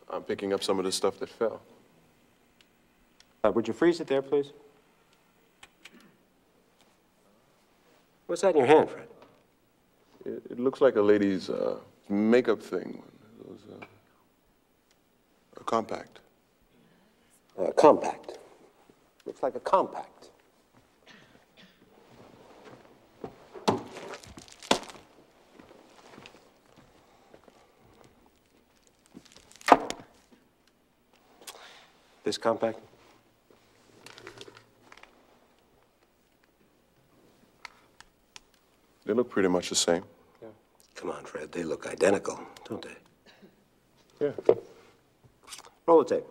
I'm picking up some of the stuff that fell. Would you freeze it there, please? What's that in your hand, Fred? It looks like a lady's makeup thing. It was a compact. Compact. Looks like a compact. This compact? They look pretty much the same. Yeah. Come on, Fred. They look identical, don't they? Yeah. Roll the tape.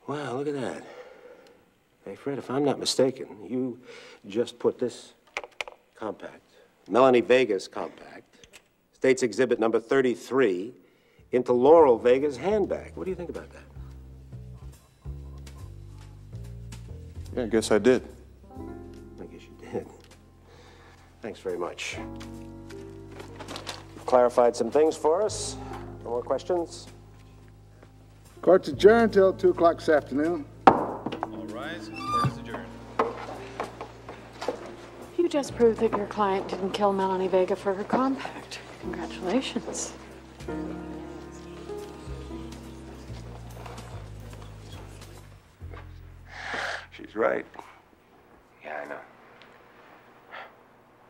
Wow, look at that. Hey, Fred, if I'm not mistaken, you just put this compact, Melanie Vega's compact, State's Exhibit number 33, into Laurel Vega's handbag. What do you think about that? Yeah, I guess I did. I guess you did. Thanks very much. You've clarified some things for us. No more questions? Court's adjourned till 2 o'clock this afternoon. All rise. Court is adjourned. You just proved that your client didn't kill Melanie Vega for her compact. Congratulations. She's right. Yeah, I know.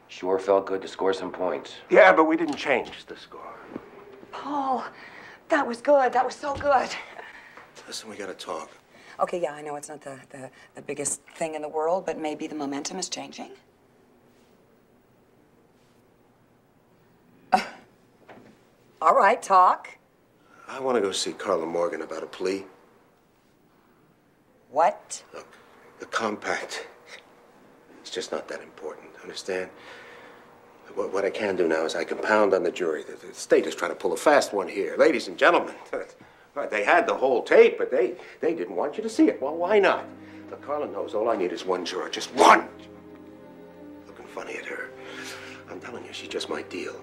Sure felt good to score some points. Yeah, but we didn't change the score. Paul, that was good. That was so good. Listen, we gotta talk. Okay, yeah, I know it's not the biggest thing in the world, but maybe the momentum is changing. All right, talk. I want to go see Carla Morgan about a plea. What? Look, the compact, it's just not that important, understand? What I can do now is I can pound on the jury. The state is trying to pull a fast one here. Ladies and gentlemen, they had the whole tape, but they didn't want you to see it. Well, why not? Look, Carla knows all I need is one juror, just one. Looking funny at her. I'm telling you, she's just my deal.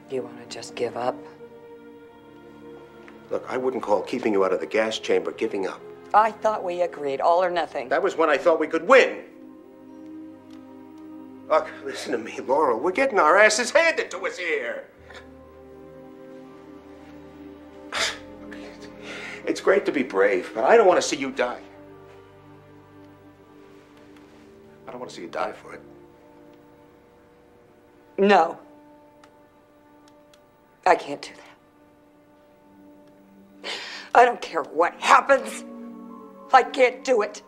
You want to just give up? Look, I wouldn't call keeping you out of the gas chamber giving up. I thought we agreed, all or nothing. That was when I thought we could win. Look, listen to me, Laurel. We're getting our asses handed to us here. It's great to be brave, but I don't want to see you die. I don't want to see you die for it. No. I can't do that. I don't care what happens. I can't do it.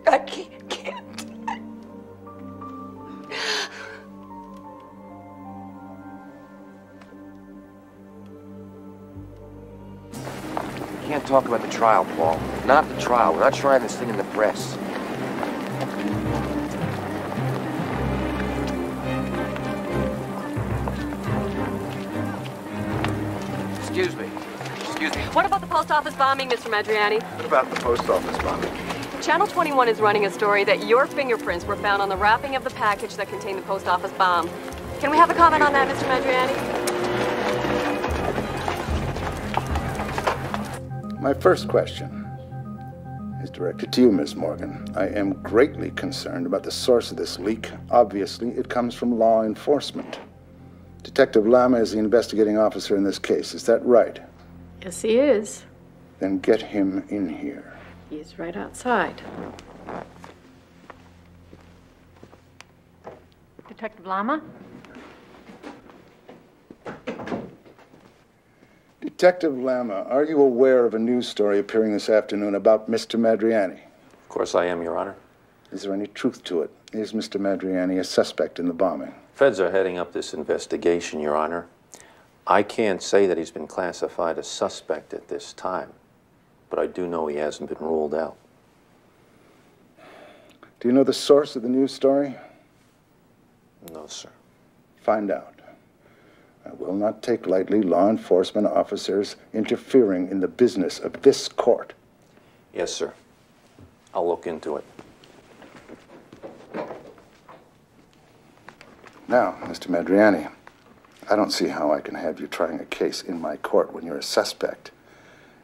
I can't. We can't talk about the trial, Paul. Not the trial. We're not trying this thing in the press. Excuse me. Excuse me. What about the post office bombing, Mr. Madriani? What about the post office bombing? Channel 21 is running a story that your fingerprints were found on the wrapping of the package that contained the post office bomb. Can we have a comment on that, Mr. Madriani? My first question is directed to you, Miss Morgan. I am greatly concerned about the source of this leak. Obviously, it comes from law enforcement. Detective Lama is the investigating officer in this case. Is that right? Yes, he is. Then get him in here. He's right outside. Detective Lama? Detective Lama, are you aware of a news story appearing this afternoon about Mr. Madriani? Of course I am, Your Honor. Is there any truth to it? Is Mr. Madriani a suspect in the bombing? Feds are heading up this investigation, Your Honor. I can't say that he's been classified as suspect at this time, but I do know he hasn't been ruled out. Do you know the source of the news story? No, sir. Find out. I will not take lightly law enforcement officers interfering in the business of this court. Yes, sir. I'll look into it. Now, Mr. Madriani, I don't see how I can have you trying a case in my court when you're a suspect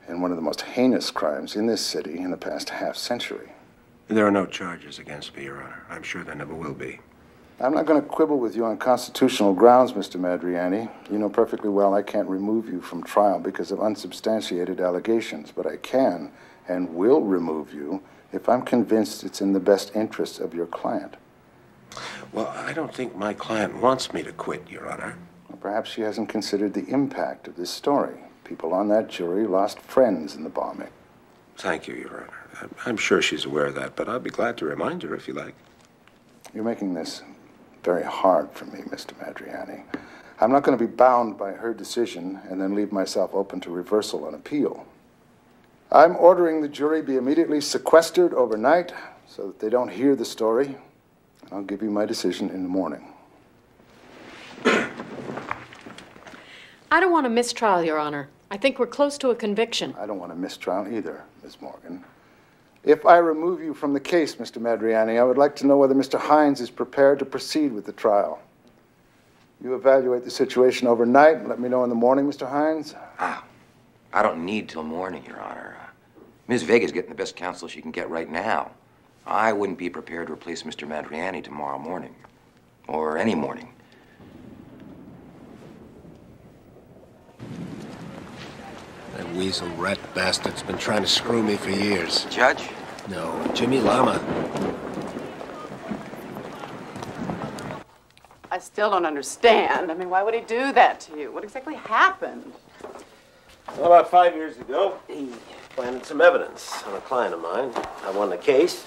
in one of the most heinous crimes in this city in the past half-century. There are no charges against me, Your Honor. I'm sure there never will be. I'm not going to quibble with you on constitutional grounds, Mr. Madriani. You know perfectly well I can't remove you from trial because of unsubstantiated allegations, but I can and will remove you if I'm convinced it's in the best interests of your client. Well, I don't think my client wants me to quit, Your Honor. Well, perhaps she hasn't considered the impact of this story. People on that jury lost friends in the bombing. Thank you, Your Honor. I'm sure she's aware of that, but I'll be glad to remind her if you like. You're making this very hard for me, Mr. Madriani. I'm not going to be bound by her decision and then leave myself open to reversal on appeal. I'm ordering the jury be immediately sequestered overnight so that they don't hear the story. I'll give you my decision in the morning. I don't want a mistrial, Your Honor. I think we're close to a conviction. I don't want a mistrial either, Ms. Morgan. If I remove you from the case, Mr. Madriani, I would like to know whether Mr. Hines is prepared to proceed with the trial. You evaluate the situation overnight and let me know in the morning, Mr. Hines. I don't need till morning, Your Honor. Ms. Vega's getting the best counsel she can get right now. I wouldn't be prepared to replace Mr. Madriani tomorrow morning. Or any morning. That weasel rat bastard's been trying to screw me for years. Judge? No, Jimmy Lama. I still don't understand. I mean, why would he do that to you? What exactly happened? Well, about 5 years ago, he planted some evidence on a client of mine. I won the case,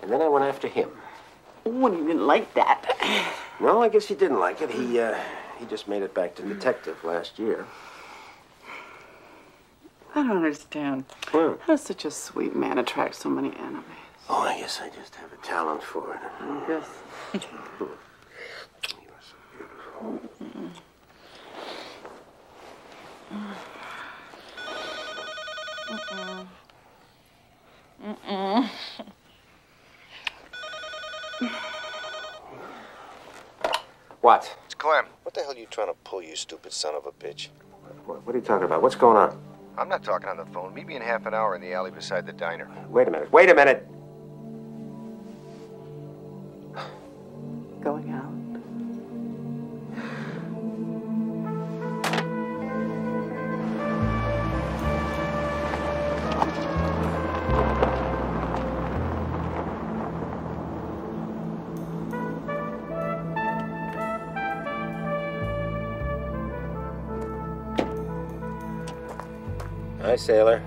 and then I went after him. Oh, and he didn't like that. No, I guess he didn't like it. He just made it back to detective last year. I don't understand. How does such a sweet man attract so many enemies? Oh, I guess I just have a talent for it. Yes. You are so beautiful. What? It's Clem. What the hell are you trying to pull, you stupid son of a bitch? What are you talking about? What's going on? I'm not talking on the phone. Meet me in half an hour in the alley beside the diner. Wait a minute. Wait a minute. Going out. Hi, sailor.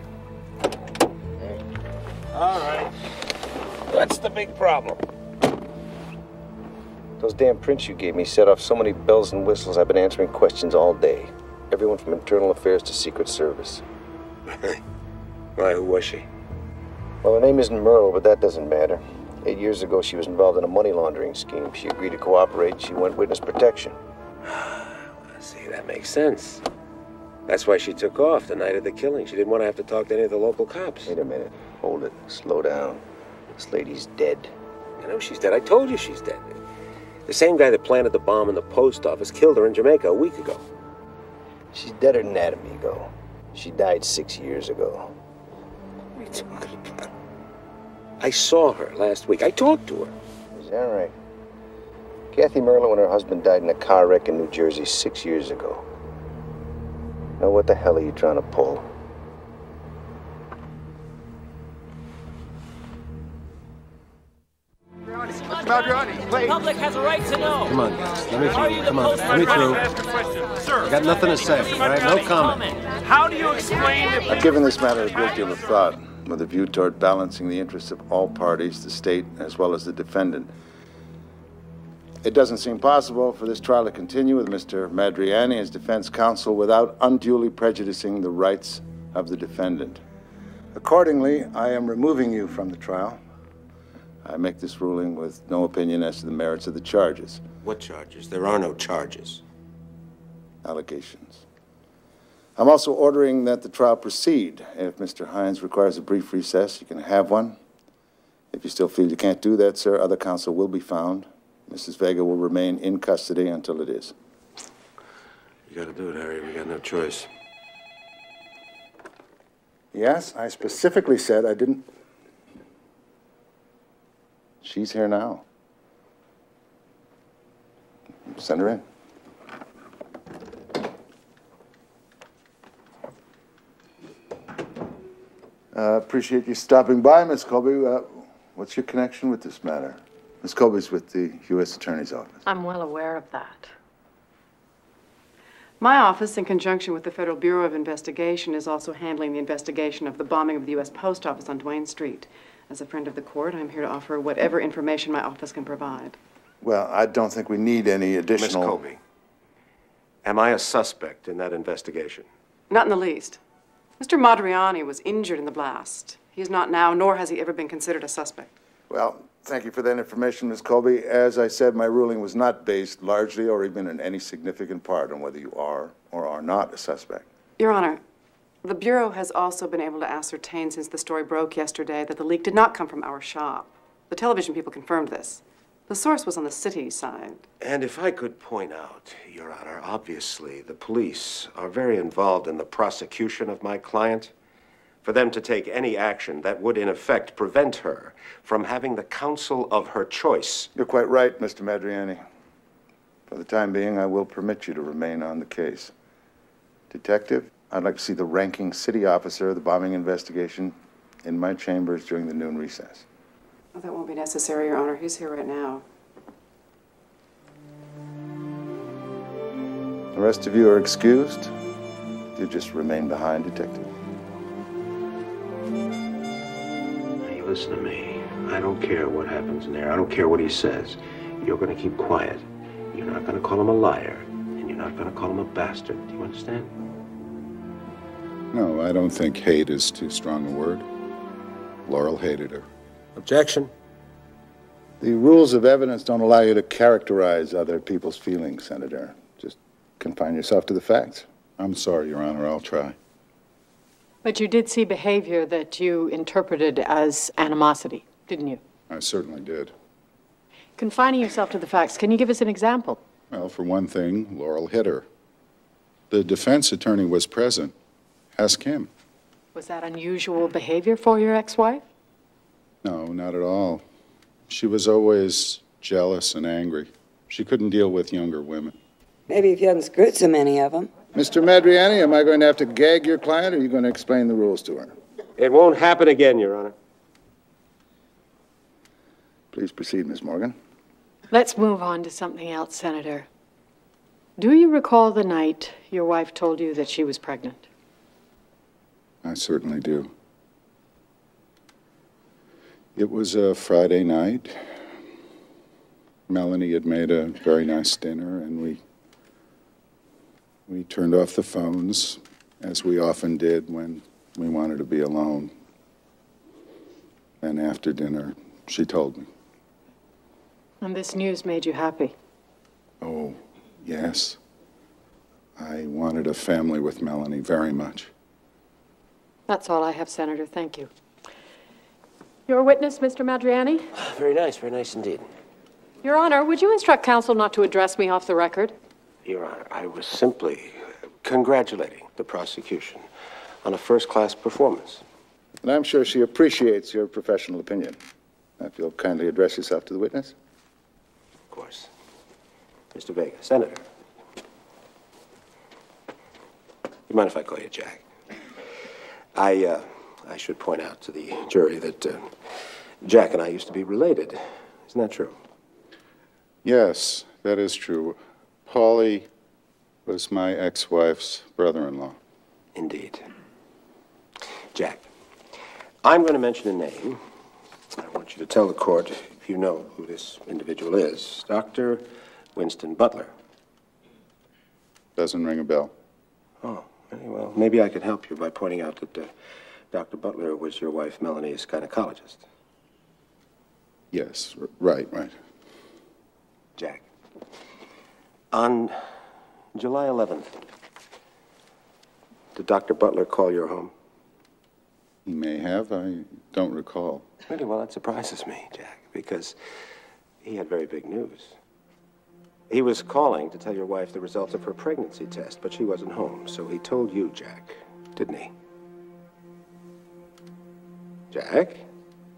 All right. What's the big problem? Those damn prints you gave me set off so many bells and whistles I've been answering questions all day. Everyone from internal affairs to Secret Service. Why, who was she? Well, her name isn't Merle, but that doesn't matter. 8 years ago, she was involved in a money laundering scheme. She agreed to cooperate. She went witness protection. See, that makes sense. That's why she took off the night of the killing. She didn't want to have to talk to any of the local cops. Wait a minute. Hold it. Slow down. This lady's dead. I know she's dead. I told you she's dead. The same guy that planted the bomb in the post office killed her in Jamaica a week ago. She's deader than that, amigo. She died 6 years ago. What are you talking about? I saw her last week. I talked to her. Is that right? Kathy Merlo and her husband died in a car wreck in New Jersey 6 years ago. Now, what the hell are you trying to pull? The public has a right to know. Come on, guys. Let me through. Come on, let me through. Sir, I got nothing to say, all right? No comment. How do you explain the... I've given this matter a great deal of thought. with a view toward balancing the interests of all parties, the state as well as the defendant. It doesn't seem possible for this trial to continue with Mr. Madriani as defense counsel without unduly prejudicing the rights of the defendant. Accordingly, I am removing you from the trial. I make this ruling with no opinion as to the merits of the charges. What charges? There are no charges. Allegations. I'm also ordering that the trial proceed. If Mr. Hines requires a brief recess, you can have one. If you still feel you can't do that, sir, other counsel will be found. Mrs. Vega will remain in custody until it is. You gotta do it, Harry. We got no choice. Yes, I specifically said I didn't. She's here now. Send her in. Appreciate you stopping by, Miss Colby. What's your connection with this matter? Miss Colby's with the U.S. Attorney's Office. I'm well aware of that. My office, in conjunction with the Federal Bureau of Investigation, is also handling the investigation of the bombing of the U.S. Post Office on Duane Street. As a friend of the court, I'm here to offer whatever information my office can provide. Well, I don't think we need any additional... Miss Colby, am I a suspect in that investigation? Not in the least. Mr. Madriani was injured in the blast. He is not now, nor has he ever been considered a suspect. Well, thank you for that information, Miss Colby. As I said, my ruling was not based largely or even in any significant part on whether you are or are not a suspect. Your Honor, the Bureau has also been able to ascertain since the story broke yesterday that the leak did not come from our shop. The television people confirmed this. The source was on the city side. And if I could point out, Your Honor, obviously the police are very involved in the prosecution of my client. For them to take any action that would, in effect, prevent her from having the counsel of her choice. You're quite right, Mr. Madriani. For the time being, I will permit you to remain on the case. Detective, I'd like to see the ranking city officer of the bombing investigation in my chambers during the noon recess. Oh, that won't be necessary, Your Honor. He's here right now. The rest of you are excused. You just remain behind, Detective. Hey, listen to me. I don't care what happens in there. I don't care what he says. You're going to keep quiet. You're not going to call him a liar. And you're not going to call him a bastard. Do you understand? No, I don't think hate is too strong a word. Laurel hated her. Objection. The rules of evidence don't allow you to characterize other people's feelings, Senator. Just confine yourself to the facts. I'm sorry, Your Honor. I'll try. But you did see behavior that you interpreted as animosity, didn't you? I certainly did. Confining yourself to the facts, can you give us an example? Well, for one thing, Laurel hit her. The defense attorney was present. Ask him. Was that unusual behavior for your ex-wife? No, not at all. She was always jealous and angry. She couldn't deal with younger women. Maybe if you hadn't screwed so many of them. Mr. Madriani, am I going to have to gag your client, or are you going to explain the rules to her? It won't happen again, Your Honor. Please proceed, Miss Morgan. Let's move on to something else, Senator. Do you recall the night your wife told you that she was pregnant? I certainly do. It was a Friday night. Melanie had made a very nice dinner, and we turned off the phones, as we often did when we wanted to be alone. And after dinner, she told me. And this news made you happy? Oh, yes. I wanted a family with Melanie very much. That's all I have, Senator. Thank you. Your witness, Mr. Madriani? Very nice indeed. Your Honor, would you instruct counsel not to address me off the record? Your Honor, I was simply congratulating the prosecution on a first-class performance. And I'm sure she appreciates your professional opinion. If you'll kindly address yourself to the witness. Of course. Mr. Vega, Senator. You mind if I call you Jack? I should point out to the jury that Jack and I used to be related. Isn't that true? Yes, that is true. Paulie was my ex-wife's brother-in-law. Indeed. Jack, I'm going to mention a name. I want you to tell the court if you know who this individual is. Dr. Winston Butler. Doesn't ring a bell. Oh, very well. Maybe I could help you by pointing out that Dr. Butler was your wife Melanie's gynecologist. Yes, right. Jack. On July 11th, did Dr. Butler call your home? He may have. I don't recall. Really? Well, that surprises me, Jack, because he had very big news. He was calling to tell your wife the results of her pregnancy test, but she wasn't home, so he told you, Jack, didn't he? Jack?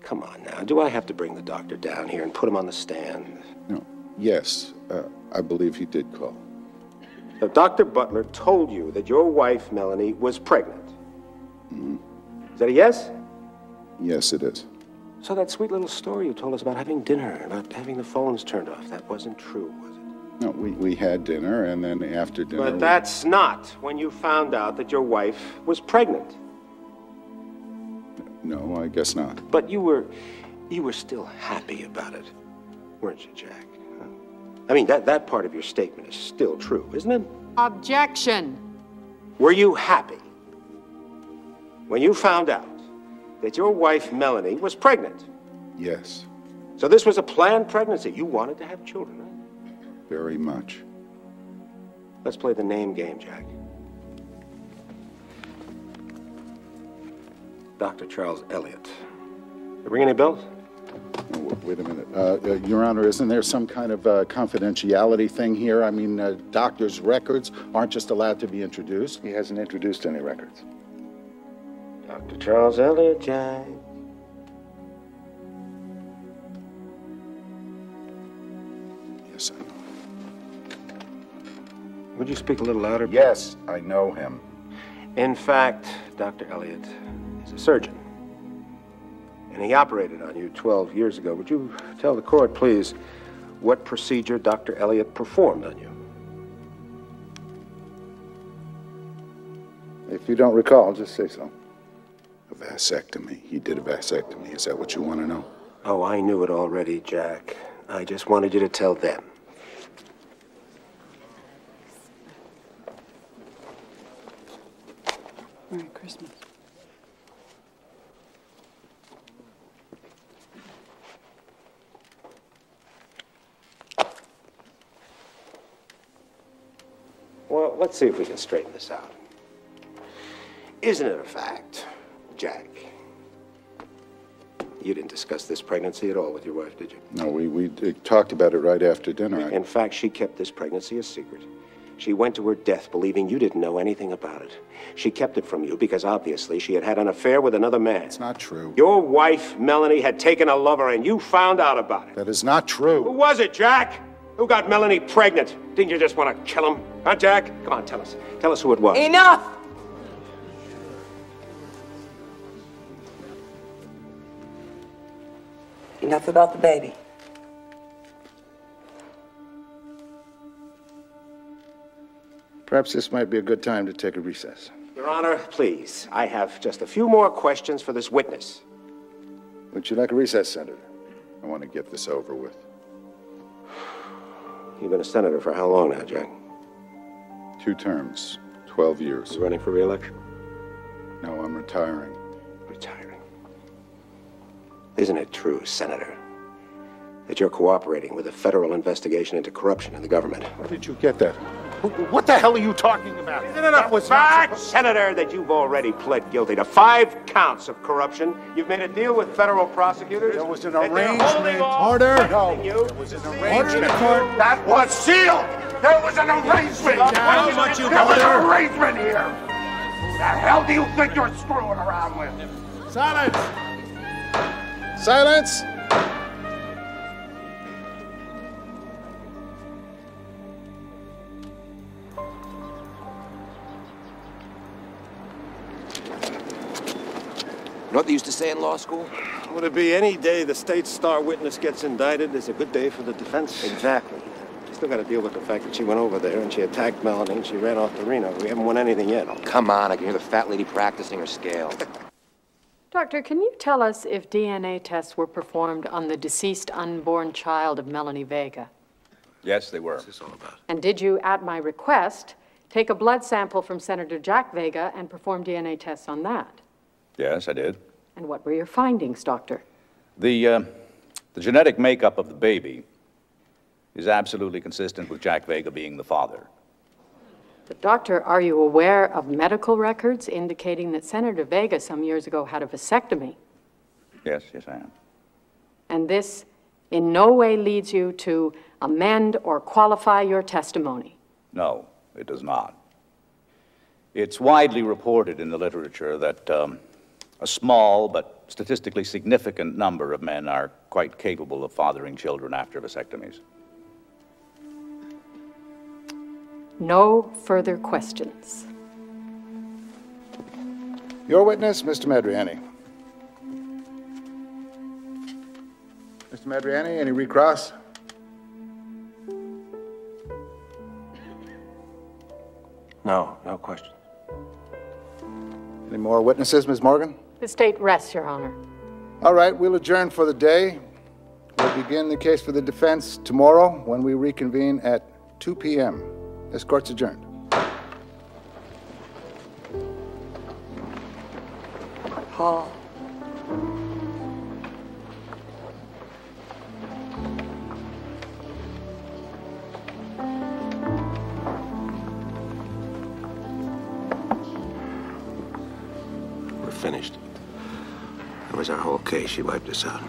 Come on now. Do I have to bring the doctor down here and put him on the stand? No. Yes, I believe he did call. So Dr. Butler told you that your wife, Melanie, was pregnant. Mm-hmm. Is that a yes? Yes, it is. So that sweet little story you told us about having dinner, about having the phones turned off, that wasn't true, was it? No, we had dinner, and then after dinner... But that's not when you found out that your wife was pregnant. No, I guess not. But you were still happy about it, weren't you, Jack? I mean, that part of your statement is still true, isn't it? Objection. Were you happy when you found out that your wife, Melanie, was pregnant? Yes. So this was a planned pregnancy. You wanted to have children, right? Very much. Let's play the name game, Jack. Dr. Charles Elliott. Ring any bells? Oh, wait a minute. Your Honor, isn't there some kind of confidentiality thing here? I mean, doctors' records aren't just allowed to be introduced. He hasn't introduced any records. Dr. Charles Elliott, Jack. Yes, I know. Would you speak a little louder? Yes, I know him. In fact, Dr. Elliott is a surgeon. And he operated on you 12 years ago. Would you tell the court, please, what procedure Dr. Elliott performed on you? If you don't recall, just say so. A vasectomy. He did a vasectomy. Is that what you want to know? Oh, I knew it already, Jack. I just wanted you to tell them. Merry Christmas. Well, let's see if we can straighten this out. Isn't it a fact, Jack? You didn't discuss this pregnancy at all with your wife, did you? No, we talked about it right after dinner. In fact, she kept this pregnancy a secret. She went to her death believing you didn't know anything about it. She kept it from you because obviously she had had an affair with another man. It's not true. Your wife, Melanie, had taken a lover and you found out about it. That is not true. Who was it, Jack? Who got Melanie pregnant? Didn't you just want to kill him? Huh, Jack? Come on, tell us. Tell us who it was. Enough! Enough about the baby. Perhaps this might be a good time to take a recess. Your Honor, please. I have just a few more questions for this witness. Would you like a recess, Senator? I want to get this over with. You've been a senator for how long now, Jack? 2 terms, 12 years. You running for re-election? No, I'm retiring. Retiring? Isn't it true, Senator, that you're cooperating with a federal investigation into corruption in the government? Where did you get that? What the hell are you talking about? Isn't it a fact, Senator, that you've already pled guilty to 5 counts of corruption? You've made a deal with federal prosecutors. There was an arrangement. Order. No, there was an arrangement. That was sealed. There was an arrangement. How much you There was order? an arrangement here. Who the hell do you think you're screwing around with? Silence! Silence! You know what they used to say in law school? Would it be any day the state's star witness gets indicted is a good day for the defense? Exactly. You still got to deal with the fact that she went over there and she attacked Melanie and she ran off to Reno. We haven't won anything yet. Oh, come on. I can hear the fat lady practicing her scale. Doctor, can you tell us if DNA tests were performed on the deceased unborn child of Melanie Vega? Yes, they were. What's this all about? And did you, at my request, take a blood sample from Senator Jack Vega and perform DNA tests on that? Yes, I did. And what were your findings, Doctor? The genetic makeup of the baby is absolutely consistent with Jack Vega being the father. But Doctor, are you aware of medical records indicating that Senator Vega some years ago had a vasectomy? Yes, I am. And this in no way leads you to amend or qualify your testimony? No, it does not. It's widely reported in the literature that a small but statistically significant number of men are quite capable of fathering children after vasectomies. No further questions. Your witness, Mr. Madriani. Mr. Madriani, any recross? No question. Any more witnesses, Ms. Morgan? The state rests, Your Honor. All right, we'll adjourn for the day. We'll begin the case for the defense tomorrow when we reconvene at 2 p.m. This court's adjourned. Paul. We're finished. That was our whole case. She wiped us out.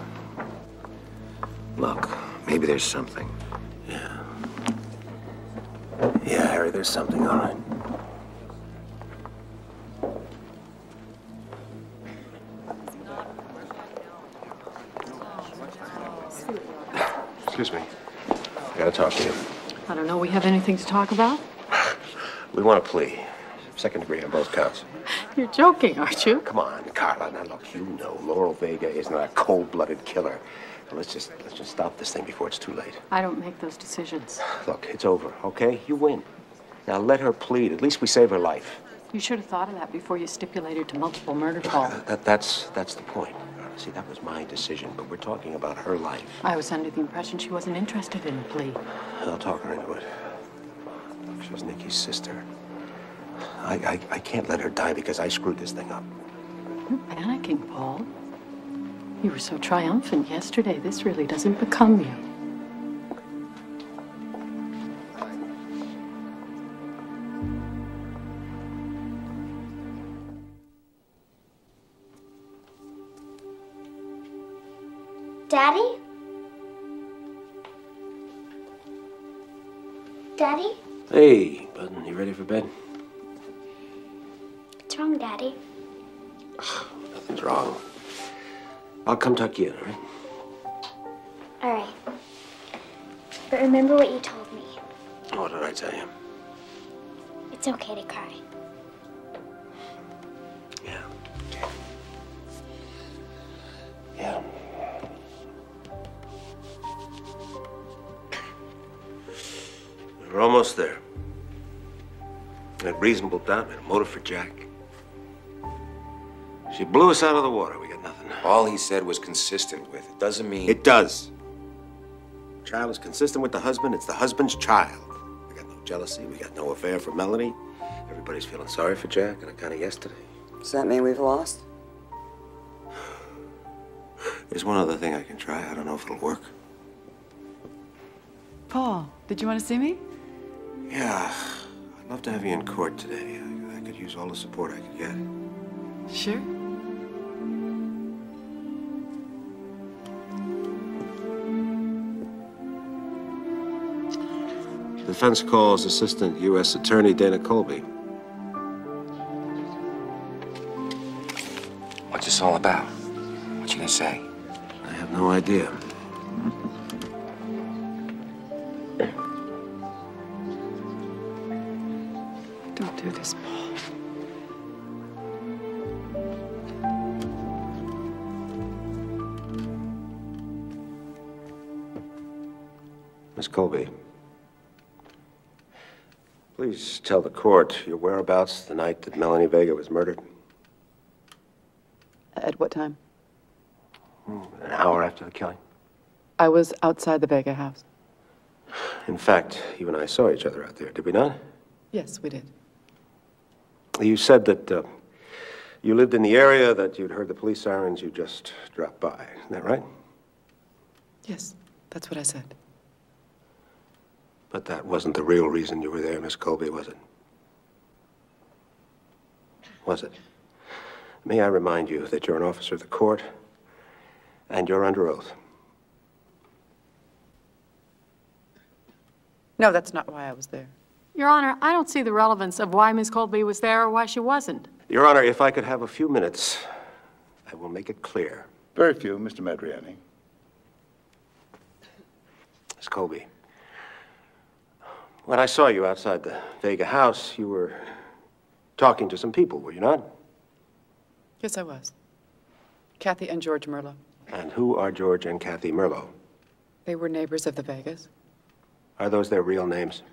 Look, maybe there's something. Yeah, Harry, there's something, all right. Excuse me. I gotta talk to you. I don't know, we have anything to talk about? We want a plea. Second degree on both counts. You're joking, aren't you? Come on, Carla. Now, look, you know Laurel Vega is not a cold-blooded killer. Let's just stop this thing before it's too late. I don't make those decisions. Look, it's over, okay? You win. Now let her plead. At least we save her life. You should have thought of that before you stipulated to multiple murder, Paul. That's the point. See, that was my decision, but we're talking about her life. I was under the impression she wasn't interested in a plea. I'll talk her into it. She's Nikki's sister. I can't let her die because I screwed this thing up. You're panicking, Paul. You were so triumphant yesterday. This really doesn't become you. Daddy? Daddy? Hey, bud, you ready for bed? What's wrong, Daddy? Nothing's wrong. I'll come tuck you in, all right? All right. But remember what you told me. What did I tell you? It's okay to cry. Yeah. Okay. Yeah. We're almost there. A reasonable doubt, a motive for Jack. She blew us out of the water. We got nothing. All he said was consistent with. It doesn't mean... It does. Child is consistent with the husband. It's the husband's child. We got no jealousy. We got no affair for Melanie. Everybody's feeling sorry for Jack, and I kind of yesterday. Does that mean we've lost? There's one other thing I can try. I don't know if it'll work. Paul, did you want to see me? Yeah. I'd love to have you in court today. I could use all the support I could get. Sure. The defense calls Assistant U.S. Attorney Dana Colby. What's this all about? What you gonna say? I have no idea. Don't do this, Paul. Miss Colby, please tell the court your whereabouts the night that Melanie Vega was murdered. At what time? An hour after the killing. I was outside the Vega house. In fact, you and I saw each other out there, did we not? Yes, we did. You said that you lived in the area, that you'd heard the police sirens, you just dropped by. Isn't that right? Yes, that's what I said. But that wasn't the real reason you were there, Miss Colby, was it? Was it? May I remind you that you're an officer of the court, and you're under oath. No, that's not why I was there. Your Honor, I don't see the relevance of why Miss Colby was there or why she wasn't. Your Honor, if I could have a few minutes, I will make it clear. Very few, Mr. Madriani. Miss Colby, when I saw you outside the Vega house, you were talking to some people, were you not? Yes, I was. Kathy and George Merlo. And who are George and Kathy Merlo? They were neighbors of the Vegas. Are those their real names?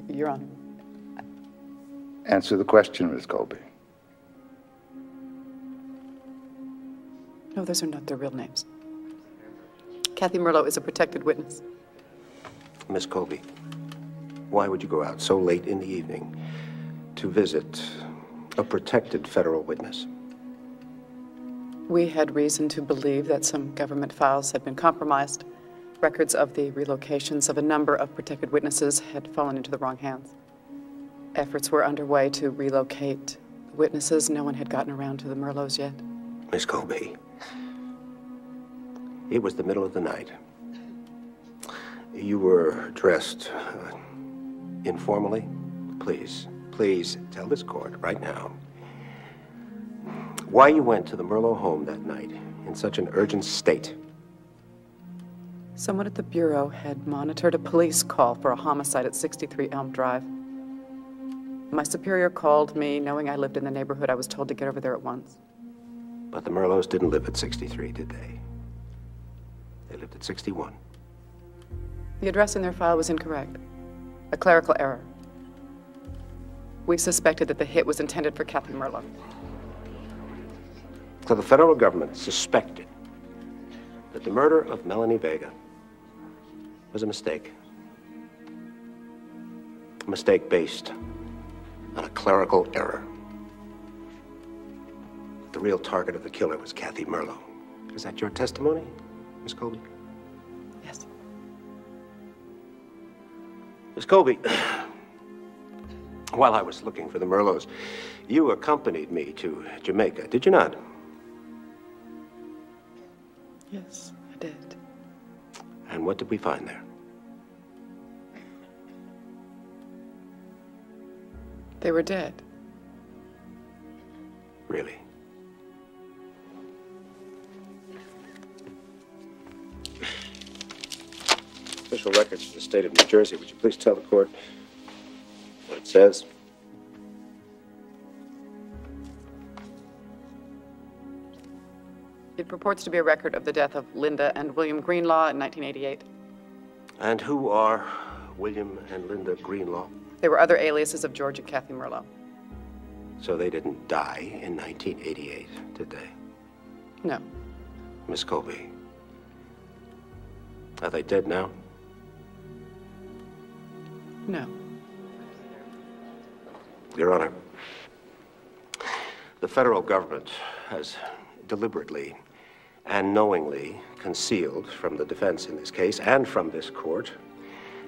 Your Honor. Answer the question, Miss Colby. No, those are not their real names. Kathy Merlo is a protected witness. Miss Colby, why would you go out so late in the evening to visit a protected federal witness? We had reason to believe that some government files had been compromised. Records of the relocations of a number of protected witnesses had fallen into the wrong hands. Efforts were underway to relocate witnesses. No one had gotten around to the Merlos yet. Miss Colby, it was the middle of the night. You were dressed informally. Please tell this court right now why you went to the Merlo home that night in such an urgent state. Someone at the Bureau had monitored a police call for a homicide at 63 Elm Drive. My superior called me, knowing I lived in the neighborhood. I was told to get over there at once. But the Merlos didn't live at 63, did they? They lived at 61. The address in their file was incorrect. A clerical error. We suspected that the hit was intended for Kathy Merlo. So the federal government suspected that the murder of Melanie Vega was a mistake. A mistake based on a clerical error. The real target of the killer was Kathy Merlo. Is that your testimony, Miss Colby? Yes. Miss Colby, while I was looking for the Merlos, you accompanied me to Jamaica, did you not? Yes, I did. And what did we find there? They were dead. Really? Official records of the state of New Jersey. Would you please tell the court what it says? It purports to be a record of the death of Linda and William Greenlaw in 1988. And who are William and Linda Greenlaw? There were other aliases of George and Kathy Merlo. So they didn't die in 1988, did they? No. Miss Colby, are they dead now? No. Your Honor, the federal government has deliberately and knowingly concealed from the defense in this case and from this court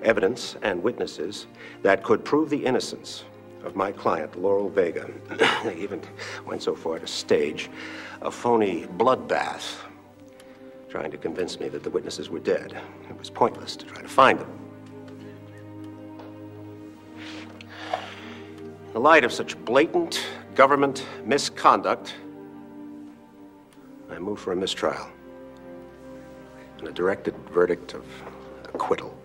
evidence and witnesses that could prove the innocence of my client, Laurel Vega. They even went so far to stage a phony bloodbath, trying to convince me that the witnesses were dead. It was pointless to try to find them. In the light of such blatant government misconduct, I move for a mistrial and a directed verdict of acquittal.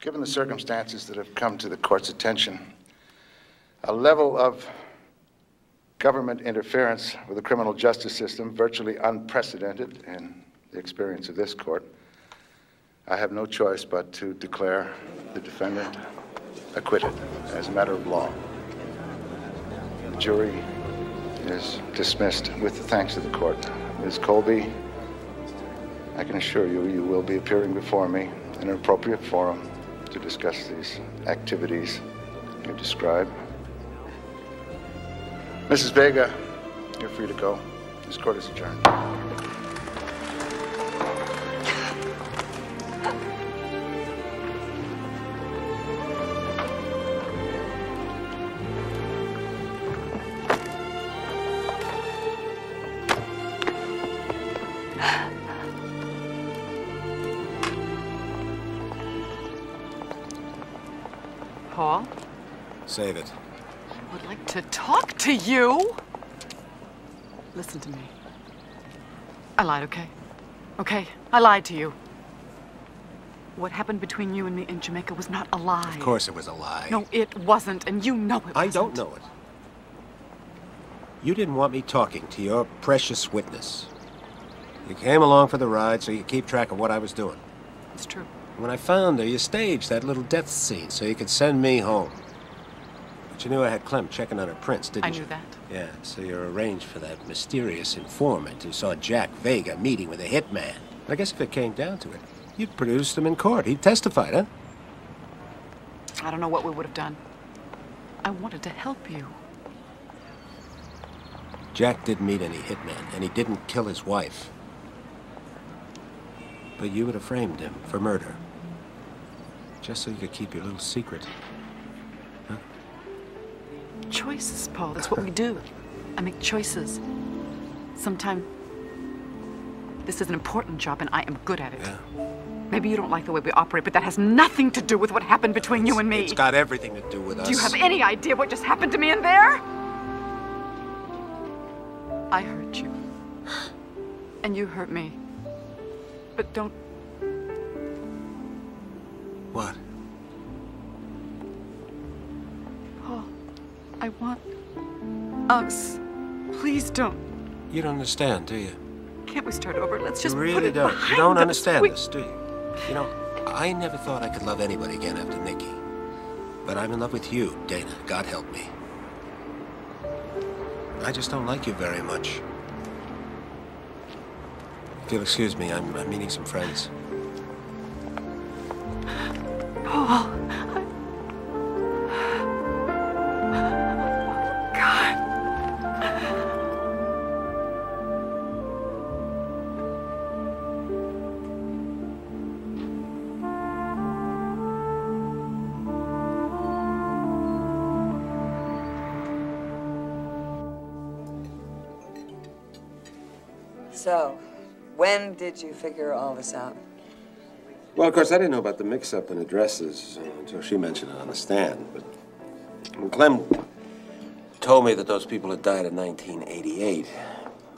Given the circumstances that have come to the court's attention, a level of government interference with the criminal justice system virtually unprecedented in the experience of this court, I have no choice but to declare the defendant acquitted as a matter of law. The jury is dismissed with the thanks of the court. Ms. Colby, I can assure you, you will be appearing before me in an appropriate forum to discuss these activities you describe. Mrs. Vega, you're free to go. This court is adjourned. Paul? Save it. I would like to talk to you. Listen to me. I lied, okay? Okay, I lied to you. What happened between you and me in Jamaica was not a lie. Of course it was a lie. No, it wasn't, and you know it wasn't. I don't know it. You didn't want me talking to your precious witness. You came along for the ride so you keep track of what I was doing. It's true. When I found her, you staged that little death scene so you could send me home. But you knew I had Clem checking on her prints, didn't you? I knew that. Yeah, so you arranged for that mysterious informant who saw Jack Vega meeting with a hitman. I guess if it came down to it, you'd produced him in court. He'd testified, huh? I don't know what we would have done. I wanted to help you. Jack didn't meet any hitmen, and he didn't kill his wife. But you would have framed him for murder. Just so you could keep your little secret. Huh? Choices, Paul. That's what we do. I make choices. Sometimes this is an important job, and I am good at it. Yeah. Maybe you don't like the way we operate, but that has nothing to do with what happened between you and me. It's got everything to do with us. Do you have any idea what just happened to me in there? I hurt you. And you hurt me. But don't... What? Paul, I want us. Please don't. You don't understand, do you? Can't we start over? Let's just You put really it don't. behind You don't us. understand this, do you? You know, I never thought I could love anybody again after Nikki. But I'm in love with you, Dana. God help me. I just don't like you very much. If you'll excuse me, I'm meeting some friends. Paul. God. So, when did you figure all this out? Well, of course, I didn't know about the mix-up in addresses until she mentioned it on the stand. But when Clem told me that those people had died in 1988,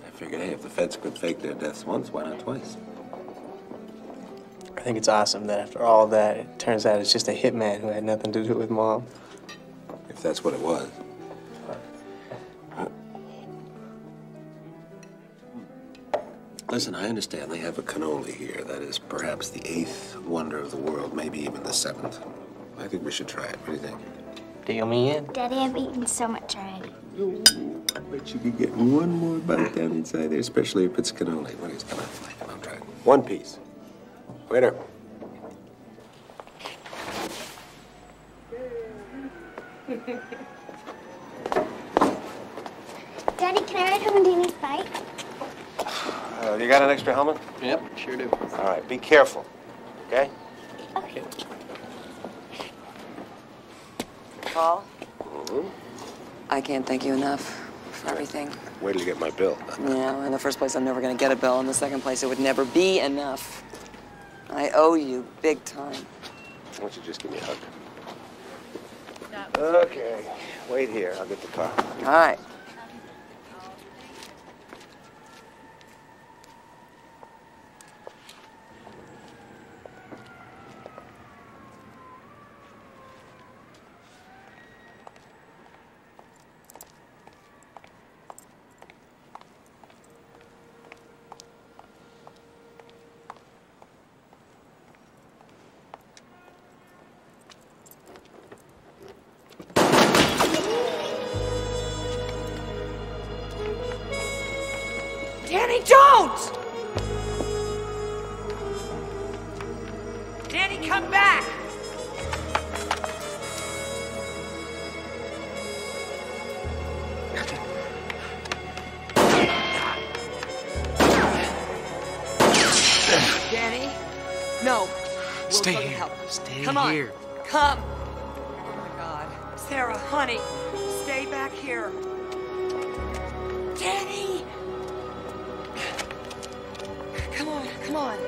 I figured, hey, if the feds could fake their deaths once, why not twice? I think it's awesome that after all that, it turns out it's just a hitman who had nothing to do with Mom. If that's what it was. Listen, I understand they have a cannoli here. That is perhaps the 8th wonder of the world, maybe even the 7th. I think we should try it. What do you think? Deal me in. Daddy, I've eaten so much already. I bet you could get one more bite down inside there, especially if it's cannoli. What is coming? Come on, try it. One piece. Waiter. Daddy, can I ride home on Danny's bike? You got an extra helmet? Yep, sure do. All right, be careful, okay? Okay. Paul? I can't thank you enough for everything. Wait till you get my bill. Yeah, in the first place, I'm never going to get a bill. In the second place, it would never be enough. I owe you big time. Why don't you just give me a hug? Okay, wait here. I'll get the car. All right. Danny, don't! Danny, come back! Danny? No. We'll Stay go to here. help. Stay Come on. here. Come. Oh my God. Sarah, honey, stay back here. Danny! Come on, come on.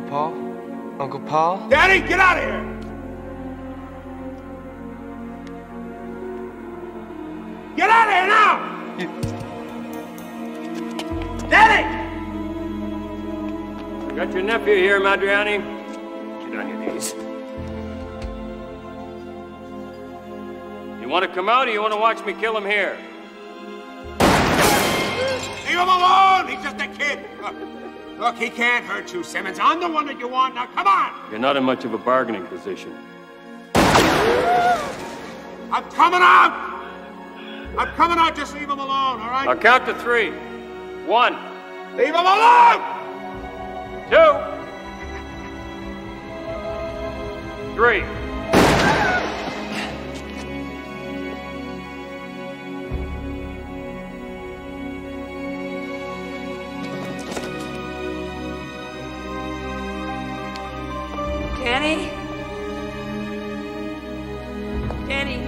Paul? Uncle Paul? Daddy, get out of here! Get out of here now! Daddy! I got your nephew here, Madriani. Get on your knees. You want to come out or you want to watch me kill him here? Leave him alone! He's just a kid. Look, he can't hurt you, Simmons. I'm the one that you want. Now, come on! You're not in much of a bargaining position. I'm coming out! I'm coming out. Just leave him alone, all right? I'll count to 3. 1. Leave him alone! 2. 3. Danny? Danny?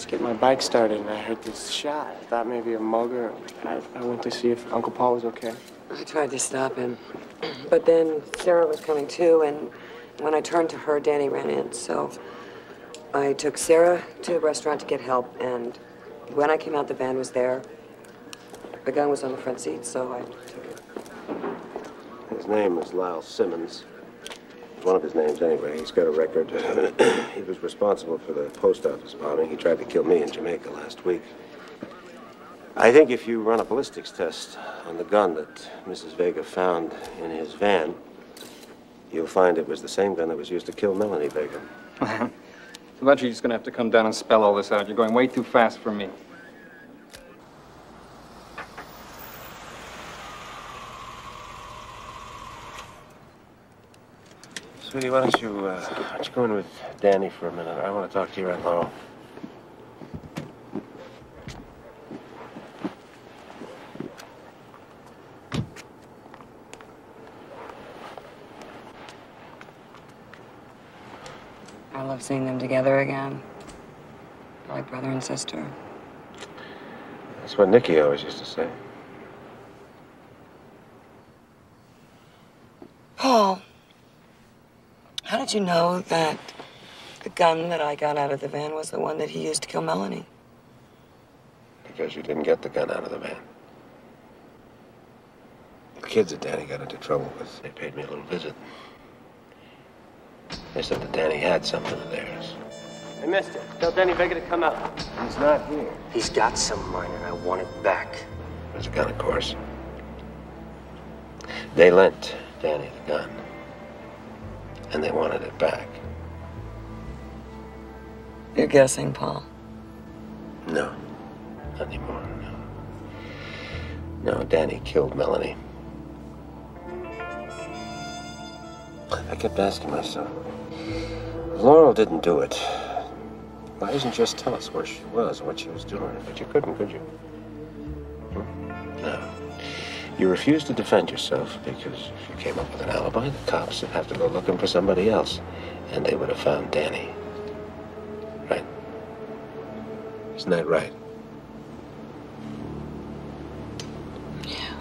Get my bike started and I heard this shot. I thought maybe a mugger. I went to see if Uncle Paul was okay. I tried to stop him, but then Sarah was coming too, and when I turned to her, Danny ran in. So I took Sarah to a restaurant to get help, and when I came out, the van was there. The gun was on the front seat, so I took it. His name was Lyle Simmons. One of his names, anyway. He's got a record. He was responsible for the post office bombing. He tried to kill me in Jamaica last week. I think if you run a ballistics test on the gun that Mrs. Vega found in his van, you'll find it was the same gun that was used to kill Melanie Vega. Eventually, you're just going to have to come down and spell all this out. You're going way too fast for me. Sweetie, why don't you go in with Danny for a minute? I want to talk to you right now. I love seeing them together again, like brother and sister. That's what Nikki always used to say. Paul, how did you know that the gun that I got out of the van was the one that he used to kill Melanie? Because you didn't get the gun out of the van. kids that Danny got into trouble with. They paid me a little visit. They said that Danny had something of theirs. Hey, mister, tell Denehy Vega to come out. He's not here. He's got some of mine, and I want it back. There's a gun, of course. They lent Danny the gun, and they wanted it back. You're guessing, Paul? No, not anymore, no. No, Danny killed Melanie. I kept asking myself, if Laurel didn't do it, why doesn't she just tell us where she was and what she was doing? But you couldn't, could you? No. You refused to defend yourself because if you came up with an alibi, the cops would have to go looking for somebody else, and they would have found Danny. Right? Isn't that right? Yeah.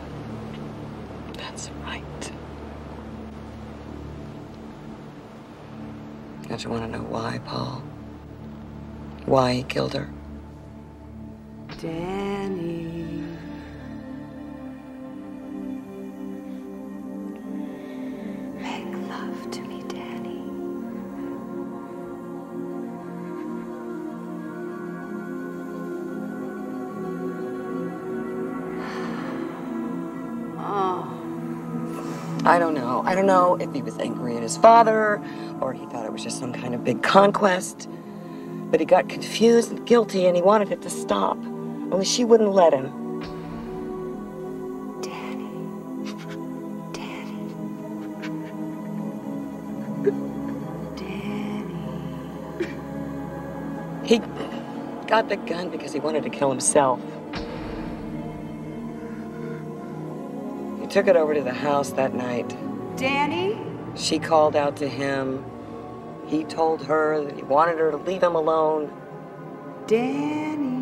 That's right. Don't you want to know why, Paul? Why he killed her? Danny. Make love to me, Danny. I don't know. I don't know if he was angry at his father or he thought it was just some kind of big conquest. But he got confused and guilty and he wanted it to stop. Only she wouldn't let him. Danny. Danny. Danny. He got the gun because he wanted to kill himself. He took it over to the house that night. Danny? She called out to him. He told her that he wanted her to leave him alone. Danny.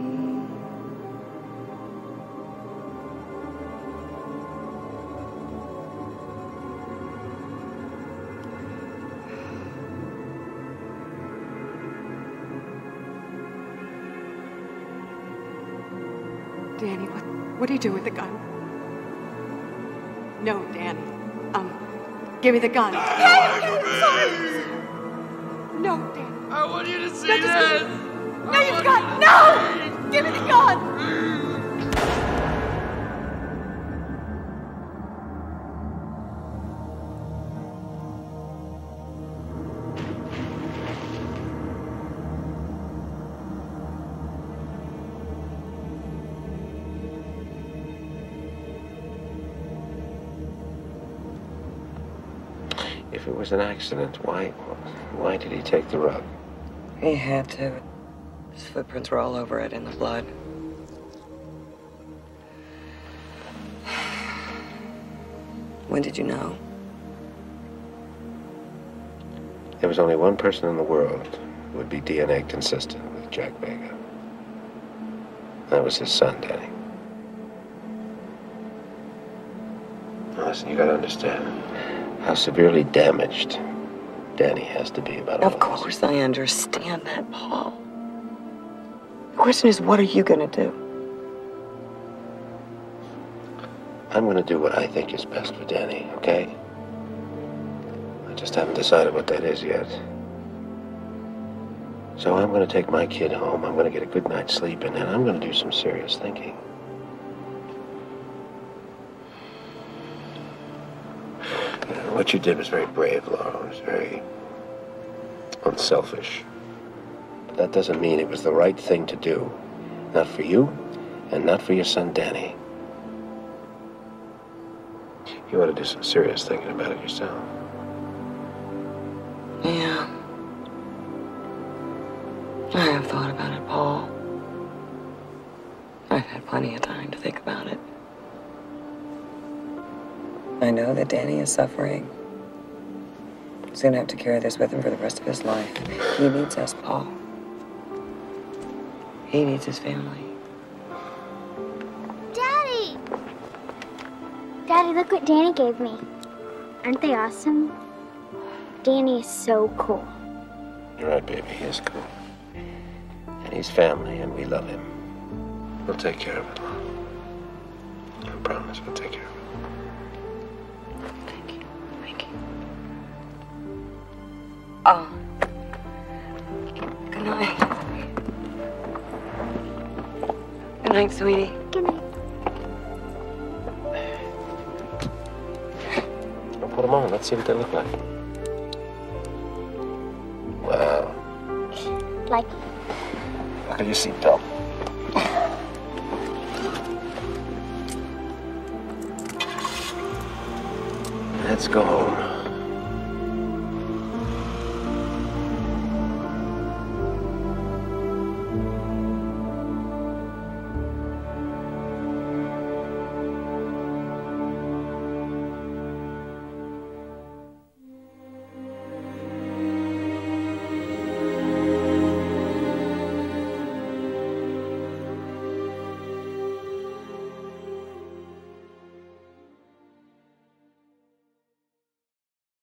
Danny, what do you do with the gun? No, Danny. Give me the gun. No, Danny. I want you to see No, this. No, you've got. No! Give me the gun! If it was an accident, why did he take the rug? He had to. His footprints were all over it in the blood. When did you know? There was only one person in the world who would be DNA consistent with Jack Vega. That was his son, Danny. Now listen, you gotta understand how severely damaged Danny has to be about all Of course I understand that, Paul. The question is, what are you gonna do? I'm gonna do what I think is best for Danny, okay? I just haven't decided what that is yet. So I'm gonna take my kid home, I'm gonna get a good night's sleep, and then I'm gonna do some serious thinking. What you did was very brave, Laura. It was very unselfish. But that doesn't mean it was the right thing to do. Not for you, and not for your son, Danny. You ought to do some serious thinking about it yourself. Yeah. I have thought about it, Paul. I've had plenty of time to think about it. I know that Danny is suffering. He's gonna have to carry this with him for the rest of his life. He needs us, Paul. He needs his family. Daddy! Daddy, look what Danny gave me. Aren't they awesome? Danny is so cool. You're right, baby. He is cool. And he's family, and we love him. We'll take care of it. I promise we'll take care of it. Oh. Good night. Good night, sweetie. Good night. Put them on. Let's see what they look like. Wow. Like, Look at your seatbelt. Let's go home.